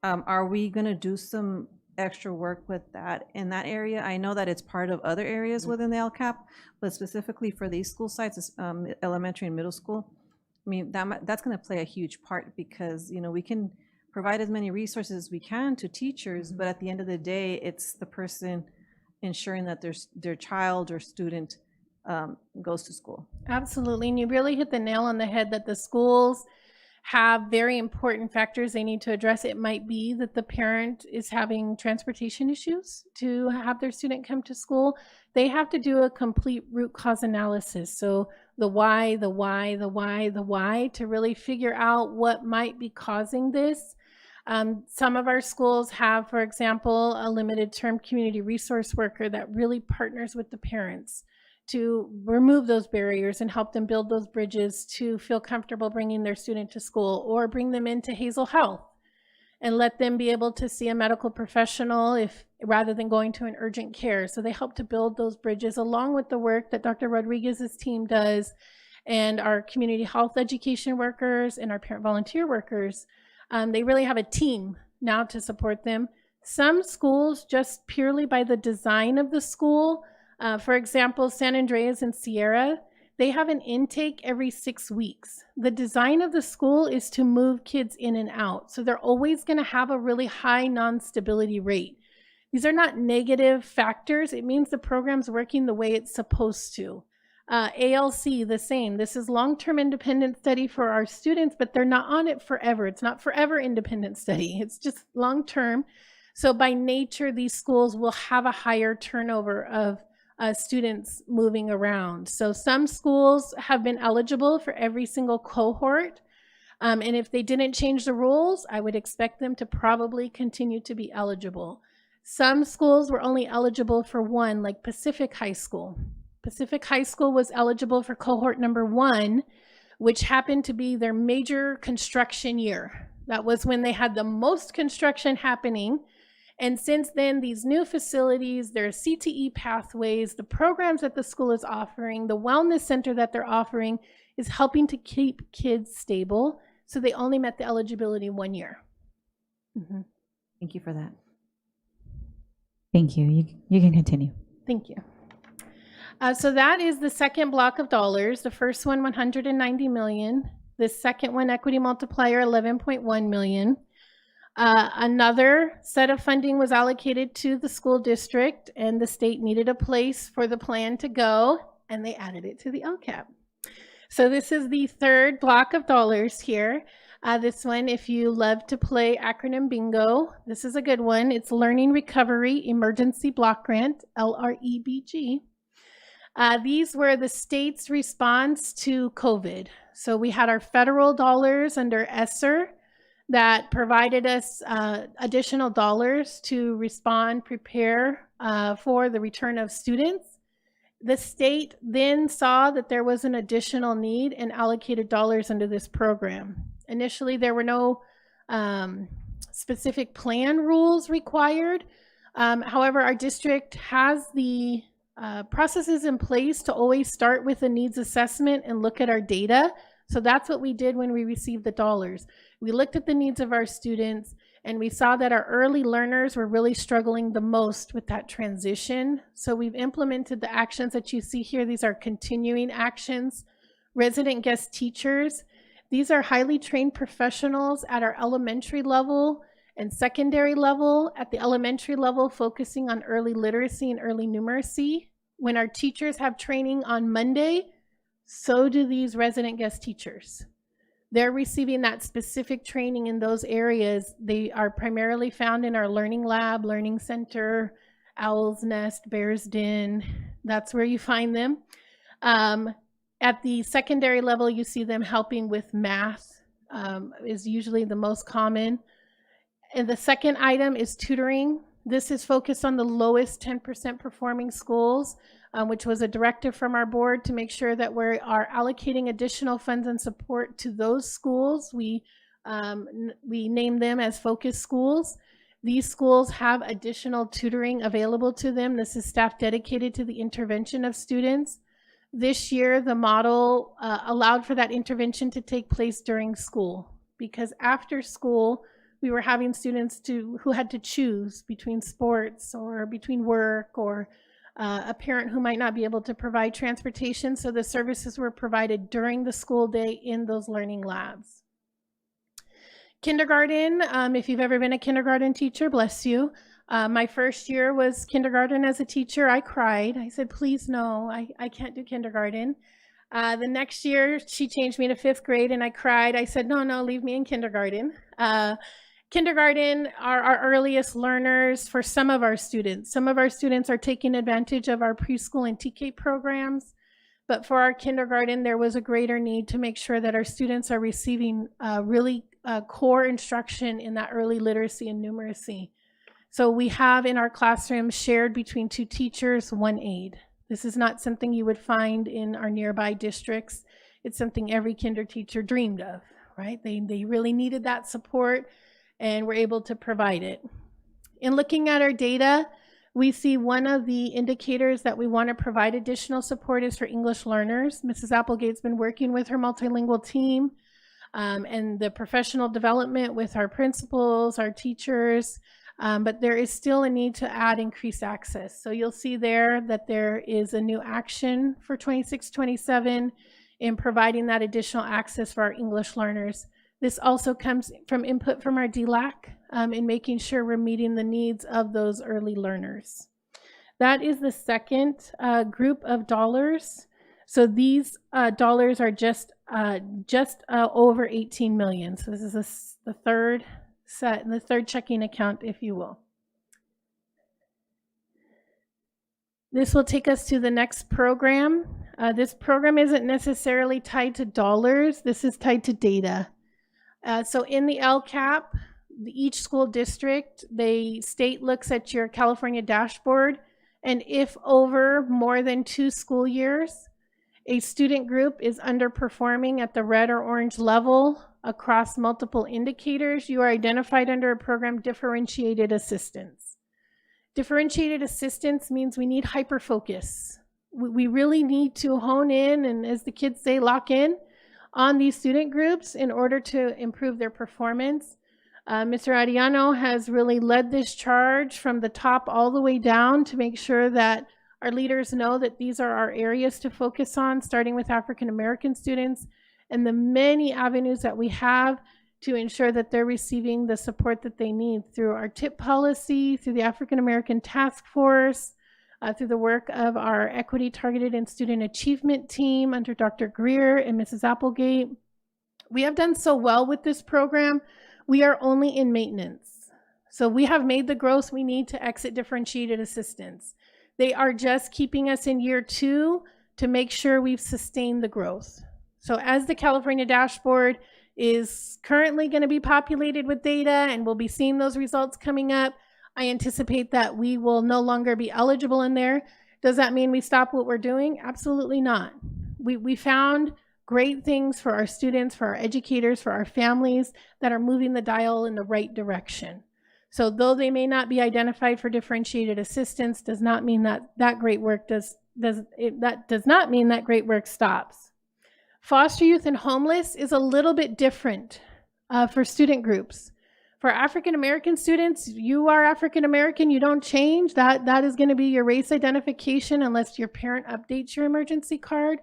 Are we going to do some extra work with that in that area? I know that it's part of other areas within the LCAP, but specifically for these school sites, elementary and middle school, I mean, that's going to play a huge part, because we can provide as many resources as we can to teachers, but at the end of the day, it's the person ensuring that their child or student goes to school. Absolutely, and you really hit the nail on the head that the schools have very important factors they need to address. It might be that the parent is having transportation issues to have their student come to school. They have to do a complete root cause analysis. So the why, to really figure out what might be causing this. Some of our schools have, for example, a limited term community resource worker that really partners with the parents to remove those barriers and help them build those bridges to feel comfortable bringing their student to school, or bring them into Hazel Health and let them be able to see a medical professional rather than going to an urgent care. So they help to build those bridges, along with the work that Dr. Rodriguez's team does, and our community health education workers and our parent volunteer workers. They really have a team now to support them. Some schools, just purely by the design of the school, for example, San Andreas and Sierra, they have an intake every 6 weeks. The design of the school is to move kids in and out, so they're always going to have a really high non-stability rate. These are not negative factors. It means the program's working the way it's supposed to. ALC, the same. This is long-term independent study for our students, but they're not on it forever. It's not forever independent study. It's just long-term. So by nature, these schools will have a higher turnover of students moving around. So some schools have been eligible for every single cohort. And if they didn't change the rules, I would expect them to probably continue to be eligible. Some schools were only eligible for one, like Pacific High School. Pacific High School was eligible for cohort number 1, which happened to be their major construction year. That was when they had the most construction happening. And since then, these new facilities, their CTE pathways, the programs that the school is offering, the wellness center that they're offering is helping to keep kids stable. So they only met the eligibility 1 year. Mm-hmm. Thank you for that. Thank you. You can continue. Thank you. So that is the second block of dollars. The first one, 190 million. The second one, equity multiplier, 11.1 million. Another set of funding was allocated to the school district, and the state needed a place for the plan to go, and they added it to the LCAP. So this is the third block of dollars here. This one, if you love to play acronym bingo, this is a good one. It's Learning Recovery Emergency Block Grant, LREBG. These were the state's response to COVID. So we had our federal dollars under ESSER that provided us additional dollars to respond, prepare for the return of students. The state then saw that there was an additional need and allocated dollars under this program. Initially, there were no specific plan rules required. However, our district has the processes in place to always start with a needs assessment and look at our data. So that's what we did when we received the dollars. We looked at the needs of our students, and we saw that our early learners were really struggling the most with that transition. So we've implemented the actions that you see here. These are continuing actions. Resident guest teachers. These are highly trained professionals at our elementary level and secondary level. At the elementary level, focusing on early literacy and early numeracy. When our teachers have training on Monday, so do these resident guest teachers. They're receiving that specific training in those areas. They are primarily found in our learning lab, learning center, Owl's Nest, Bear's Den. That's where you find them. At the secondary level, you see them helping with math, is usually the most common. And the second item is tutoring. This is focused on the lowest 10% performing schools, which was a directive from our board to make sure that we are allocating additional funds and support to those schools. We name them as focus schools. These schools have additional tutoring available to them. This is staff dedicated to the intervention of students. This year, the model allowed for that intervention to take place during school, because after school, we were having students who had to choose between sports or between work or a parent who might not be able to provide transportation. So the services were provided during the school day in those learning labs. Kindergarten, if you've ever been a kindergarten teacher, bless you. My first year was kindergarten as a teacher. I cried. I said, please, no, I can't do kindergarten. The next year, she changed me to 5th grade, and I cried. I said, no, leave me in kindergarten. Kindergarten are our earliest learners for some of our students. Some of our students are taking advantage of our preschool and TK programs, but for our kindergarten, there was a greater need to make sure that our students are receiving really core instruction in that early literacy and numeracy. So we have in our classroom shared between 2 teachers, 1 aide. This is not something you would find in our nearby districts. It's something every kinder teacher dreamed of, right? They really needed that support, and we're able to provide it. In looking at our data, we see one of the indicators that we want to provide additional support is for English learners. Mrs. Applegate's been working with her multilingual team and the professional development with our principals, our teachers, but there is still a need to add increased access. So you'll see there that there is a new action for 26-27 in providing that additional access for our English learners. This also comes from input from our DLAC in making sure we're meeting the needs of those early learners. That is the second group of dollars. So these dollars are just over 18 million. So this is the third set, the third checking account, if you will. This will take us to the next program. This program isn't necessarily tied to dollars. This is tied to data. So in the LCAP, each school district, the state looks at your California dashboard, and if over more than 2 school years, a student group is underperforming at the red or orange level across multiple indicators, you are identified under a program differentiated assistance. Differentiated assistance means we need hyper-focus. We really need to hone in, and as the kids say, lock in on these student groups in order to improve their performance. Mr. Ariano has really led this charge from the top all the way down to make sure that our leaders know that these are our areas to focus on, starting with African American students and the many avenues that we have to ensure that they're receiving the support that they need through our TIP policy, through the African American Task Force, through the work of our Equity Targeted and Student Achievement team under Dr. Greer and Mrs. Applegate. We have done so well with this program. We are only in maintenance. So we have made the growth we need to exit differentiated assistance. They are just keeping us in year 2 to make sure we've sustained the growth. So as the California dashboard is currently going to be populated with data, and we'll be seeing those results coming up, I anticipate that we will no longer be eligible in there. Does that mean we stop what we're doing? Absolutely not. We found great things for our students, for our educators, for our families that are moving the dial in the right direction. So though they may not be identified for differentiated assistance, does not mean that that great work that does not mean that great work stops. Foster youth and homeless is a little bit different for student groups. For African American students, you are African American, you don't change. That is going to be your race identification unless your parent updates your emergency card.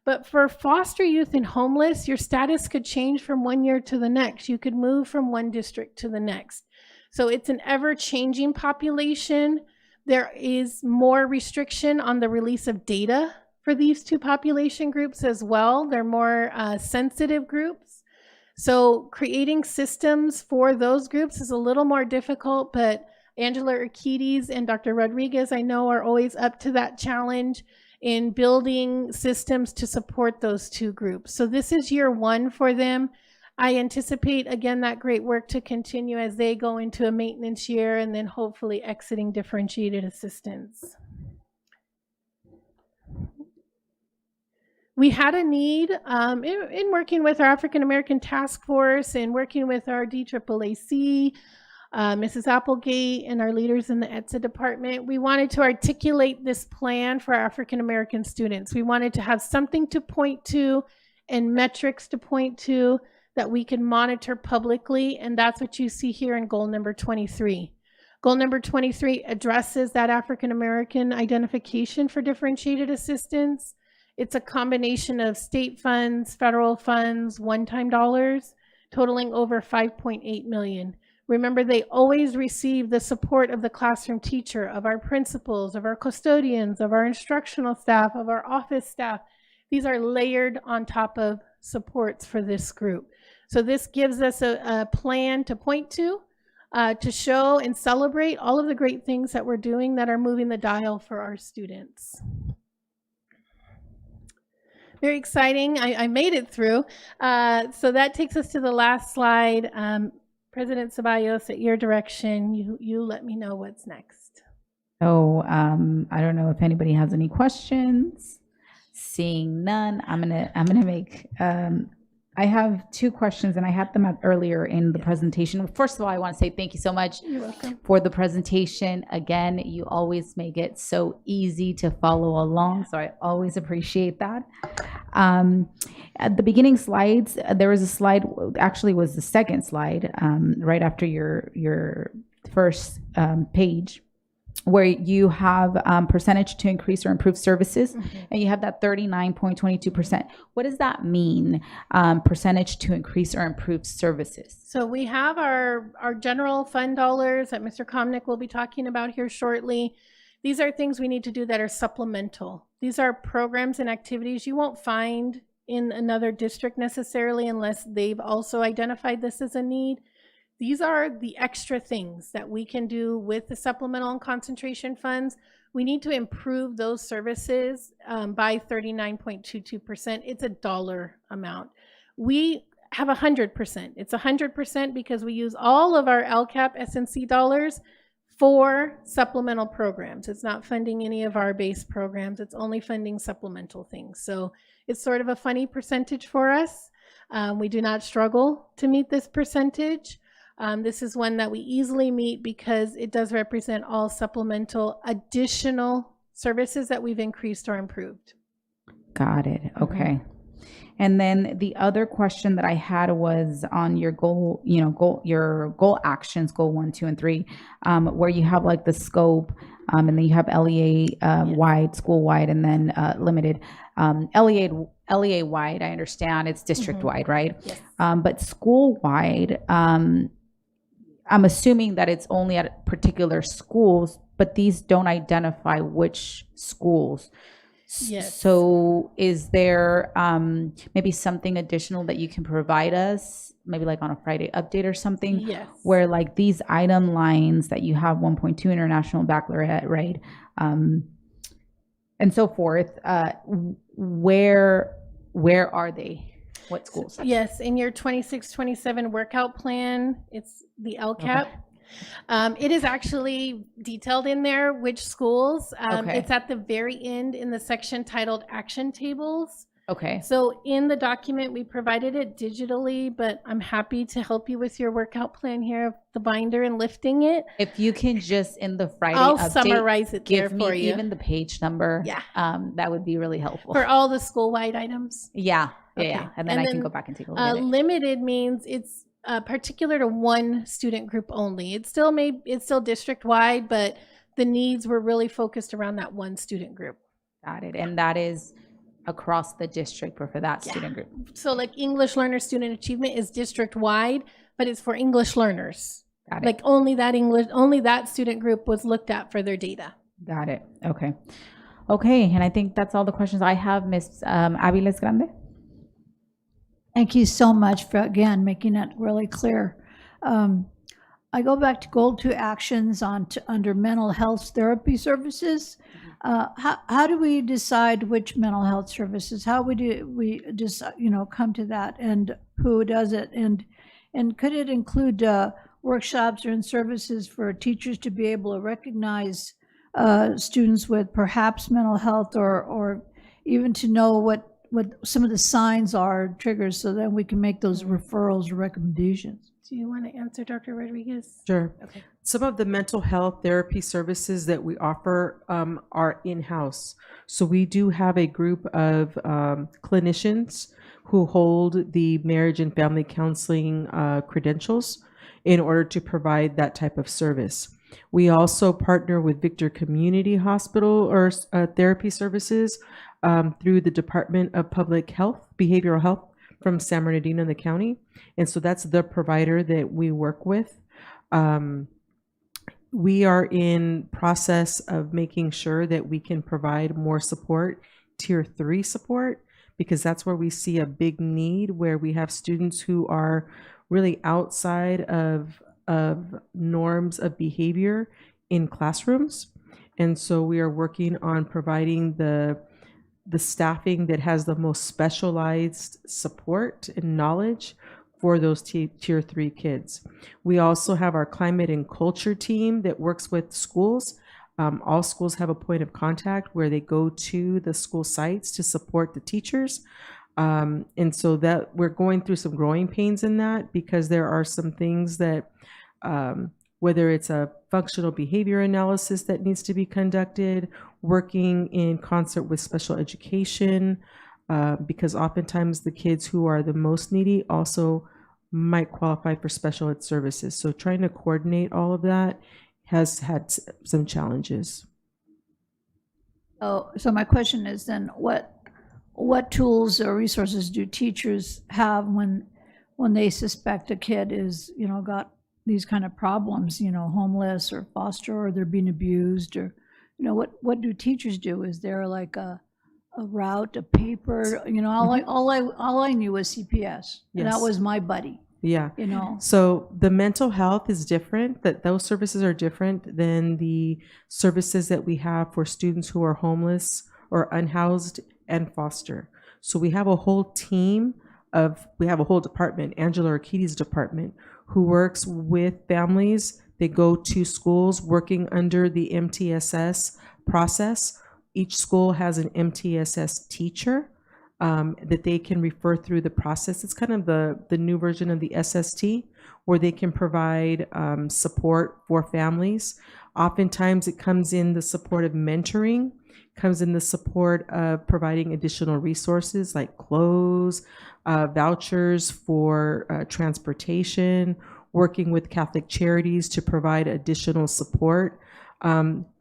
But for foster youth and homeless, your status could change from one year to the next. You could move from one district to the next. So it's an ever-changing population. There is more restriction on the release of data for these two population groups as well. They're more sensitive groups. So creating systems for those groups is a little more difficult, but Angela Urquides and Dr. Rodriguez, I know, are always up to that challenge in building systems to support those two groups. So this is year one for them. I anticipate, again, that great work to continue as they go into a maintenance year and then hopefully exiting differentiated assistance. We had a need in working with our African American Task Force and working with our DAAC, Mrs. Applegate, and our leaders in the ETSA department. We wanted to articulate this plan for our African American students. We wanted to have something to point to and metrics to point to that we can monitor publicly, and that's what you see here in goal number 23. Goal number 23 addresses that African American identification for differentiated assistance. It's a combination of state funds, federal funds, one-time dollars, totaling over $5.8 million. Remember, they always receive the support of the classroom teacher, of our principals, of our custodians, of our instructional staff, of our office staff. These are layered on top of supports for this group. So this gives us a plan to point to show and celebrate all of the great things that we're doing that are moving the dial for our students. Very exciting. I made it through. So that takes us to the last slide. President Ceballos, at your direction, you let me know what's next. So I don't know if anybody has any questions. Seeing none, I'm gonna make. I have two questions, and I had them earlier in the presentation. First of all, I want to say thank you so much for the presentation. Again, you always make it so easy to follow along, so I always appreciate that. At the beginning slides, there was a slide, actually was the second slide, right after your first page, where you have percentage to increase or improve services, and you have that 39.22%. What does that mean, percentage to increase or improve services? So we have our general fund dollars that Mr. Komnick will be talking about here shortly. These are things we need to do that are supplemental. These are programs and activities you won't find in another district necessarily unless they've also identified this as a need. These are the extra things that we can do with the supplemental and concentration funds. We need to improve those services by 39.22%. It's a dollar amount. We have 100%. It's 100% because we use all of our LCAP SNC dollars for supplemental programs. It's not funding any of our base programs. It's only funding supplemental things. So it's sort of a funny percentage for us. We do not struggle to meet this percentage. This is one that we easily meet because it does represent all supplemental additional services that we've increased or improved. Got it. Okay. And then the other question that I had was on your goal, your goal actions, goal 1, 2, and 3, where you have like the scope, and then you have LEA wide, school wide, and then limited. LEA wide, I understand it's district wide, right? Yes. But school wide, I'm assuming that it's only at particular schools, but these don't identify which schools. Yes. So is there maybe something additional that you can provide us, maybe like on a Friday update or something? Yes. Where like these item lines that you have 1.2 international baccalaureate, right? And so forth, where are they? What schools? Yes, in your 26-27 workout plan, it's the LCAP. Okay. It is actually detailed in there which schools. Okay. It's at the very end in the section titled Action Tables. Okay. So in the document, we provided it digitally, but I'm happy to help you with your workout plan here of the binder and lifting it. If you can just in the Friday I'll update, summarize it there give me for you. even the page number. Yeah. That would be really helpful. For all the school-wide items. Yeah. Okay. Yeah. And then I can go back and take a look at it. Limited means it's particular to one student group only. It's still district-wide, but the needs were really focused around that one student group. Got it. And that is across the district or for that student group. So like English learner student achievement is district-wide, but it's for English learners. Got it. Like only that student group was looked at for their data. Got it. Okay. Okay. And I think that's all the questions I have. Ms. Aviles Grande. Thank you so much for, again, making it really clear. I go back to goal 2 actions under mental health therapy services. How do we decide which mental health services? How would we just come to that, and who does it? And could it include workshops or services for teachers to be able to recognize students with perhaps mental health, or even to know what some of the signs are, triggers, so that we can make those referrals or recommendations? Do you want to answer, Dr. Rodriguez? Sure. Okay. Some of the mental health therapy services that we offer are in-house. So we do have a group of clinicians who hold the marriage and family counseling credentials in order to provide that type of service. We also partner with Victor Community Hospital or therapy services through the Department of Public Health, Behavioral Health from San Bernardino in the county. And so that's the provider that we work with. We are in process of making sure that we can provide more support, tier 3 support, because that's where we see a big need, where we have students who are really outside of norms of behavior in classrooms. And so we are working on providing the staffing that has the most specialized support and knowledge for those tier 3 kids. We also have our climate and culture team that works with schools. All schools have a point of contact where they go to the school sites to support the teachers. And so that we're going through some growing pains in that, because there are some things that, whether it's a functional behavior analysis that needs to be conducted, working in concert with special education, because oftentimes the kids who are the most needy also might qualify for special ed services. So trying to coordinate all of that has had some challenges. Oh, so my question is then, what tools or resources do teachers have when they suspect a kid is, got these kind of problems, homeless or foster, or they're being abused, or, what do teachers do? Is there like a route, a paper? All I knew was CPS. And that Yes. was my buddy. Yeah. You So the mental health is different, that those services are different than the services that we have for students who are homeless or unhoused and foster. So we have a whole team we have a whole department, Angela Urquidy's department, who works with families. They go to schools working under the MTSS process. Each school has an MTSS teacher that they can refer through the process. It's kind of the new version of the SST, where they can provide support for families. Oftentimes it comes in the support of mentoring, comes in the support of providing additional resources like clothes, vouchers for transportation, working with Catholic Charities to provide additional support.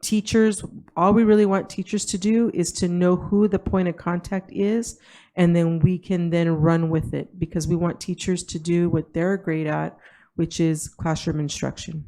Teachers, all we really want teachers to do is to know who the point of contact is, and then we can then run with it, because we want teachers to do what they're great at, which is classroom instruction.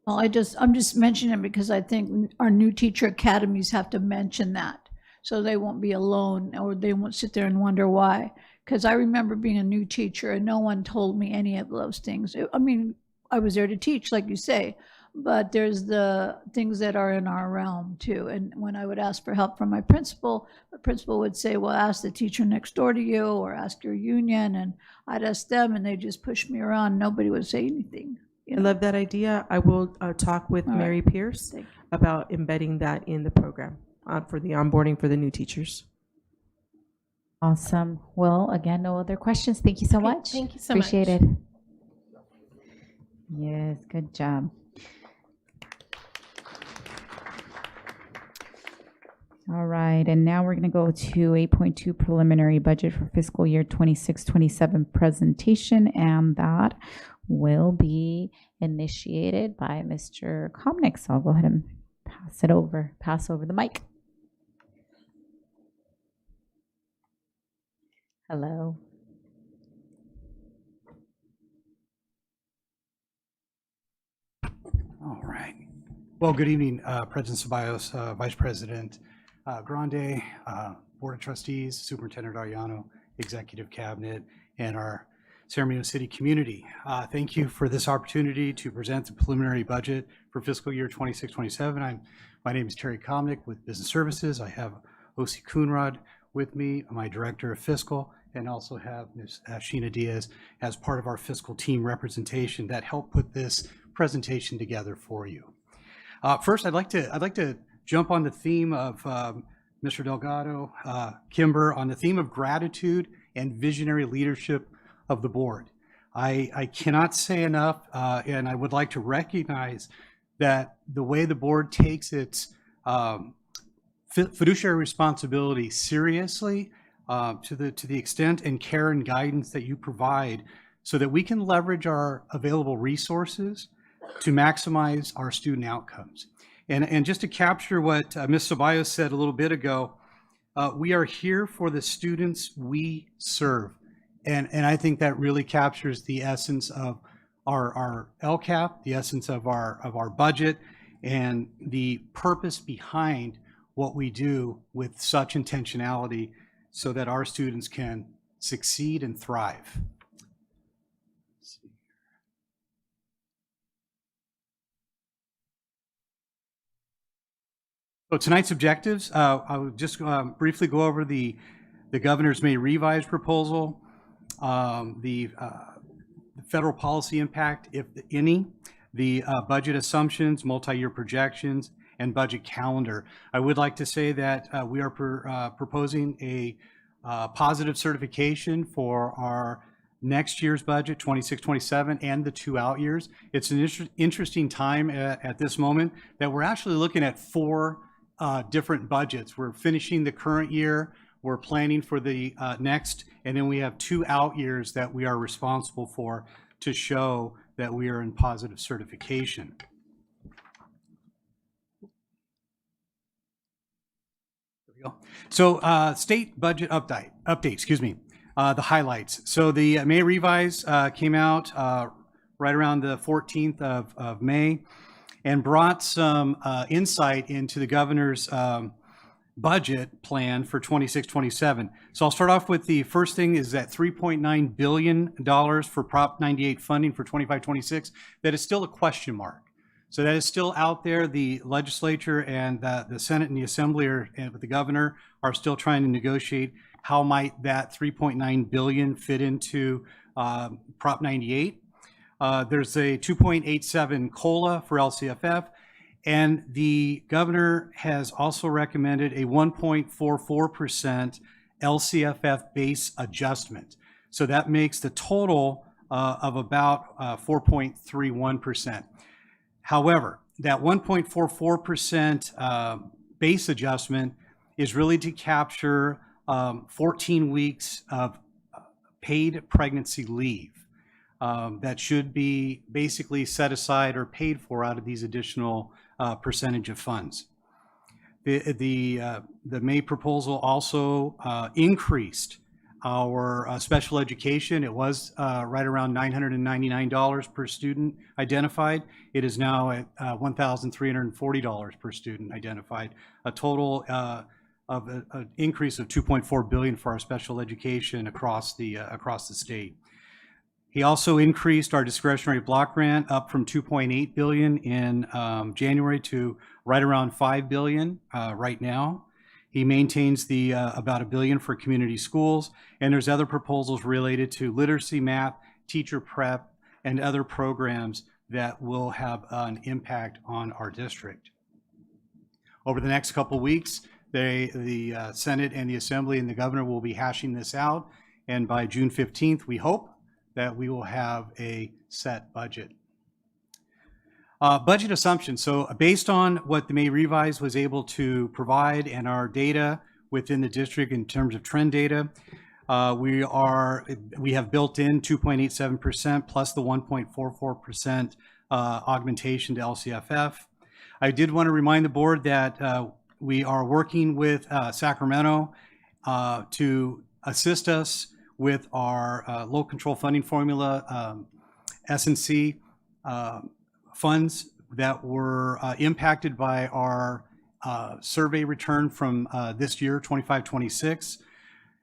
Well, I'm just mentioning it because I think our new teacher academies have to mention that, so they won't be alone, or they won't sit there and wonder why. Because I remember being a new teacher and no one told me any of those things. I mean, I was there to teach, like you say, but there's the things that are in our realm too. And when I would ask for help from my principal, the principal would say, well, ask the teacher next door to you, or ask your union. And I'd ask them, and they just push me around. Nobody would say anything. I love that idea. I will talk with All right. Mary Pierce about embedding that in the program for the onboarding for the new teachers. Awesome. Well, again, no other questions. Thank you so Okay, much. thank you so Appreciate much. it. Yes, good job. All right, and now we're going to go to 8.2 preliminary budget for fiscal year 26-27 presentation, and that will be initiated by Mr. Komnick. So I'll go ahead and pass over the mic. Hello. All right. Well, good evening, President Ceballos, Vice President Grande, Board of Trustees, Superintendent Arellano, Executive Cabinet, and our San Bernardino City community. Thank you for this opportunity to present the preliminary budget for fiscal year 26-27. My name is Terry Komnick with Business Services. I have O.C. Coonrod with me, my Director of Fiscal, and also have Ms. Sheena Diaz as part of our fiscal team representation that helped put this presentation together for you. First, I'd like to jump on the theme of Mr. Delgado, Kimber, on the theme of gratitude and visionary leadership of the board. I cannot say enough, and I would like to recognize that the way the board takes its fiduciary responsibility seriously, to the extent and care and guidance that you provide, so that we can leverage our available resources to maximize our student outcomes. And just to capture what Ms. Ceballos said a little bit ago, we are here for the students we serve. And I think that really captures the essence of our LCAP, the essence of our budget, and the purpose behind what we do with such intentionality so that our students can succeed and thrive. So tonight's objectives, I will just briefly go over the governor's May revised proposal, the federal policy impact, if any, the budget assumptions, multi-year projections, and budget calendar. I would like to say that we are proposing a positive certification for our next year's budget, 26-27, and the 2 out years. It's an interesting time at this moment that we're actually looking at 4 different budgets. We're finishing the current year, we're planning for the next, and then we have 2 out years that we are responsible for to show that we are in positive certification. There we go. So state budget update, excuse me, the highlights. So the May revise came out right around the 14th of May, and brought some insight into the governor's budget plan for 26-27. So I'll start off with the first thing is that $3.9 billion for Prop 98 funding for 25-26. That is still a question mark. So that is still out there. The legislature and the Senate and the Assembly and with the governor are still trying to negotiate how might that $3.9 billion fit into Prop 98. There's a 2.87 COLA for LCFF, and the governor has also recommended a 1.44% LCFF base adjustment. So that makes the total of about 4.31%. However, that 1.44% base adjustment is really to capture 14 weeks of paid pregnancy leave. That should be basically set aside or paid for out of these additional percentage of funds. The May proposal also increased our special education. It was right around $999 per student identified. It is now at $1,340 per student identified. A total of an increase of $2.4 billion for our special education across the state. He also increased our discretionary block grant up from $2.8 billion in January to right around $5 billion right now. He maintains the about $1 billion for community schools, and there's other proposals related to literacy, math, teacher prep, and other programs that will have an impact on our district. Over the next couple weeks, the Senate and the Assembly and the governor will be hashing this out, and by June 15th, we hope that we will have a set budget. Budget assumptions. So based on what the May Revise was able to provide and our data within the district in terms of trend data, we have built in 2.87% plus the 1.44% augmentation to LCFF. I did want to remind the board that we are working with Sacramento to assist us with our low control funding formula, S&C funds that were impacted by our survey return from this year, 25-26.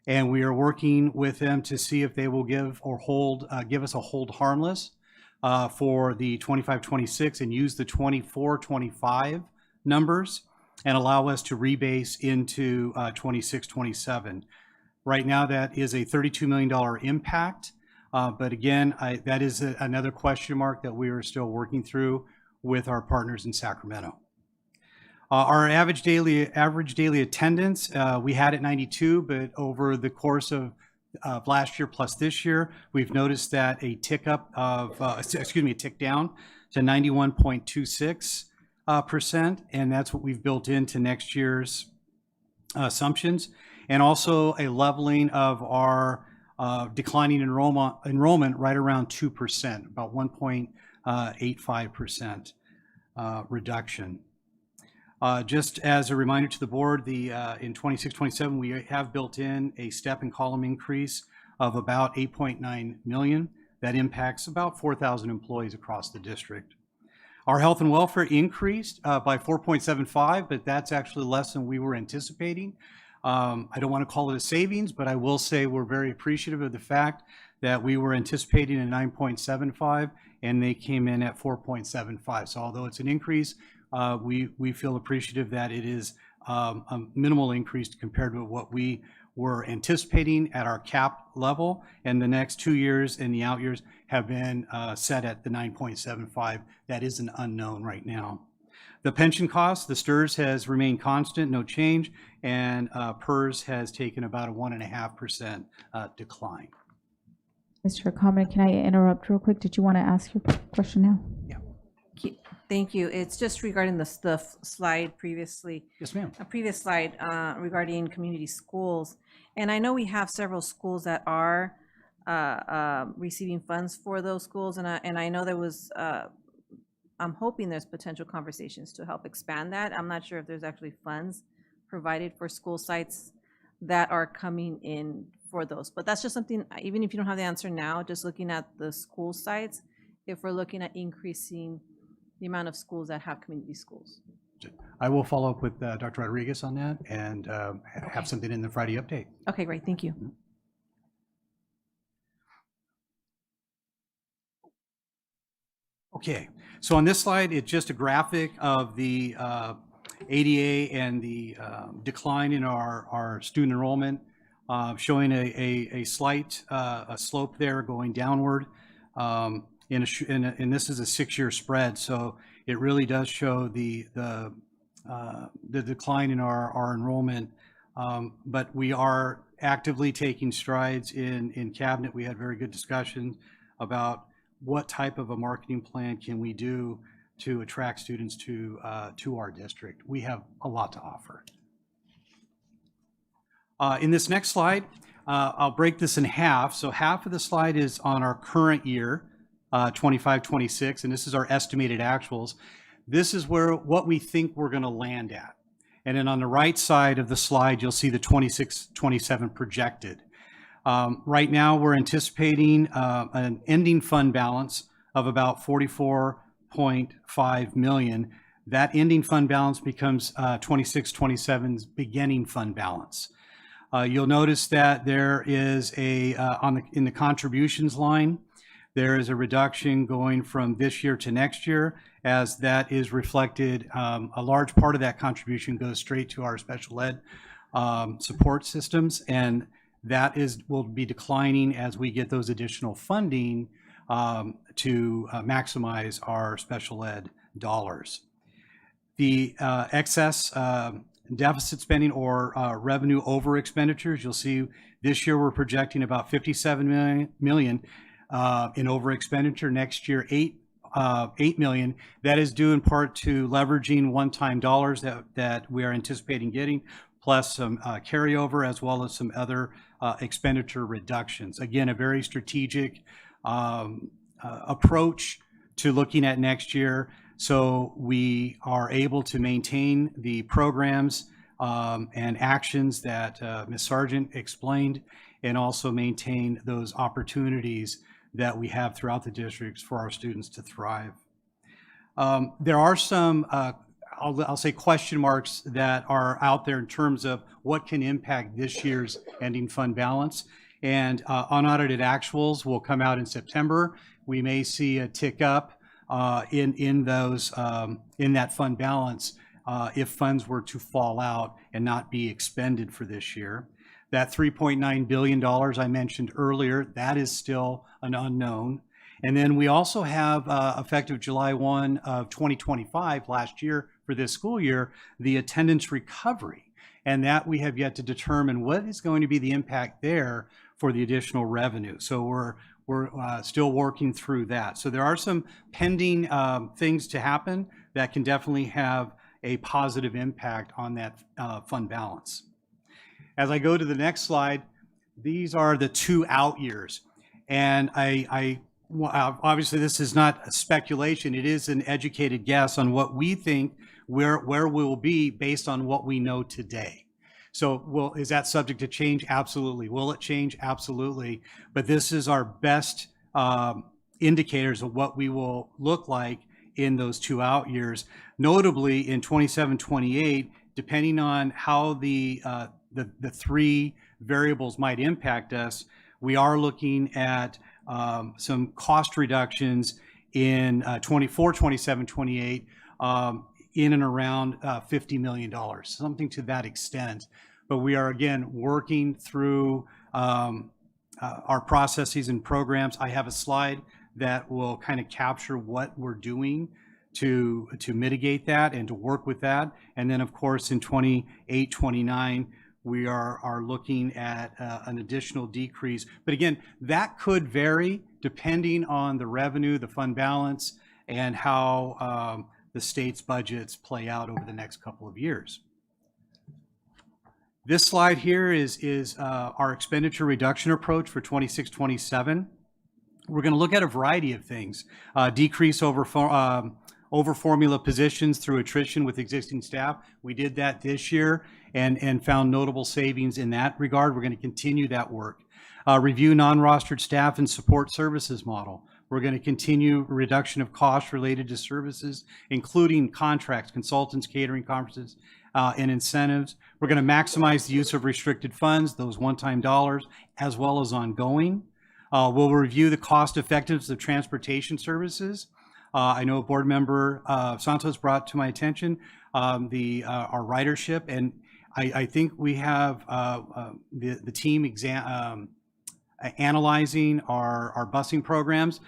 And we are working with them to see if they will give us a hold harmless for the 25-26 and use the 24-25 numbers and allow us to rebase into 26-27. Right now, that is a $32 million impact. But again, that is another question mark that we are still working through with our partners in Sacramento. Our average daily attendance, we had at 92, but over the course of last year plus this year, we've noticed that a tick down to 91.26%, and that's what we've built into next year's assumptions, and also a leveling of our declining enrollment right around 2%, about 1.85% reduction. Just as a reminder to the board, in 26-27, we have built in a step and column increase of about 8.9 million. That impacts about 4,000 employees across the district. Our health and welfare increased by 4.75, but that's actually less than we were anticipating. I don't want to call it a savings, but I will say we're very appreciative of the fact that we were anticipating a 9.75 and they came in at 4.75. So although it's an increase, we feel appreciative that it is a minimal increase compared to what we were anticipating at our cap level, and the next 2 years and the out years have been set at the 9.75. That is an unknown right now. The pension cost, the STRS has remained constant, no change, and PERS has taken about a 1.5% decline. Mr. Common, can I interrupt real quick? Did you want to ask your question now? Yeah. Thank you. It's just regarding the slide previously. Yes, ma'am. A previous slide regarding community schools. And I know we have several schools that are receiving funds for those schools. And I know there was, I'm hoping there's potential conversations to help expand that. I'm not sure if there's actually funds provided for school sites that are coming in for those. But that's just something, even if you don't have the answer now, just looking at the school sites, if we're looking at increasing the amount of schools that have community schools. I will follow up with Dr. Rodriguez on that and have something in the Friday update. Okay, great. Thank you. Okay, so on this slide, it's just a graphic of the ADA and the decline in our student enrollment, showing a slight slope there going downward. And this is a 6-year spread, so it really does show the decline in our enrollment. But we are actively taking strides in cabinet. We had very good discussions about what type of a marketing plan can we do to attract students to our district. We have a lot to offer. In this next slide, I'll break this in half. So half of the slide is on our current year, 25-26, and this is our estimated actuals. This is what we think we're going to land at. And then on the right side of the slide, you'll see the 26-27 projected. Right now, we're anticipating an ending fund balance of about 44.5 million. That ending fund balance becomes 26-27's beginning fund balance. You'll notice that there is in the contributions line, there is a reduction going from this year to next year, as that is reflected. A large part of that contribution goes straight to our special ed support systems, and that will be declining as we get those additional funding to maximize our special ed dollars. The excess deficit spending or revenue over expenditures, you'll see this year we're projecting about 57 million in over expenditure. Next year, 8 million. That is due in part to leveraging one-time dollars that we are anticipating getting, plus some carryover, as well as some other expenditure reductions. Again, a very strategic approach to looking at next year, so we are able to maintain the programs and actions that Ms. Sargent explained, and also maintain those opportunities that we have throughout the districts for our students to thrive. There are some, I'll say, question marks that are out there in terms of what can impact this year's ending fund balance. And unaudited actuals will come out in September. We may see a tick up in that fund balance if funds were to fall out and not be expended for this year. That $3.9 billion I mentioned earlier, that is still an unknown. And then we also have, effective July 1 of 2025, last year for this school year, the attendance recovery. And that we have yet to determine what is going to be the impact there for the additional revenue. So we're still working through that. So there are some pending things to happen that can definitely have a positive impact on that fund balance. As I go to the next slide, these are the 2 out years. And obviously this is not a speculation, it is an educated guess on what we think where we'll be based on what we know today. So is that subject to change? Absolutely. Will it change? Absolutely. But this is our best indicators of what we will look like in those 2 out years. Notably in 27, 28, depending on how the 3 variables might impact us, we are looking at some cost reductions in 24, 27, 28, in and around $50 million, something to that extent. But we are, again, working through our processes and programs. I have a slide that will kind of capture what we're doing to mitigate that and to work with that. And then, of course, in 28, 29, we are looking at an additional decrease. But again, that could vary depending on the revenue, the fund balance, and how the state's budgets play out over the next couple of years. This slide here is our expenditure reduction approach for 26, 27. We're going to look at a variety of things. Decrease over formula positions through attrition with existing staff. We did that this year and found notable savings in that regard. We're going to continue that work. Review non-rostered staff and support services model. We're going to continue reduction of costs related to services, including contracts, consultants, catering, conferences, and incentives. We're going to maximize the use of restricted funds, those one-time dollars, as well as ongoing. We'll review the cost effectiveness of transportation services. I know Board Member Santos brought to my attention our ridership, and I think we have the team analyzing our busing programs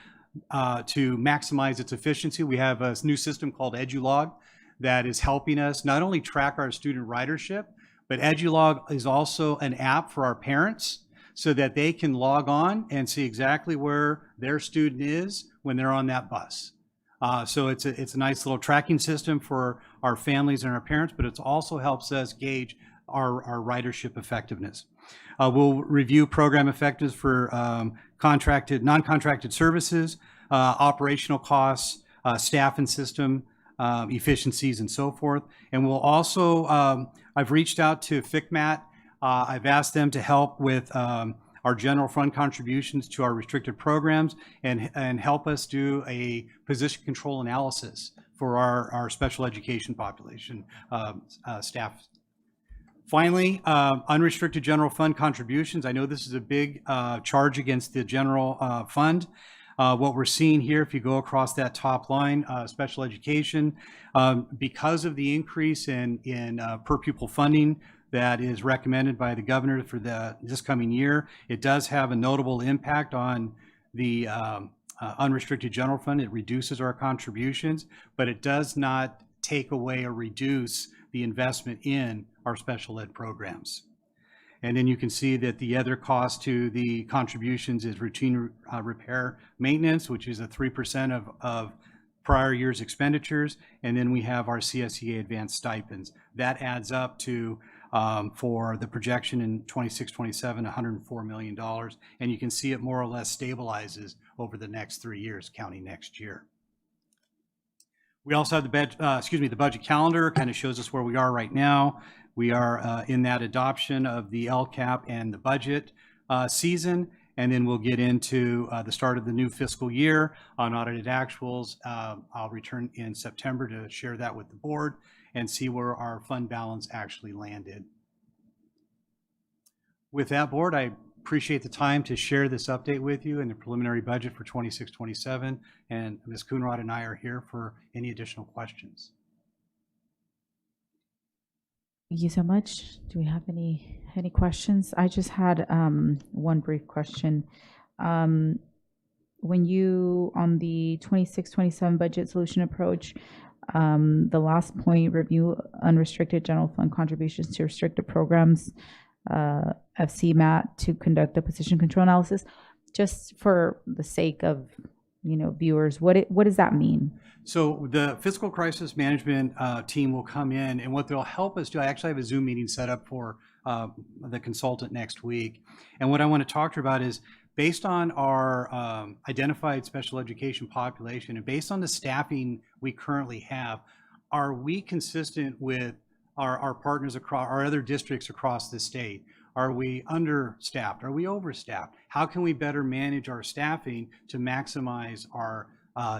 to maximize its efficiency. We have a new system called EduLog that is helping us not only track our student ridership, but EduLog is also an app for our parents so that they can log on and see exactly where their student is when they're on that bus. So it's a nice little tracking system for our families and our parents, but it also helps us gauge our ridership effectiveness. We'll review program effectiveness for non-contracted services, operational costs, staff and system efficiencies, and so forth. And we'll also, I've reached out to FCMAT. I've asked them to help with our general fund contributions to our restricted programs and help us do a position control analysis for our special education population staff. Finally, unrestricted general fund contributions. I know this is a big charge against the general fund. What we're seeing here, if you go across that top line, special education, because of the increase in per pupil funding that is recommended by the governor for this coming year, it does have a notable impact on the unrestricted general fund. It reduces our contributions, but it does not take away or reduce the investment in our special ed programs. And then you can see that the other cost to the contributions is routine repair maintenance, which is a 3% of prior year's expenditures. And then we have our CSEA advanced stipends. That adds up to, for the projection in 26-27, $104 million. And you can see it more or less stabilizes over the next 3 years, counting next year. We also have the budget calendar, kind of shows us where we are right now. We are in that adoption of the LCAP and the budget season, and then we'll get into the start of the new fiscal year on audited actuals. I'll return in September to share that with the board and see where our fund balance actually landed. With that, board, I appreciate the time to share this update with you and the preliminary budget for 26-27, and Ms. Coonrod and I are here for any additional questions. Thank you so much. Do we have any questions? I just had one brief question. When you, on the 26-27 budget solution approach, the last point, review unrestricted general fund contributions to restricted programs, FCMAT, to conduct a position control analysis. Just for the sake of viewers, what does that mean? So the fiscal crisis management team will come in, and what they'll help us do, I actually have a Zoom meeting set up for the consultant next week. And what I want to talk to her about is, based on our identified special education population and based on the staffing we currently have, are we consistent with our partners across our other districts across the state? Are we understaffed? Are we overstaffed? How can we better manage our staffing to maximize our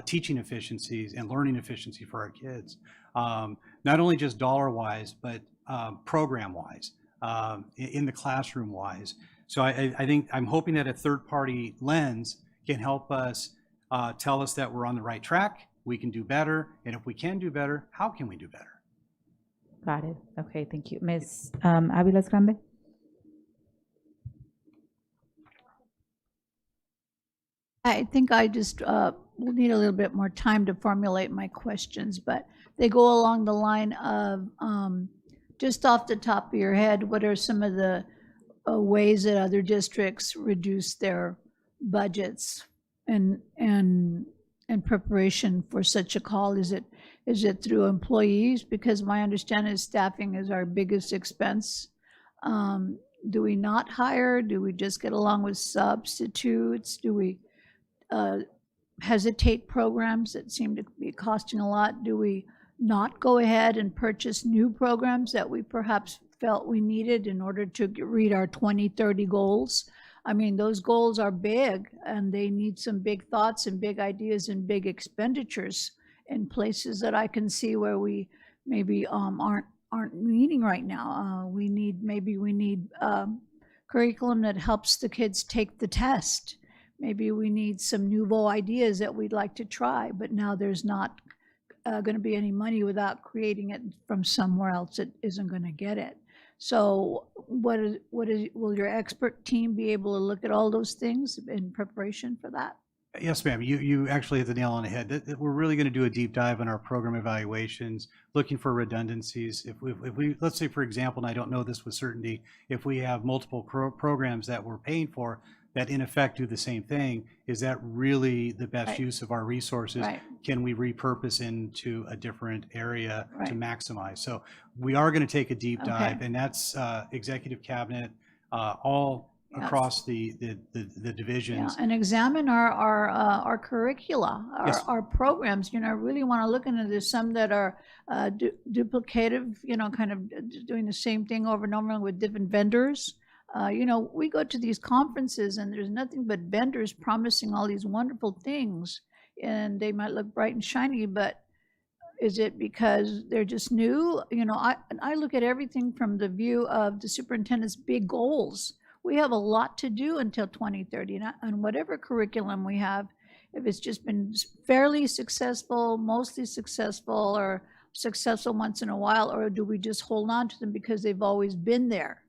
teaching efficiencies and learning efficiency for our kids? Not only just dollar-wise, but program-wise, in the classroom-wise. So I think I'm hoping that a third-party lens can help us tell us that we're on the right track, we can do better, and if we can do better, how can we do better? Got it. Okay, thank you. Ms. Aviles Grande? I think I just will need a little bit more time to formulate my questions, but they go along the line of just off the top of your head, what are some of the ways that other districts reduce their budgets and in preparation for such a call? Is it through employees? Because my understanding is staffing is our biggest expense. Do we not hire? Do we just get along with substitutes? Do we hesitate programs that seem to be costing a lot? Do we not go ahead and purchase new programs that we perhaps felt we needed in order to reach our 2030 goals? I mean, those goals are big, and they need some big thoughts and big ideas and big expenditures in places that I can see where we maybe aren't meeting right now. We need curriculum that helps the kids take the test. Maybe we need some nouveau ideas that we'd like to try, but now there's not going to be any money without creating it from somewhere else that isn't going to get it. So will your expert team be able to look at all those things in preparation for that? Yes, ma'am. You actually hit the nail on the head. We're really going to do a deep dive on our program evaluations, looking for redundancies. If we let's say, for example, and I don't know this with certainty, if we have multiple programs that we're paying for that in effect do the same thing, is that really the best use of our resources? Right. Can we repurpose into a different area to maximize? So we are going to take a deep dive, and that's executive cabinet, all across the divisions. Yeah, and examine our curricula, our programs. I really want to look into this. Some that are duplicative, kind of doing the same thing over and over with different vendors. We go to these conferences and there's nothing but vendors promising all these wonderful things, and they might look bright and shiny, but is it because they're just new? I look at everything from the view of the superintendent's big goals. We have a lot to do until 2030, and whatever curriculum we have, if it's just been fairly successful, mostly successful, or successful once in a while, or do we just hold on to them because they've always been there?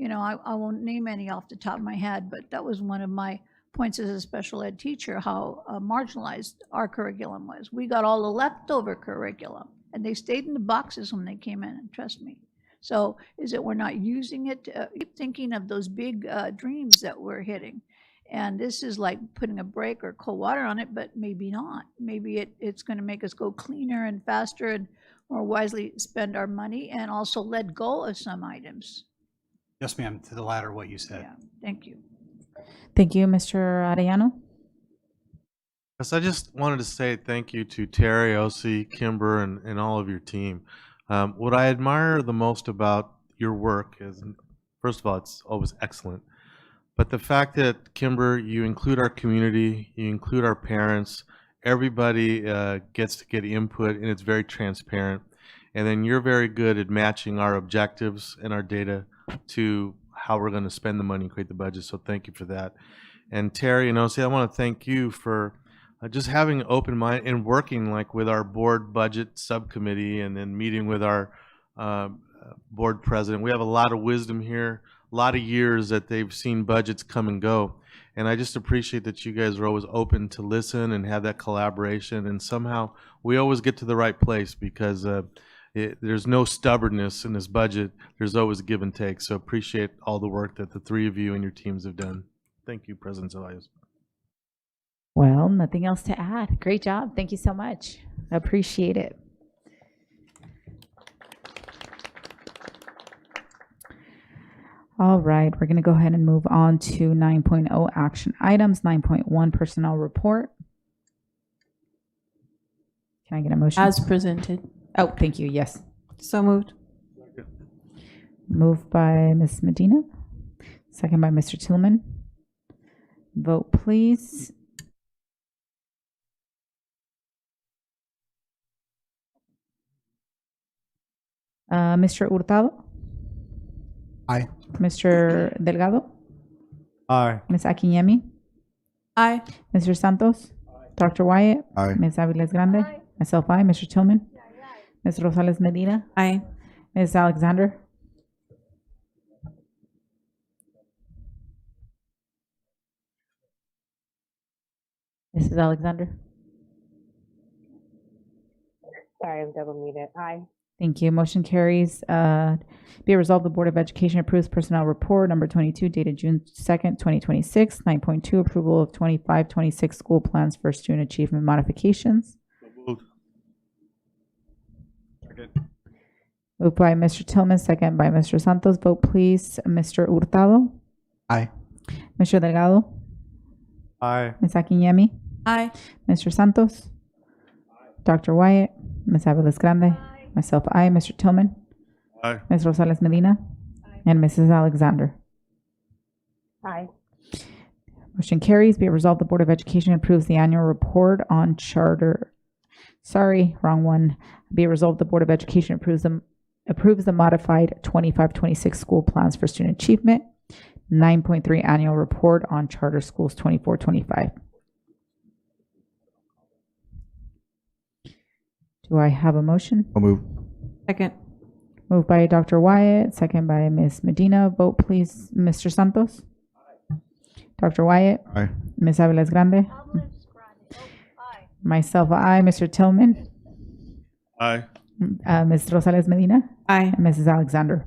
I won't name any off the top of my head, but that was one of my points as a special ed teacher how marginalized our curriculum was. We got all the leftover curriculum, and they stayed in the boxes when they came in, trust me. So is it we're not using it? Keep thinking of those big dreams that we're hitting. And this is like putting a brake or cold water on it, but maybe not. Maybe it's going to make us go cleaner and faster and more wisely spend our money and also let go of some items. Yes, ma'am, to the latter, what you said. Yeah, thank you. Thank you, Mr. Arellano. Yes, I just wanted to say thank you to Terry, Elsie, Kimber, and all of your team. What I admire the most about your work is, first of all, it's always excellent. But the fact that, Kimber, you include our community, you include our parents, everybody gets to get input, and it's very transparent. And then you're very good at matching our objectives and our data to how we're going to spend the money and create the budget. So thank you for that. And Terry and Elsie, I want to thank you for just having an open mind and working like with our board budget subcommittee and then meeting with our board president. We have a lot of wisdom here, a lot of years that they've seen budgets come and go. And I just appreciate that you guys are always open to listen and have that collaboration. And somehow we always get to the right place because there's no stubbornness in this budget. There's always give and take. So appreciate all the work that the three of you and your teams have done. Thank you, President Zelaya. Well, nothing else to add. Great job. Thank you so much. I appreciate it. All right, we're going to go ahead and move on to 9.0 action items, 9.1 personnel report. Can I get a motion? As presented. Oh, thank you. Yes. So moved. Moved by Ms. Medina, second by Mr. Tillman. Vote, please. Mr. Hurtado? Aye. Mr. Delgado? Aye. Ms. Akinyemi? Aye. Mr. Santos? Dr. Wyatt? Aye. Ms. Aviles Grande? Myself, aye. Mr. Tillman? Ms. Rosales Medina? Aye. Ms. Alexander? Mrs. Alexander? Sorry, I'm double muted. Aye. Thank you. Motion carries. Be it resolved, the Board of Education approves personnel report number 22 dated June 2nd, 2026. 9.2, approval of 25-26 school plans for student achievement modifications. Moved by Mr. Tillman, second by Mr. Santos. Vote, please. Mr. Hurtado? Aye. Mr. Delgado? Aye. Ms. Akinyemi? Aye. Mr. Santos? Dr. Wyatt? Ms. Aviles Grande? Myself, aye. Mr. Tillman? Aye. Ms. Rosales Medina? And Mrs. Alexander? Aye. Motion carries. Be it resolved, the Board of Education approves the annual report on charter. Sorry, wrong one. Be it resolved, the Board of Education approves the modified 25-26 school plans for student achievement. 9.3 annual report on charter schools 24-25. Do I have a motion? I'll move. Second. Moved by Dr. Wyatt, second by Ms. Medina. Vote, please. Mr. Santos? Dr. Wyatt? Aye. Ms. Aviles Grande? Myself, aye. Mr. Tillman? Aye. Ms. Rosales Medina? Aye. And Mrs. Alexander?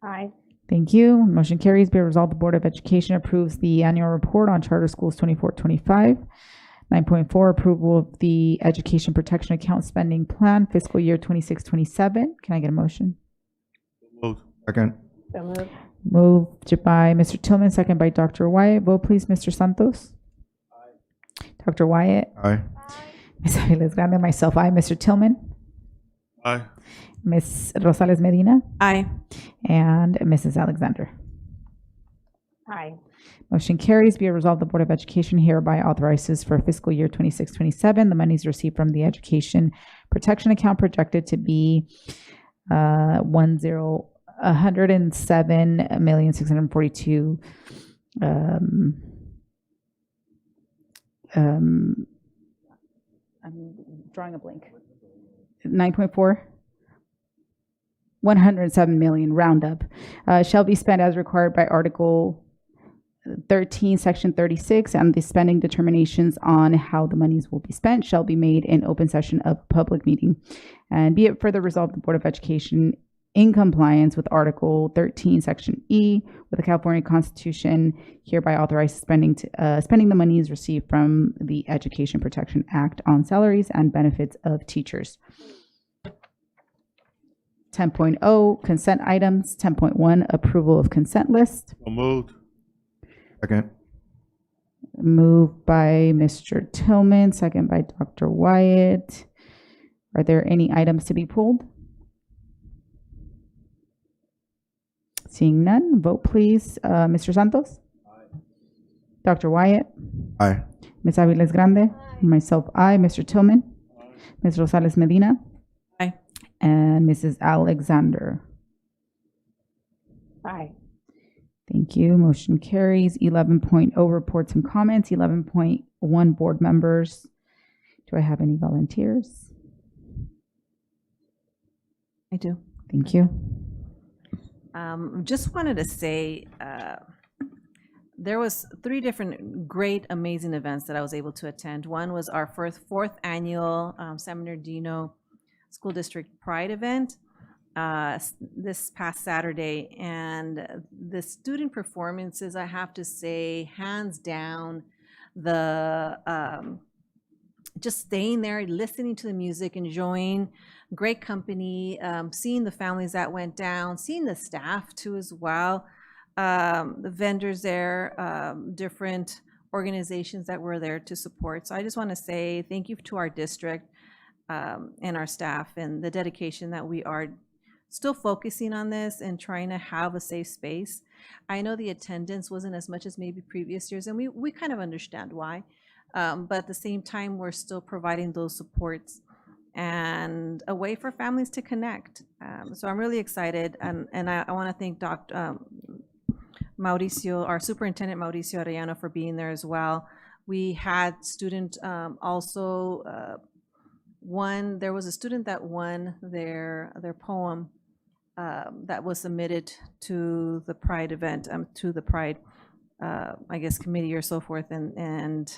Aye. Thank you. Motion carries. Be it resolved, the Board of Education approves the annual report on charter schools 24-25. 9.4, approval of the Education Protection Account spending plan fiscal year 26-27. Can I get a motion? Moved. Second. So moved. Moved by Mr. Tillman, second by Dr. Wyatt. Vote, please. Mr. Santos? Dr. Wyatt? Aye. Ms. Aviles Grande, myself, aye. Mr. Tillman? Aye. Ms. Rosales Medina? Aye. And Mrs. Alexander? Aye. Motion carries. Be it resolved, the Board of Education hereby authorizes for fiscal year 26-27 the monies received from the Education Protection Account projected to be $107,642,000. I'm drawing a blank. 9.4. 107 million roundup shall be spent as required by Article 13, Section 36, and the spending determinations on how the monies will be spent shall be made in open session of a public meeting. And be it further resolved, the Board of Education, in compliance with Article 13, Section E, with the California Constitution, hereby authorizes spending the monies received from the Education Protection Act on salaries and benefits of teachers. 10.0, consent items. 10.1, approval of consent list. So moved. Second. Moved by Mr. Tillman, second by Dr. Wyatt. Are there any items to be pulled? Seeing none, vote please. Mr. Santos? Aye. Dr. Wyatt? Aye. Ms. Aviles Grande? Aye. Myself, aye. Mr. Tillman? Aye. Ms. Rosales Medina? Aye. And Mrs. Alexander? Aye. Thank you. Motion carries. 11.0, reports and comments. 11.1, board members. Do I have any volunteers? I do. Thank you. Just wanted to say there was 3 different great, amazing events that I was able to attend. One was our fourth annual San Bernardino School District Pride event this past Saturday, and the student performances, I have to say, hands down, the just staying there, listening to the music, enjoying great company, seeing the families that went down, seeing the staff too as well, the vendors there, different organizations that were there to support. So I just want to say thank you to our district and our staff and the dedication that we are still focusing on this and trying to have a safe space. I know the attendance wasn't as much as maybe previous years, and we kind of understand why. But at the same time, we're still providing those supports and a way for families to connect. So I'm really excited, and I want to thank Dr. Mauricio, our superintendent Mauricio Arellano, for being there as well. We had student also there was a student that won their poem that was submitted to the Pride event, to the Pride, I guess, committee or so forth, and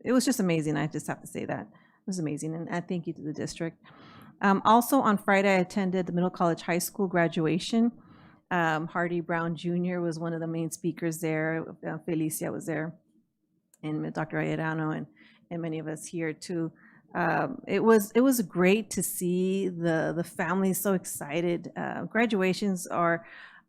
it was just amazing. I just have to say that. It was amazing, and I thank you to the district. Also on Friday, I attended the Middle College High School graduation. Hardy Brown Jr. was one of the main speakers there. Felicia was there, and Dr. Ayerano, and many of us here too. It was great to see the families so excited. Graduations are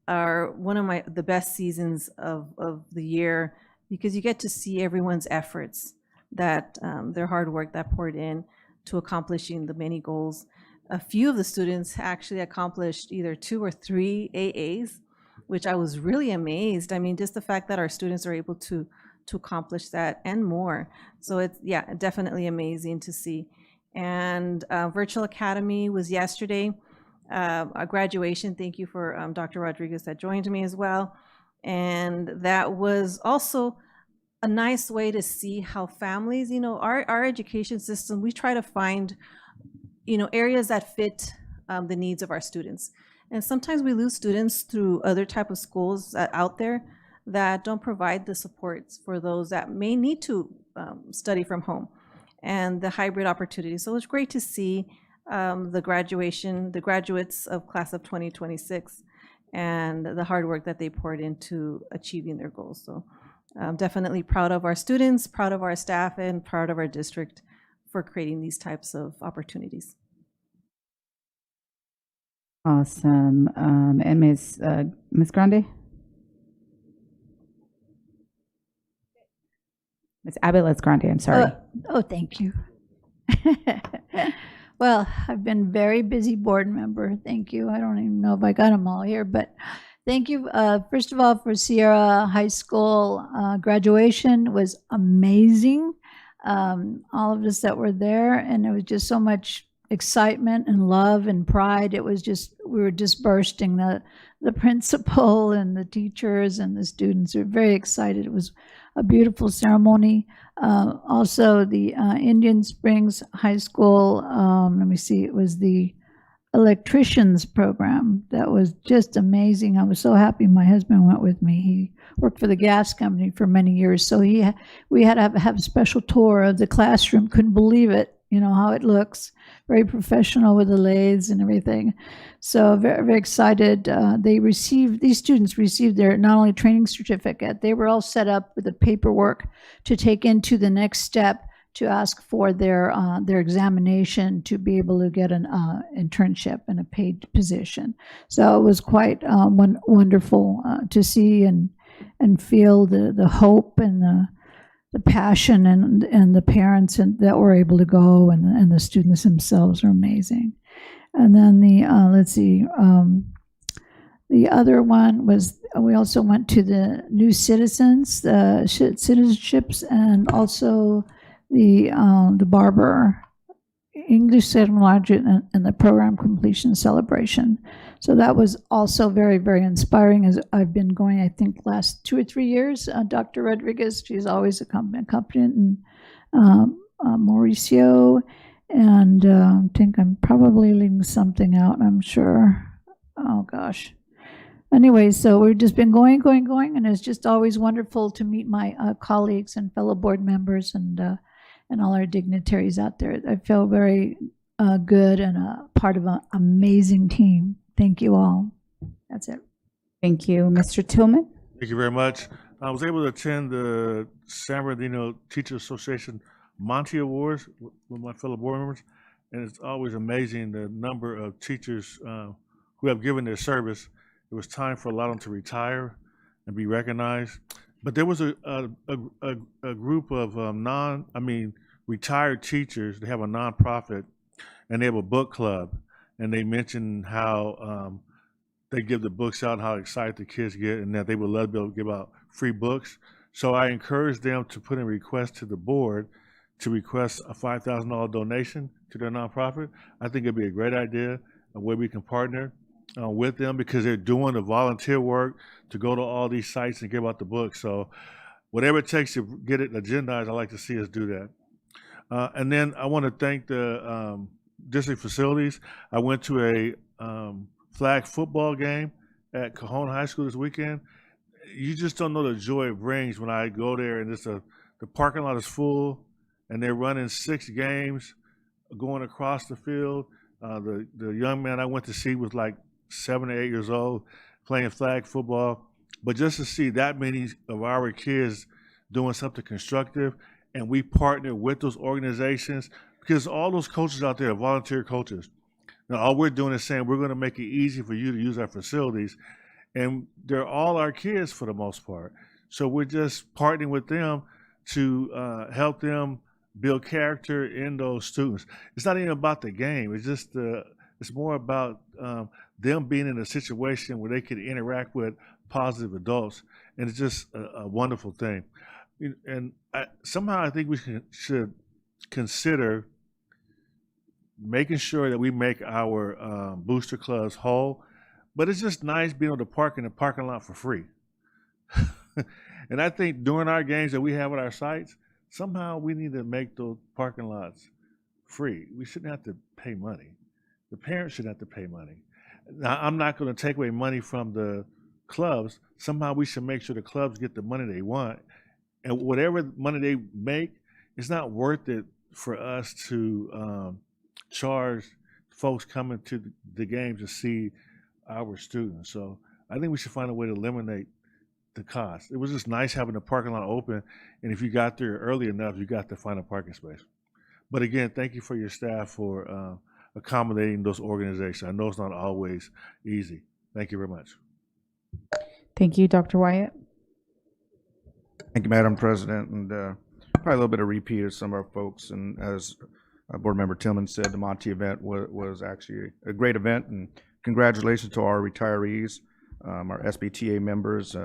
one of the best seasons of the year, because you get to see everyone's efforts, that their hard work that poured in to accomplishing the many goals. A few of the students actually accomplished either 2 or 3 AAs, which I was really amazed. I mean, just the fact that our students are able to accomplish that and more. So it's, yeah, definitely amazing to see. And Virtual Academy was yesterday, a graduation. Thank you for Dr. Rodriguez that joined me as well. And that was also a nice way to see how families, our education system, we try to find, areas that fit the needs of our students. And sometimes we lose students through other type of schools out there that don't provide the supports for those that may need to study from home, and the hybrid opportunities. So it's great to see the graduates of class of 2026, and the hard work that they poured into achieving their goals. So I'm definitely proud of our students, proud of our staff, and proud of our district for creating these types of opportunities. Awesome. And Ms. Grande? Ms. Aviles Grande, I'm sorry. Oh, thank you. Well, I've been very busy board member. Thank you. I don't even know if I got them all here, but thank you. First of all, for Sierra High School graduation was amazing. All of us that were there, and it was just so much excitement and love and pride. It was just, we were just bursting. The principal and the teachers and the students were very excited. It was a beautiful ceremony. Also, the Indian Springs High School, let me see, it was the electricians program that was just amazing. I was so happy my husband went with me. He worked for the gas company for many years, so we had to have a special tour of the classroom. Couldn't believe it, how it looks. Very professional with the lathes and everything. So very, very excited. These students received their not only training certificate, they were all set up with the paperwork to take into the next step to ask for their examination to be able to get an internship in a paid position. So it was quite wonderful to see and feel the hope and the passion and the parents that were able to go, and the students themselves are amazing. And then the other one was we also went to the new citizenships, and also the barber English second language and the program completion celebration. So that was also very, very inspiring, as I've been going, I think, last 2 or 3 years. Dr. Rodriguez, she's always accompanied, and Mauricio, and I think I'm probably leaving something out, I'm sure. Oh, gosh. Anyway, so we've just been going, and it's just always wonderful to meet my colleagues and fellow board members and all our dignitaries out there. I feel very good and a part of an amazing team. Thank you all. That's it. Thank you. Mr. Tillman? Thank you very much. I was able to attend the San Bernardino Teachers Association Monty Awards with my fellow board members, and it's always amazing the number of teachers who have given their service. It was time for a lot of them to retire and be recognized. But there was a group of retired teachers. They have a nonprofit, and they have a book club, and they mentioned how they give the books out and how excited the kids get, and that they would love to be able to give out free books. So I encouraged them to put in a request to the board to request a $5,000 donation to their nonprofit. I think it'd be a great idea, a way we can partner with them, because they're doing the volunteer work to go to all these sites and give out the books. So whatever it takes to get it agendized, I'd like to see us do that. And then I want to thank the district facilities. I went to a flag football game at Cajon High School this weekend. You just don't know the joy it brings when I go there and the parking lot is full and they're running 6 games going across the field. The young man I went to see was like 7 or 8 years old playing flag football. But just to see that many of our kids doing something constructive, and we partner with those organizations, because all those coaches out there are volunteer coaches. Now, all we're doing is saying we're going to make it easy for you to use our facilities, and they're all our kids for the most part. So we're just partnering with them to help them build character in those students. It's not even about the game. It's just it's more about them being in a situation where they can interact with positive adults, and it's just a wonderful thing. And somehow I think we should consider making sure that we make our booster clubs whole. But it's just nice being able to park in the parking lot for free. And I think during our games that we have at our sites, somehow we need to make those parking lots free. We shouldn't have to pay money. The parents shouldn't have to pay money. Now, I'm not going to take away money from the clubs. Somehow we should make sure the clubs get the money they want. And whatever money they make, it's not worth it for us to charge folks coming to the games to see our students. So I think we should find a way to eliminate the cost. It was just nice having the parking lot open, and if you got there early enough, you got to find a parking space. But again, thank you for your staff for accommodating those organizations. I know it's not always easy. Thank you very much. Thank you, Dr. Wyatt. Thank you, Madam President, and probably a little bit of repeat of some of our folks. And as Board Member Tillman said, the Monty event was actually a great event, and congratulations to our retirees, our SBTA members.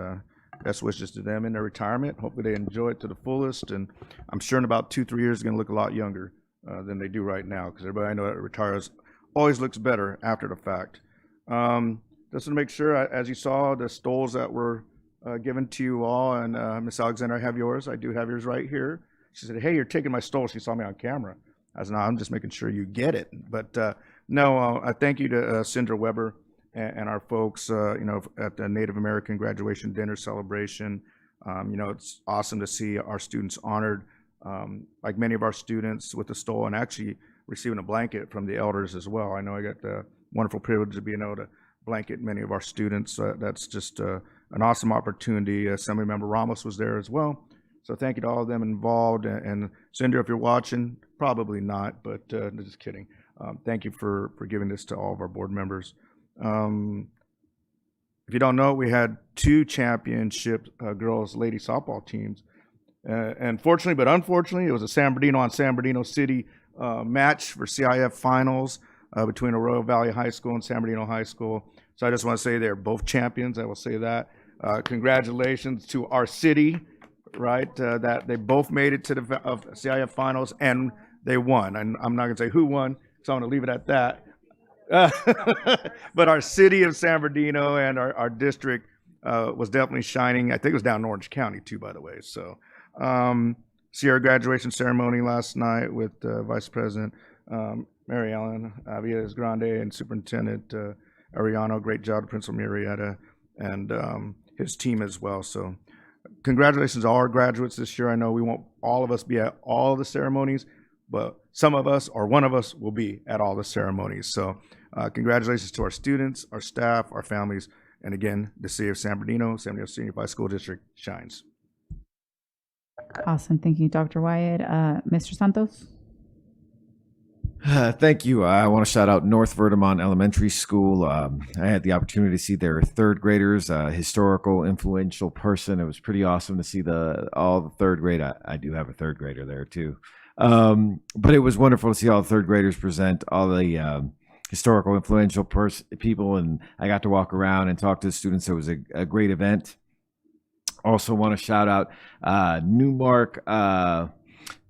Best wishes to them in their retirement. Hopefully they enjoy it to the fullest, and I'm sure in about 2-3 years they're going to look a lot younger than they do right now, because everybody I know that retires always looks better after the fact. Just to make sure, as you saw, the stoles that were given to you all, and Miss Alexander, I have yours. I do have yours right here. She said, "Hey, you're taking my stole." She saw me on camera. I said, "No, I'm just making sure you get it." But No, I thank you to Sindra Weber and our folks, at the Native American graduation dinner celebration. It's awesome to see our students honored, like many of our students with the stole and actually receiving a blanket from the elders as well. I know I got the wonderful privilege of being able to blanket many of our students. That's just an awesome opportunity. Assemblymember Ramos was there as well. So thank you to all of them involved. And Cinder, if you're watching, probably not, but just kidding. Thank you for giving this to all of our board members. If you don't know, we had 2 championship girls lady softball teams. And fortunately, but unfortunately, it was a San Bernardino on San Bernardino City match for CIF finals between Arroyo Valley High School and San Bernardino High School. So I just want to say they're both champions. I will say that. Congratulations to our city, right? That they both made it to the CIF finals and they won. And I'm not going to say who won, so I'm going to leave it at that. But our city of San Bernardino and our district was definitely shining. I think it was down in Orange County too, by the way. So see our graduation ceremony last night with Vice President Mary Ellen Villas Grande and Superintendent Ariano. Great job to Principal Murrieta and his team as well. So congratulations to all our graduates this year. I know we won't all of us be at all the ceremonies, but some of us or one of us will be at all the ceremonies. So congratulations to our students, our staff, our families, and again, the city of San Bernardino Senior Unified School District shines. Awesome. Thank you, Dr. Wyatt. Mr. Santos? Thank you. I want to shout out North Verdamont Elementary School. I had the opportunity to see their third graders, historical, influential person. It was pretty awesome to see all the third grade. I do have a third grader there too. But it was wonderful to see all the third graders present, all the historical, influential people. And I got to walk around and talk to the students. It was a great event. Also want to shout out Newmark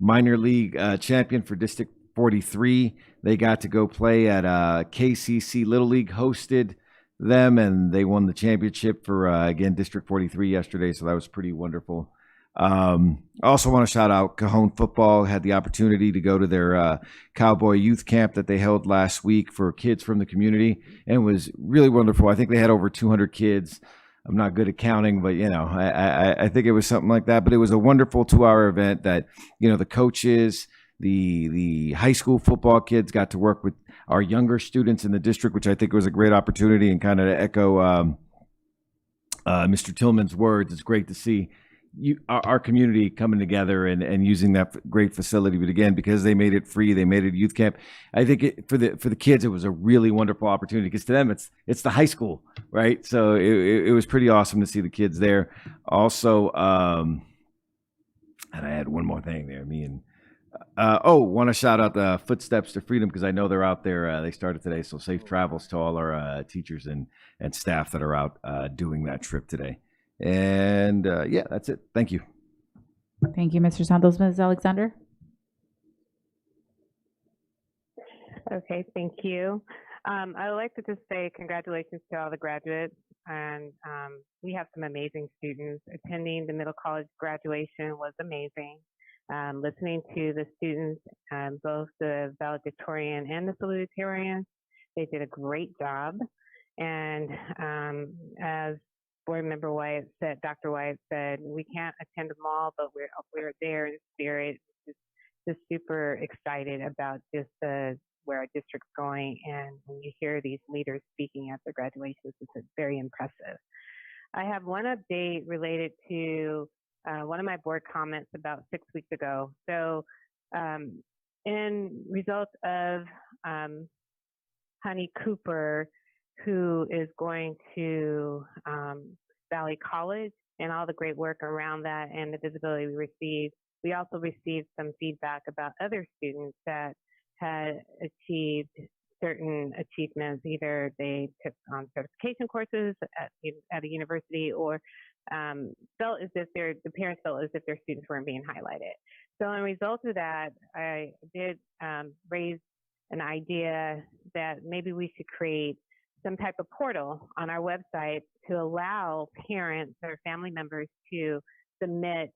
minor league champion for District 43. They got to go play at KCC Little League, hosted them, and they won the championship for, again, District 43 yesterday, so that was pretty wonderful. I also want to shout out Cajon Football. Had the opportunity to go to their Cowboy Youth Camp that they held last week for kids from the community, and it was really wonderful. I think they had over 200 kids. I'm not good at counting, but I think it was something like that. But it was a wonderful 2-hour event that the coaches, the high school football kids got to work with our younger students in the district, which I think was a great opportunity. And kind of to echo Mr. Tillman's words, it's great to see our community coming together and using that great facility. But again, because they made it free, they made it youth camp. I think for the kids, it was a really wonderful opportunity because to them, it's the high school, right? So it was pretty awesome to see the kids there. Also, and I had one more thing there. Want to shout out the Footsteps to Freedom because I know they're out there. They started today, so safe travels to all our teachers and staff that are out doing that trip today. And that's it. Thank you. Thank you, Mr. Santos. Ms. Alexander? Okay, thank you. I would like to just say congratulations to all the graduates. And we have some amazing students. Attending the middle college graduation was amazing. Listening to the students, both the valedictorian and the salutatorian, they did a great job. And as Board Member Wyatt said, Dr. Wyatt said, we can't attend them all, but we're there in spirit, just super excited about just where our district's going. And when you hear these leaders speaking at the graduations, it's very impressive. I have one update related to one of my board comments about 6 weeks ago. So in result of Honey Cooper, who is going to Valley College and all the great work around that and the visibility we received, we also received some feedback about other students that had achieved certain achievements. Either they took on certification courses at a university or felt as if the parents felt as if their students weren't being highlighted. So in result of that, I did raise an idea that maybe we should create some type of portal on our website to allow parents or family members to submit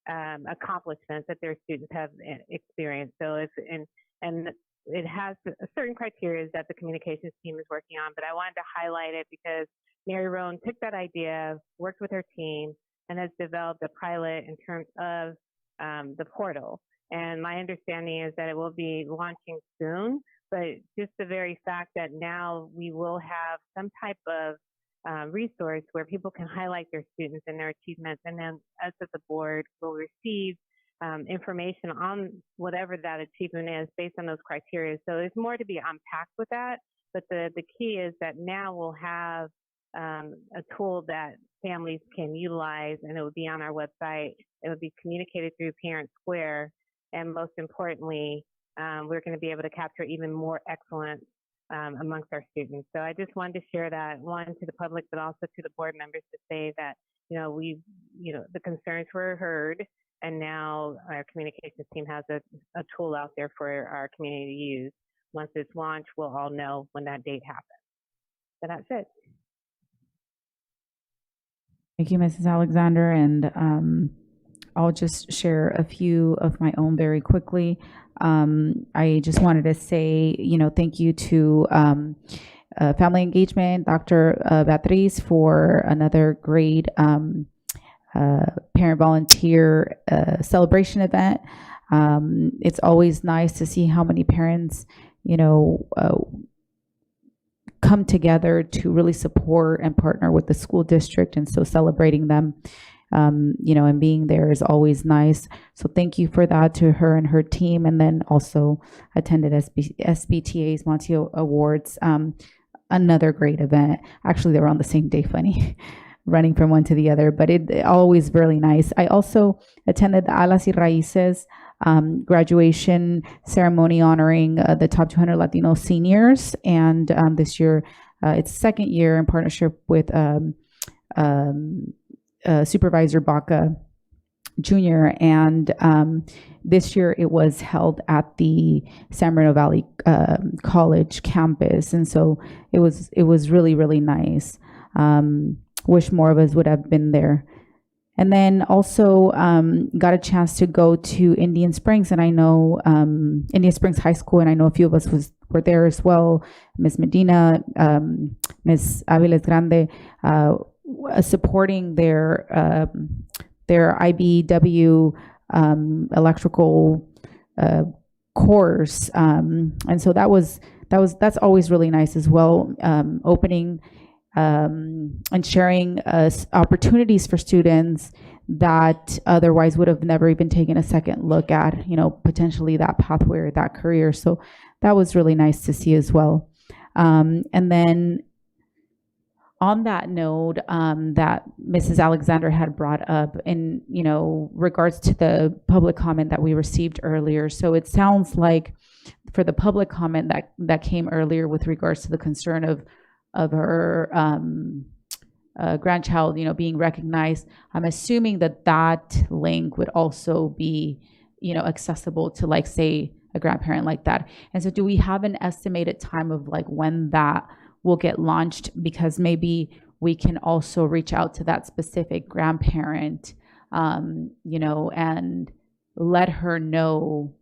accomplishments that their students have experienced. So and it has certain criteria that the communications team is working on, but I wanted to highlight it because Mary Rowan took that idea, worked with her team, and has developed a pilot in terms of the portal. And my understanding is that it will be launching soon, but just the very fact that now we will have some type of resource where people can highlight their students and their achievements, and then us as a board will receive information on whatever that achievement is based on those criteria. So there's more to be unpacked with that, but the key is that now we'll have a tool that families can utilize, and it will be on our website. It will be communicated through Parent Square, and most importantly, we're going to be able to capture even more excellence amongst our students. So I just wanted to share that, one, to the public, but also to the board members, to say that, the concerns were heard, and now our communications team has a tool out there for our community to use. Once it's launched, we'll all know when that date happens. So that's it. Thank you, Mrs. Alexander. And I'll just share a few of my own very quickly. I just wanted to say, thank you to Family Engagement, Dr. Beatriz, for another great parent volunteer celebration event. It's always nice to see how many parents, come together to really support and partner with the school district. And so celebrating them, and being there is always nice. So thank you for that to her and her team. And then also attended SBTA's Monteo Awards, another great event. Actually, they were on the same day, funny, running from one to the other, but it always really nice. I also attended the Alas y Raíces graduation ceremony honoring the top 200 Latino seniors. And this year, it's second year in partnership with Supervisor Baca Jr. And this year it was held at the San Bernardino Valley College campus. And so it was really, really nice. Wish more of us would have been there. And then also got a chance to go to Indian Springs, and I know Indian Springs High School, and I know a few of us were there as well. Ms. Medina, Ms. Aviles Grande, supporting their IBW electrical course, and so that's always really nice as well. Opening and sharing opportunities for students that otherwise would have never even taken a second look at, potentially that pathway or that career. So that was really nice to see as well. And then on that note, that Mrs. Alexander had brought up in, regards to the public comment that we received earlier. So it sounds like for the public comment that came earlier with regards to the concern of her grandchild, being recognized, I'm assuming that link would also be, accessible to, like, say, a grandparent like that. And so do we have an estimated time of like when that will get launched? Because maybe we can also reach out to that specific grandparent, and let her know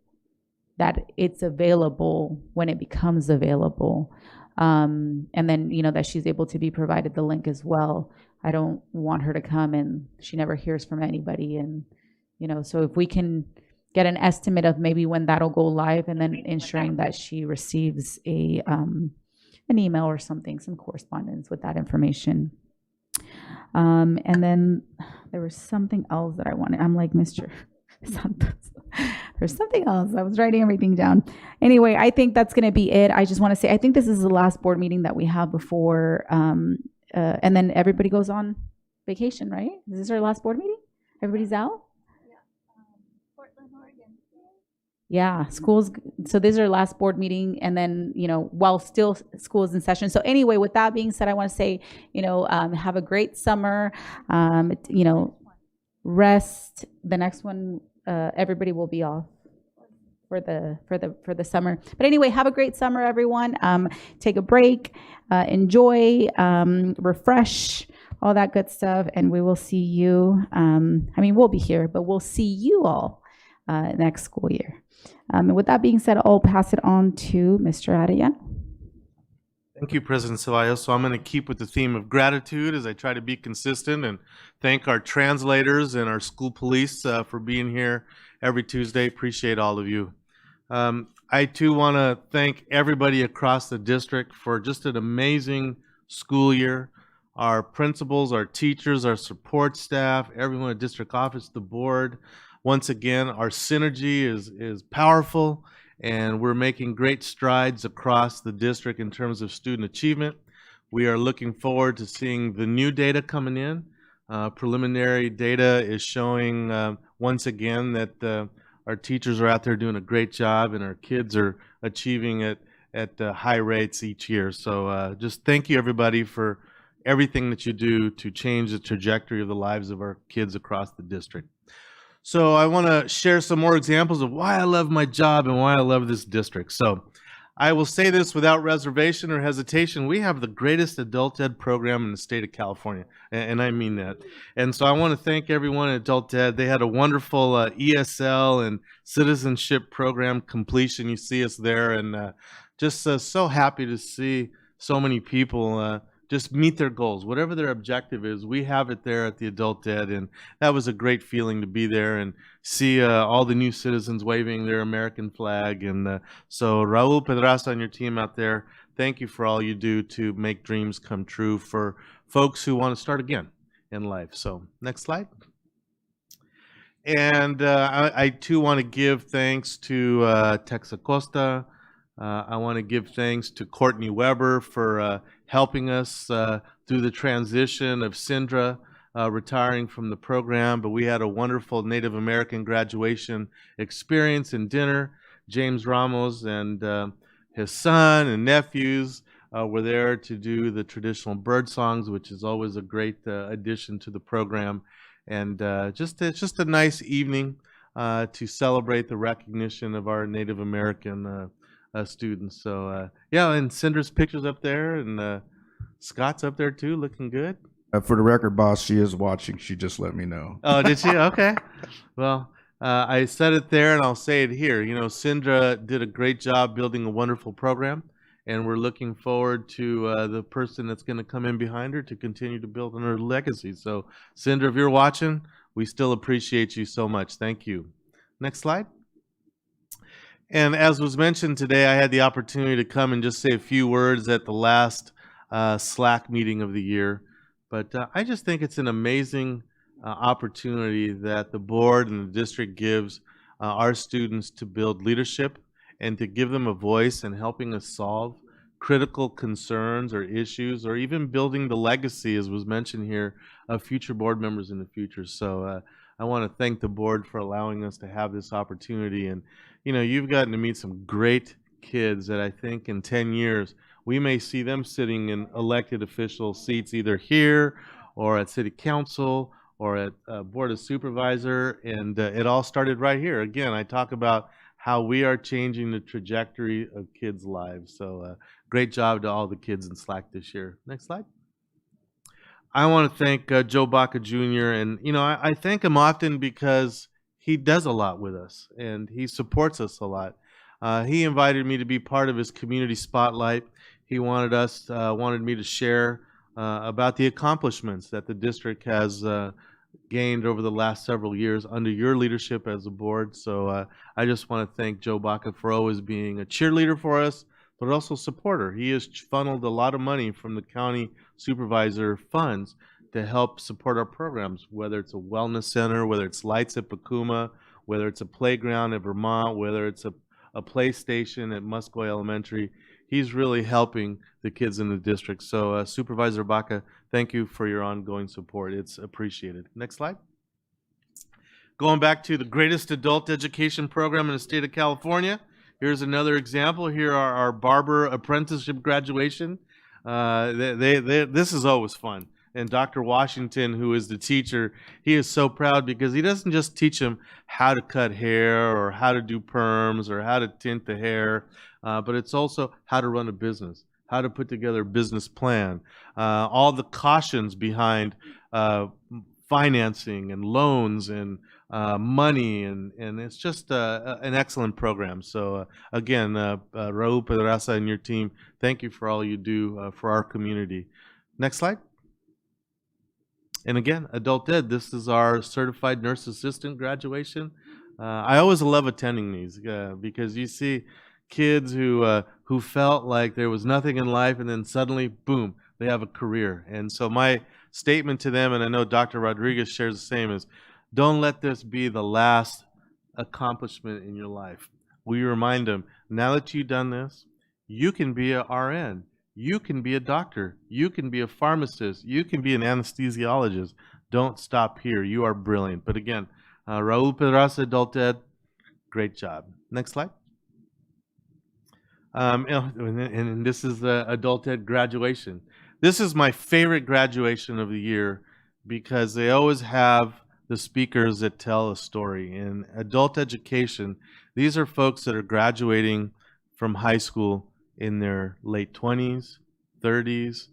that it's available when it becomes available. And then, that she's able to be provided the link as well. I don't want her to come and she never hears from anybody. And, so if we can get an estimate of maybe when that'll go live, and then ensuring that she receives an email or something, some correspondence with that information. And then there was something else that I wanted. I'm like, Mr. Santos. There's something else. I was writing everything down. Anyway, I think that's going to be it. I just want to say, I think this is the last board meeting that we have before, and then everybody goes on vacation, right? Is this our last board meeting? Everybody's out? Portland, Oregon. Yeah, schools. So this is our last board meeting, and then, while still school is in session. So anyway, with that being said, I want to say, have a great summer. Rest. The next one, everybody will be off for the summer. But anyway, have a great summer, everyone. Take a break, enjoy, refresh, all that good stuff, and we will see you. We'll be here, but we'll see you all next school year. And with that being said, I'll pass it on to Mr. Arellano. Thank you, President Ceballos. So I'm going to keep with the theme of gratitude as I try to be consistent and thank our translators and our school police for being here every Tuesday. Appreciate all of you. I too want to thank everybody across the district for just an amazing school year. Our principals, our teachers, our support staff, everyone at district office, the board. Once again, our synergy is powerful, and we're making great strides across the district in terms of student achievement. We are looking forward to seeing the new data coming in. Preliminary data is showing once again that our teachers are out there doing a great job, and our kids are achieving it at high rates each year. So just thank you, everybody, for everything that you do to change the trajectory of the lives of our kids across the district. So I want to share some more examples of why I love my job and why I love this district. So I will say this without reservation or hesitation. We have the greatest adult ed program in the state of California, and I mean that. And so I want to thank everyone at Adult Ed. They had a wonderful ESL and citizenship program completion. You see us there, and just so happy to see so many people just meet their goals. Whatever their objective is, we have it there at the Adult Ed, and that was a great feeling to be there and see all the new citizens waving their American flag. And so Raul Pedraza and your team out there, thank you for all you do to make dreams come true for folks who want to start again in life. So next slide. And I too want to give thanks to Tex Acosta. I want to give thanks to Courtney Weber for helping us through the transition of Sindra retiring from the program. But we had a wonderful Native American graduation experience and dinner. James Ramos and his son and nephews were there to do the traditional bird songs, which is always a great addition to the program. And just a nice evening to celebrate the recognition of our Native American students. So yeah, and Cinder's pictures up there, and Scott's up there too, looking good. For the record, boss, she is watching. She just let me know. Oh, did she? Okay. Well, I said it there, and I'll say it here. You know, Sindra did a great job building a wonderful program, and we're looking forward to the person that's going to come in behind her to continue to build on her legacy. So, Sindra, if you're watching, we still appreciate you so much. Thank you. Next slide. And as was mentioned today, I had the opportunity to come and just say a few words at the last SLAC meeting of the year. But I just think it's an amazing opportunity that the board and the district gives our students to build leadership and to give them a voice in helping us solve critical concerns or issues, or even building the legacy, as was mentioned here, of future board members in the future. So I want to thank the board for allowing us to have this opportunity. And you know, you've gotten to meet some great kids that I think in 10 years, we may see them sitting in elected official seats either here or at city council or at board of supervisor. And it all started right here. Again, I talk about how we are changing the trajectory of kids' lives. So great job to all the kids in SLAC this year. Next slide. I want to thank Joe Baca Jr. And, you know, I thank him often because he does a lot with us and he supports us a lot. He invited me to be part of his community spotlight. He wanted me to share about the accomplishments that the district has gained over the last several years under your leadership as a board. So I just want to thank Joe Baca for always being a cheerleader for us, but also a supporter. He has funneled a lot of money from the county supervisor funds to help support our programs, whether it's a wellness center, whether it's lights at Pacuma, whether it's a playground at Vermont, whether it's a play station at Muscoy Elementary. He's really helping the kids in the district. So Supervisor Baca, thank you for your ongoing support. It's appreciated. Next slide. Going back to the greatest adult education program in the state of California, here's another example. Here are our barber apprenticeship graduation. This is always fun. And Dr. Washington, who is the teacher, he is so proud because he doesn't just teach them how to cut hair or how to do perms or how to tint the hair, but it's also how to run a business, how to put together a business plan, all the cautions behind financing and loans and money, and it's just an excellent program. So again, Raul Pedraza and your team, thank you for all you do for our community. Next slide. And again, Adult Ed, this is our Certified Nurse Assistant graduation. I always love attending these because you see kids who felt like there was nothing in life, and then suddenly, boom, they have a career. And so my statement to them, and I know Dr. Rodriguez shares the same, is don't let this be the last accomplishment in your life. We remind them, now that you've done this, you can be a RN, you can be a doctor, you can be a pharmacist, you can be an anesthesiologist. Don't stop here. You are brilliant. But again, Raul Pedraza, Adult Ed, great job. Next slide. And this is the Adult Ed graduation. This is my favorite graduation of the year because they always have the speakers that tell a story. In adult education, these are folks that are graduating from high school in their late 20s, 30s,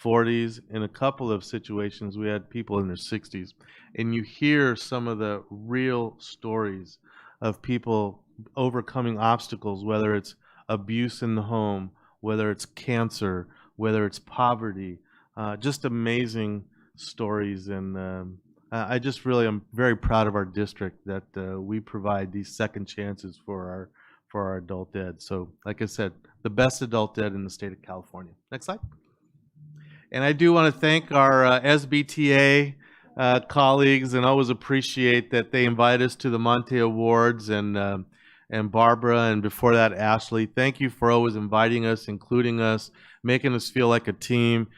40s. In a couple of situations, we had people in their 60s. And you hear some of the real stories of people overcoming obstacles, whether it's abuse in the home, whether it's cancer, whether it's poverty, just amazing stories. And I just really am very proud of our district that we provide these second chances for our adult ed. So like I said, the best adult ed in the state of California. Next slide. And I do want to thank our SBTA colleagues, and always appreciate that they invite us to the Monte Awards, and Barbara, and before that, Ashley. Thank you for always inviting us, including us, making us feel like a team.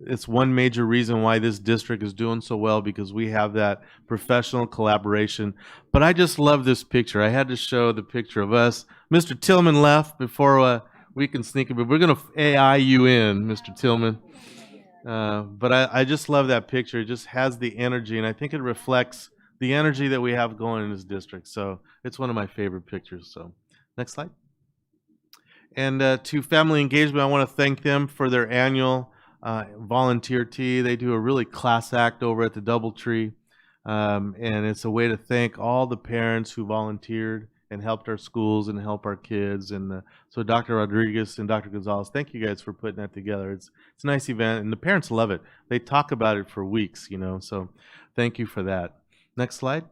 It's one major reason why this district is doing so well, because we have that professional collaboration. But I just love this picture. I had to show the picture of us. Mr. Tillman left before we can sneak it, but we're going to AI you in, Mr. Tillman. But I just love that picture. It just has the energy, and I think it reflects the energy that we have going in this district. So it's one of my favorite pictures. So next slide. And to Family Engagement, I want to thank them for their annual volunteer tea. They do a really class act over at the Doubletree, and it's a way to thank all the parents who volunteered and helped our schools and help our kids. And so Dr. Rodriguez and Dr. Gonzalez, thank you guys for putting that together. It's a nice event, and the parents love it. They talk about it for weeks, so thank you for that. Next slide.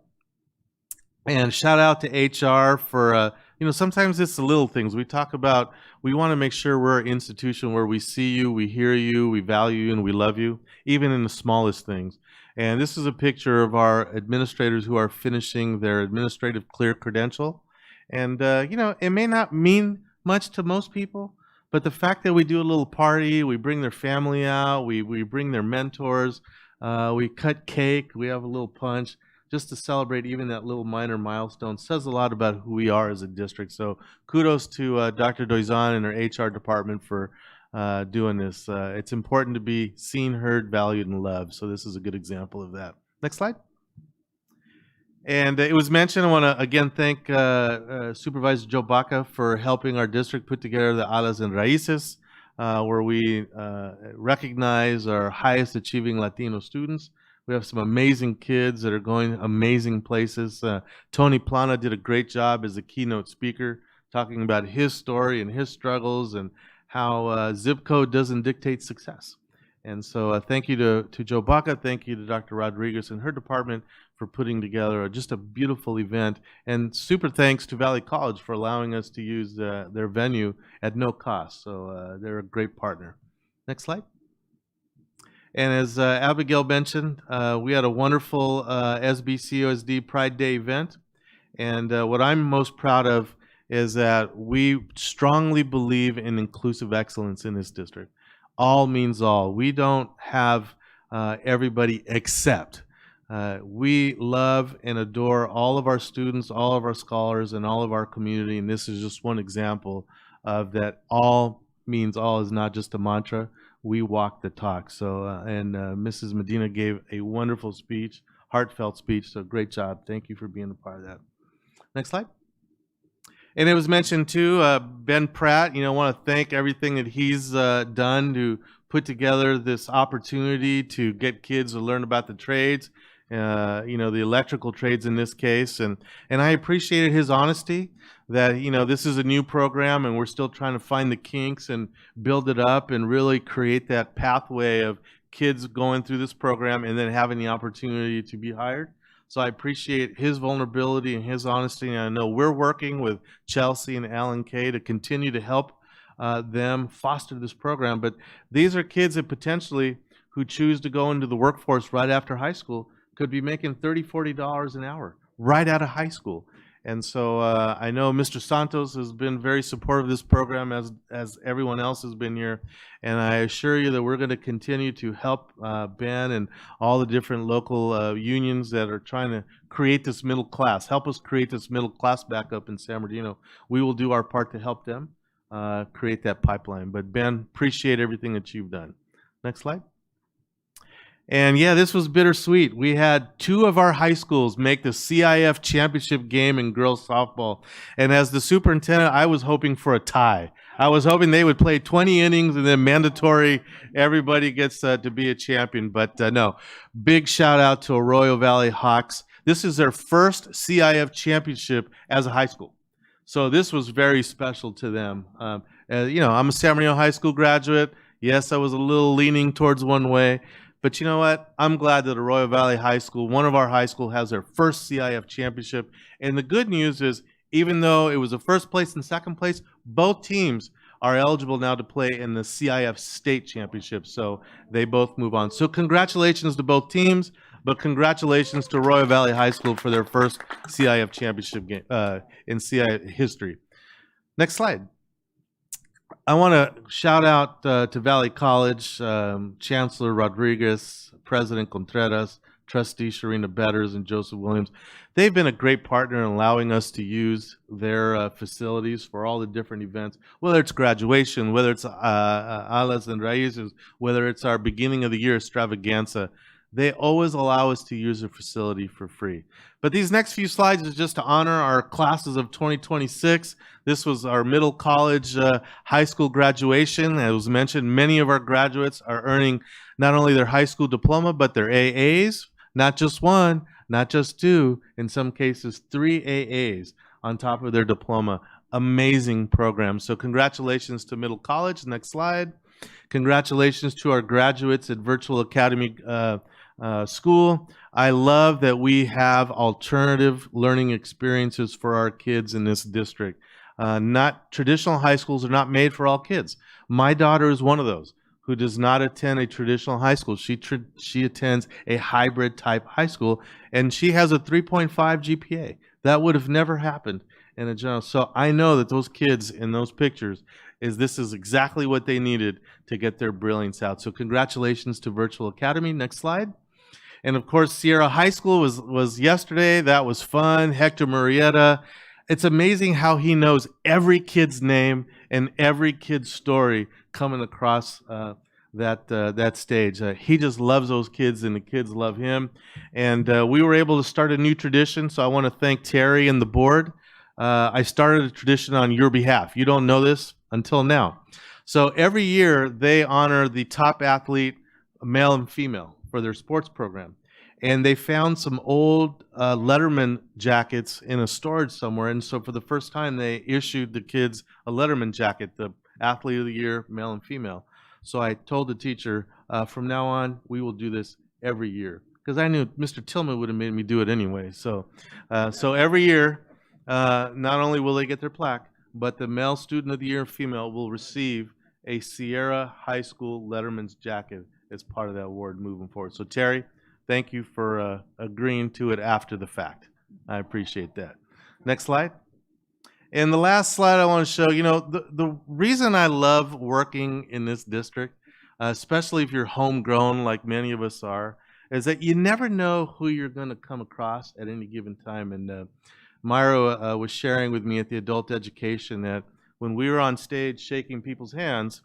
And shout out to HR for, sometimes it's the little things. We talk about, we want to make sure we're an institution where we see you, we hear you, we value you, and we love you, even in the smallest things. And this is a picture of our administrators who are finishing their administrative clear credential. And, it may not mean much to most people, but the fact that we do a little party, we bring their family out, we bring their mentors, we cut cake, we have a little punch, just to celebrate even that little minor milestone, says a lot about who we are as a district. So kudos to Dr. Doizan and her HR department for doing this. It's important to be seen, heard, valued, and loved. So this is a good example of that. Next slide. And it was mentioned, I want to again thank Supervisor Joe Baca for helping our district put together the Alas and Raíces, where we recognize our highest achieving Latino students. We have some amazing kids that are going amazing places. Tony Plana did a great job as a keynote speaker, talking about his story and his struggles and how zip code doesn't dictate success. And so thank you to Joe Baca, thank you to Dr. Rodriguez and her department for putting together just a beautiful event. And super thanks to Valley College for allowing us to use their venue at no cost. So they're a great partner. Next slide. And as Abigail mentioned, we had a wonderful SBCUSD Pride Day event. And what I'm most proud of is that we strongly believe in inclusive excellence in this district. All means all. We don't have everybody except. We love and adore all of our students, all of our scholars, and all of our community. And this is just one example of that. All means all is not just a mantra. We walk the talk. So, and Mrs. Medina gave a wonderful speech, heartfelt speech. So great job. Thank you for being a part of that. Next slide. And it was mentioned too, Ben Pratt, I want to thank everything that he's done to put together this opportunity to get kids to learn about the trades. the electrical trades in this case. And I appreciated his honesty that, this is a new program and we're still trying to find the kinks and build it up and really create that pathway of kids going through this program and then having the opportunity to be hired. So I appreciate his vulnerability and his honesty. And I know we're working with Chelsea and Alan Kay to continue to help them foster this program. But these are kids that potentially who choose to go into the workforce right after high school could be making $30, $40 an hour right out of high school. And so I know Mr. Santos has been very supportive of this program as everyone else has been here. And I assure you that we're going to continue to help Ben and all the different local unions that are trying to create this middle class, help us create this middle class back up in San Bernardino. We will do our part to help them create that pipeline. But Ben, appreciate everything that you've done. Next slide. And yeah, this was bittersweet. We had 2 of our high schools make the CIF championship game in girls softball. And as the superintendent, I was hoping for a tie. I was hoping they would play 20 innings and then mandatory, everybody gets to be a champion. But no, big shout out to Arroyo Valley Hawks. This is their first CIF championship as a high school. So this was very special to them. I'm a San Bernardino High School graduate. Yes, I was a little leaning towards one way. But you know what? I'm glad that Arroyo Valley High School, one of our high schools, has their first CIF championship. And the good news is, even though it was a first place and second place, both teams are eligible now to play in the CIF state championship. So they both move on. So congratulations to both teams, but congratulations to Arroyo Valley High School for their first CIF championship game in CIF history. Next slide. I want to shout out to Valley College, Chancellor Rodriguez, President Contreras, Trustee Sharina Betters, and Joseph Williams. They've been a great partner in allowing us to use their facilities for all the different events, whether it's graduation, whether it's Alas and Raíces, whether it's our beginning of the year extravaganza. They always allow us to use their facility for free. But these next few slides is just to honor our classes of 2026. This was our middle college, high school graduation. As was mentioned, many of our graduates are earning not only their high school diploma, but their AAs, not just 1, not just 2, in some cases 3 AAs on top of their diploma. Amazing program. So congratulations to middle college. Next slide. Congratulations to our graduates at Virtual Academy School. I love that we have alternative learning experiences for our kids in this district. Not traditional high schools are not made for all kids. My daughter is one of those who does not attend a traditional high school. She attends a hybrid type high school, and she has a 3.5 GPA. That would have never happened in a general. So I know that those kids in those pictures this is exactly what they needed to get their brilliance out. So congratulations to Virtual Academy. Next slide. And of course, Sierra High School was yesterday. That was fun. Hector Murrieta. It's amazing how he knows every kid's name and every kid's story coming across that stage. He just loves those kids, and the kids love him. And we were able to start a new tradition. So I want to thank Terry and the board. I started a tradition on your behalf. You don't know this until now. So every year they honor the top athlete, male and female, for their sports program. And they found some old Letterman jackets in a storage somewhere. And so for the first time, they issued the kids a Letterman jacket, the athlete of the year, male and female. So I told the teacher, from now on, we will do this every year. Because I knew Mr. Tillman would have made me do it anyway. So every year, not only will they get their plaque, but the male student of the year and female will receive a Sierra High School Letterman's jacket as part of that award moving forward. So Terry, thank you for agreeing to it after the fact. I appreciate that. Next slide. And the last slide I want to show, the reason I love working in this district, especially if you're homegrown like many of us are, is that you never know who you're going to come across at any given time. And Myra was sharing with me at the adult education that when we were on stage shaking people's hands,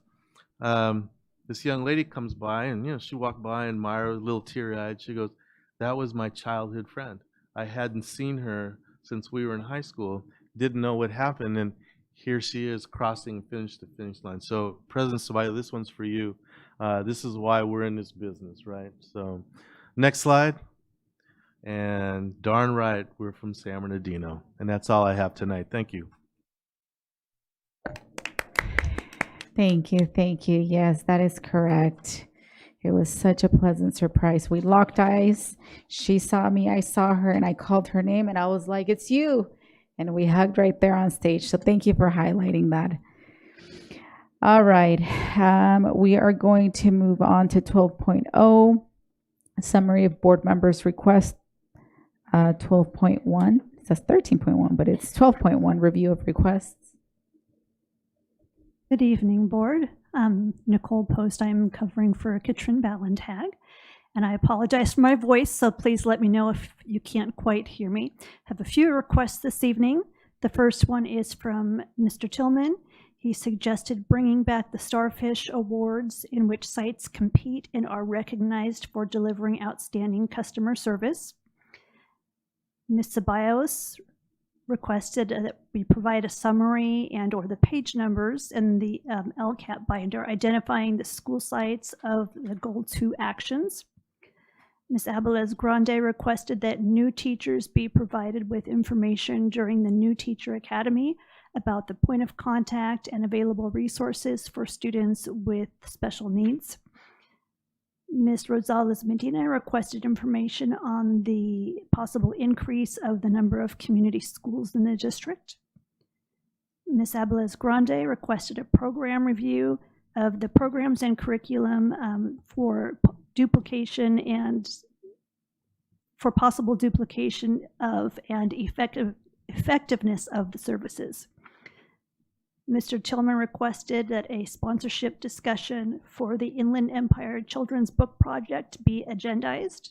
this young lady comes by, and she walked by, and Myra was a little teary-eyed. She goes, "That was my childhood friend. I hadn't seen her since we were in high school, didn't know what happened, and here she is crossing finish to finish line." So President Ceballos, this one's for you. This is why we're in this business, right? So next slide. And darn right, we're from San Bernardino. And that's all I have tonight. Thank you. Thank you. Thank you. Yes, that is correct. It was such a pleasant surprise. We locked eyes. She saw me, I saw her, and I called her name and I was like, it's you. And we hugged right there on stage. So thank you for highlighting that. All right. We are going to move on to 12.0, summary of board members' requests. 12.1, it says 13.1, but it's 12.1, review of requests. Good evening, board. I'm Nicole Post. I'm covering for Katrin Ballentag, and I apologize for my voice, so please let me know if you can't quite hear me. I have a few requests this evening. The first one is from Mr. Tillman. He suggested bringing back the Starfish Awards, in which sites compete and are recognized for delivering outstanding customer service. Ms. Ceballos requested that we provide a summary and or the page numbers in the LCAP binder identifying the school sites of the Goal 2 actions. Ms. Abeles Grande requested that new teachers be provided with information during the New Teacher Academy about the point of contact and available resources for students with special needs. Ms. Rosales Medina requested information on the possible increase of the number of community schools in the district. Ms. Abeles Grande requested a program review of the programs and curriculum for duplication and for possible duplication of and effectiveness of the services. Mr. Tillman requested that a sponsorship discussion for the Inland Empire Children's Book Project be agendized.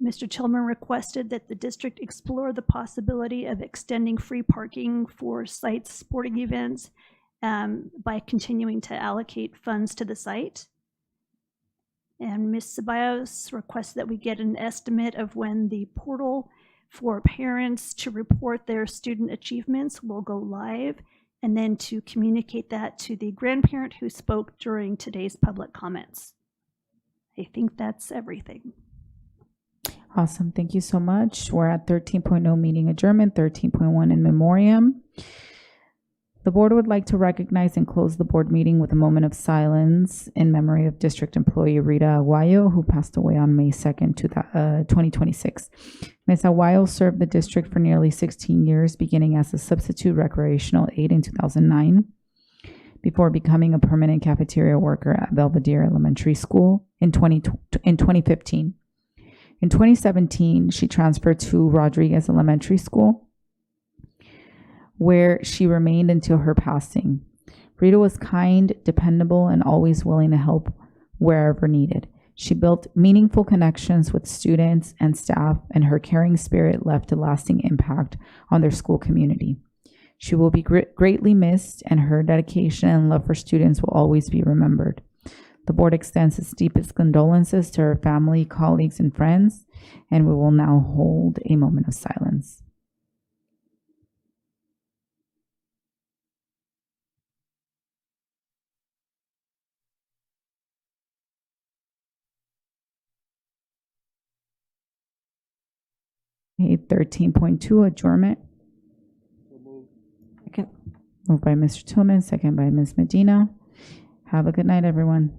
Mr. Tillman requested that the district explore the possibility of extending free parking for site sporting events by continuing to allocate funds to the site. And Ms. Ceballos requested that we get an estimate of when the portal for parents to report their student achievements will go live, and then to communicate that to the grandparent who spoke during today's public comments. I think that's everything. Awesome. Thank you so much. We're at 13.0 meeting adjournment, 13.1 in memoriam. The board would like to recognize and close the board meeting with a moment of silence in memory of district employee Rita Aguayo, who passed away on May 2nd, 2026. Ms. Aguayo served the district for nearly 16 years, beginning as a substitute recreational aide in 2009, before becoming a permanent cafeteria worker at Belvedere Elementary School in 2015. In 2017, she transferred to Rodriguez Elementary School, where she remained until her passing. Rita was kind, dependable, and always willing to help wherever needed. She built meaningful connections with students and staff, and her caring spirit left a lasting impact on their school community. She will be greatly missed, and her dedication and love for students will always be remembered. The board extends its deepest condolences to her family, colleagues, and friends, and we will now hold a moment of silence. Okay, 13.2, adjournment. Second. Moved by Mr. Tillman, second by Ms. Medina. Have a good night, everyone.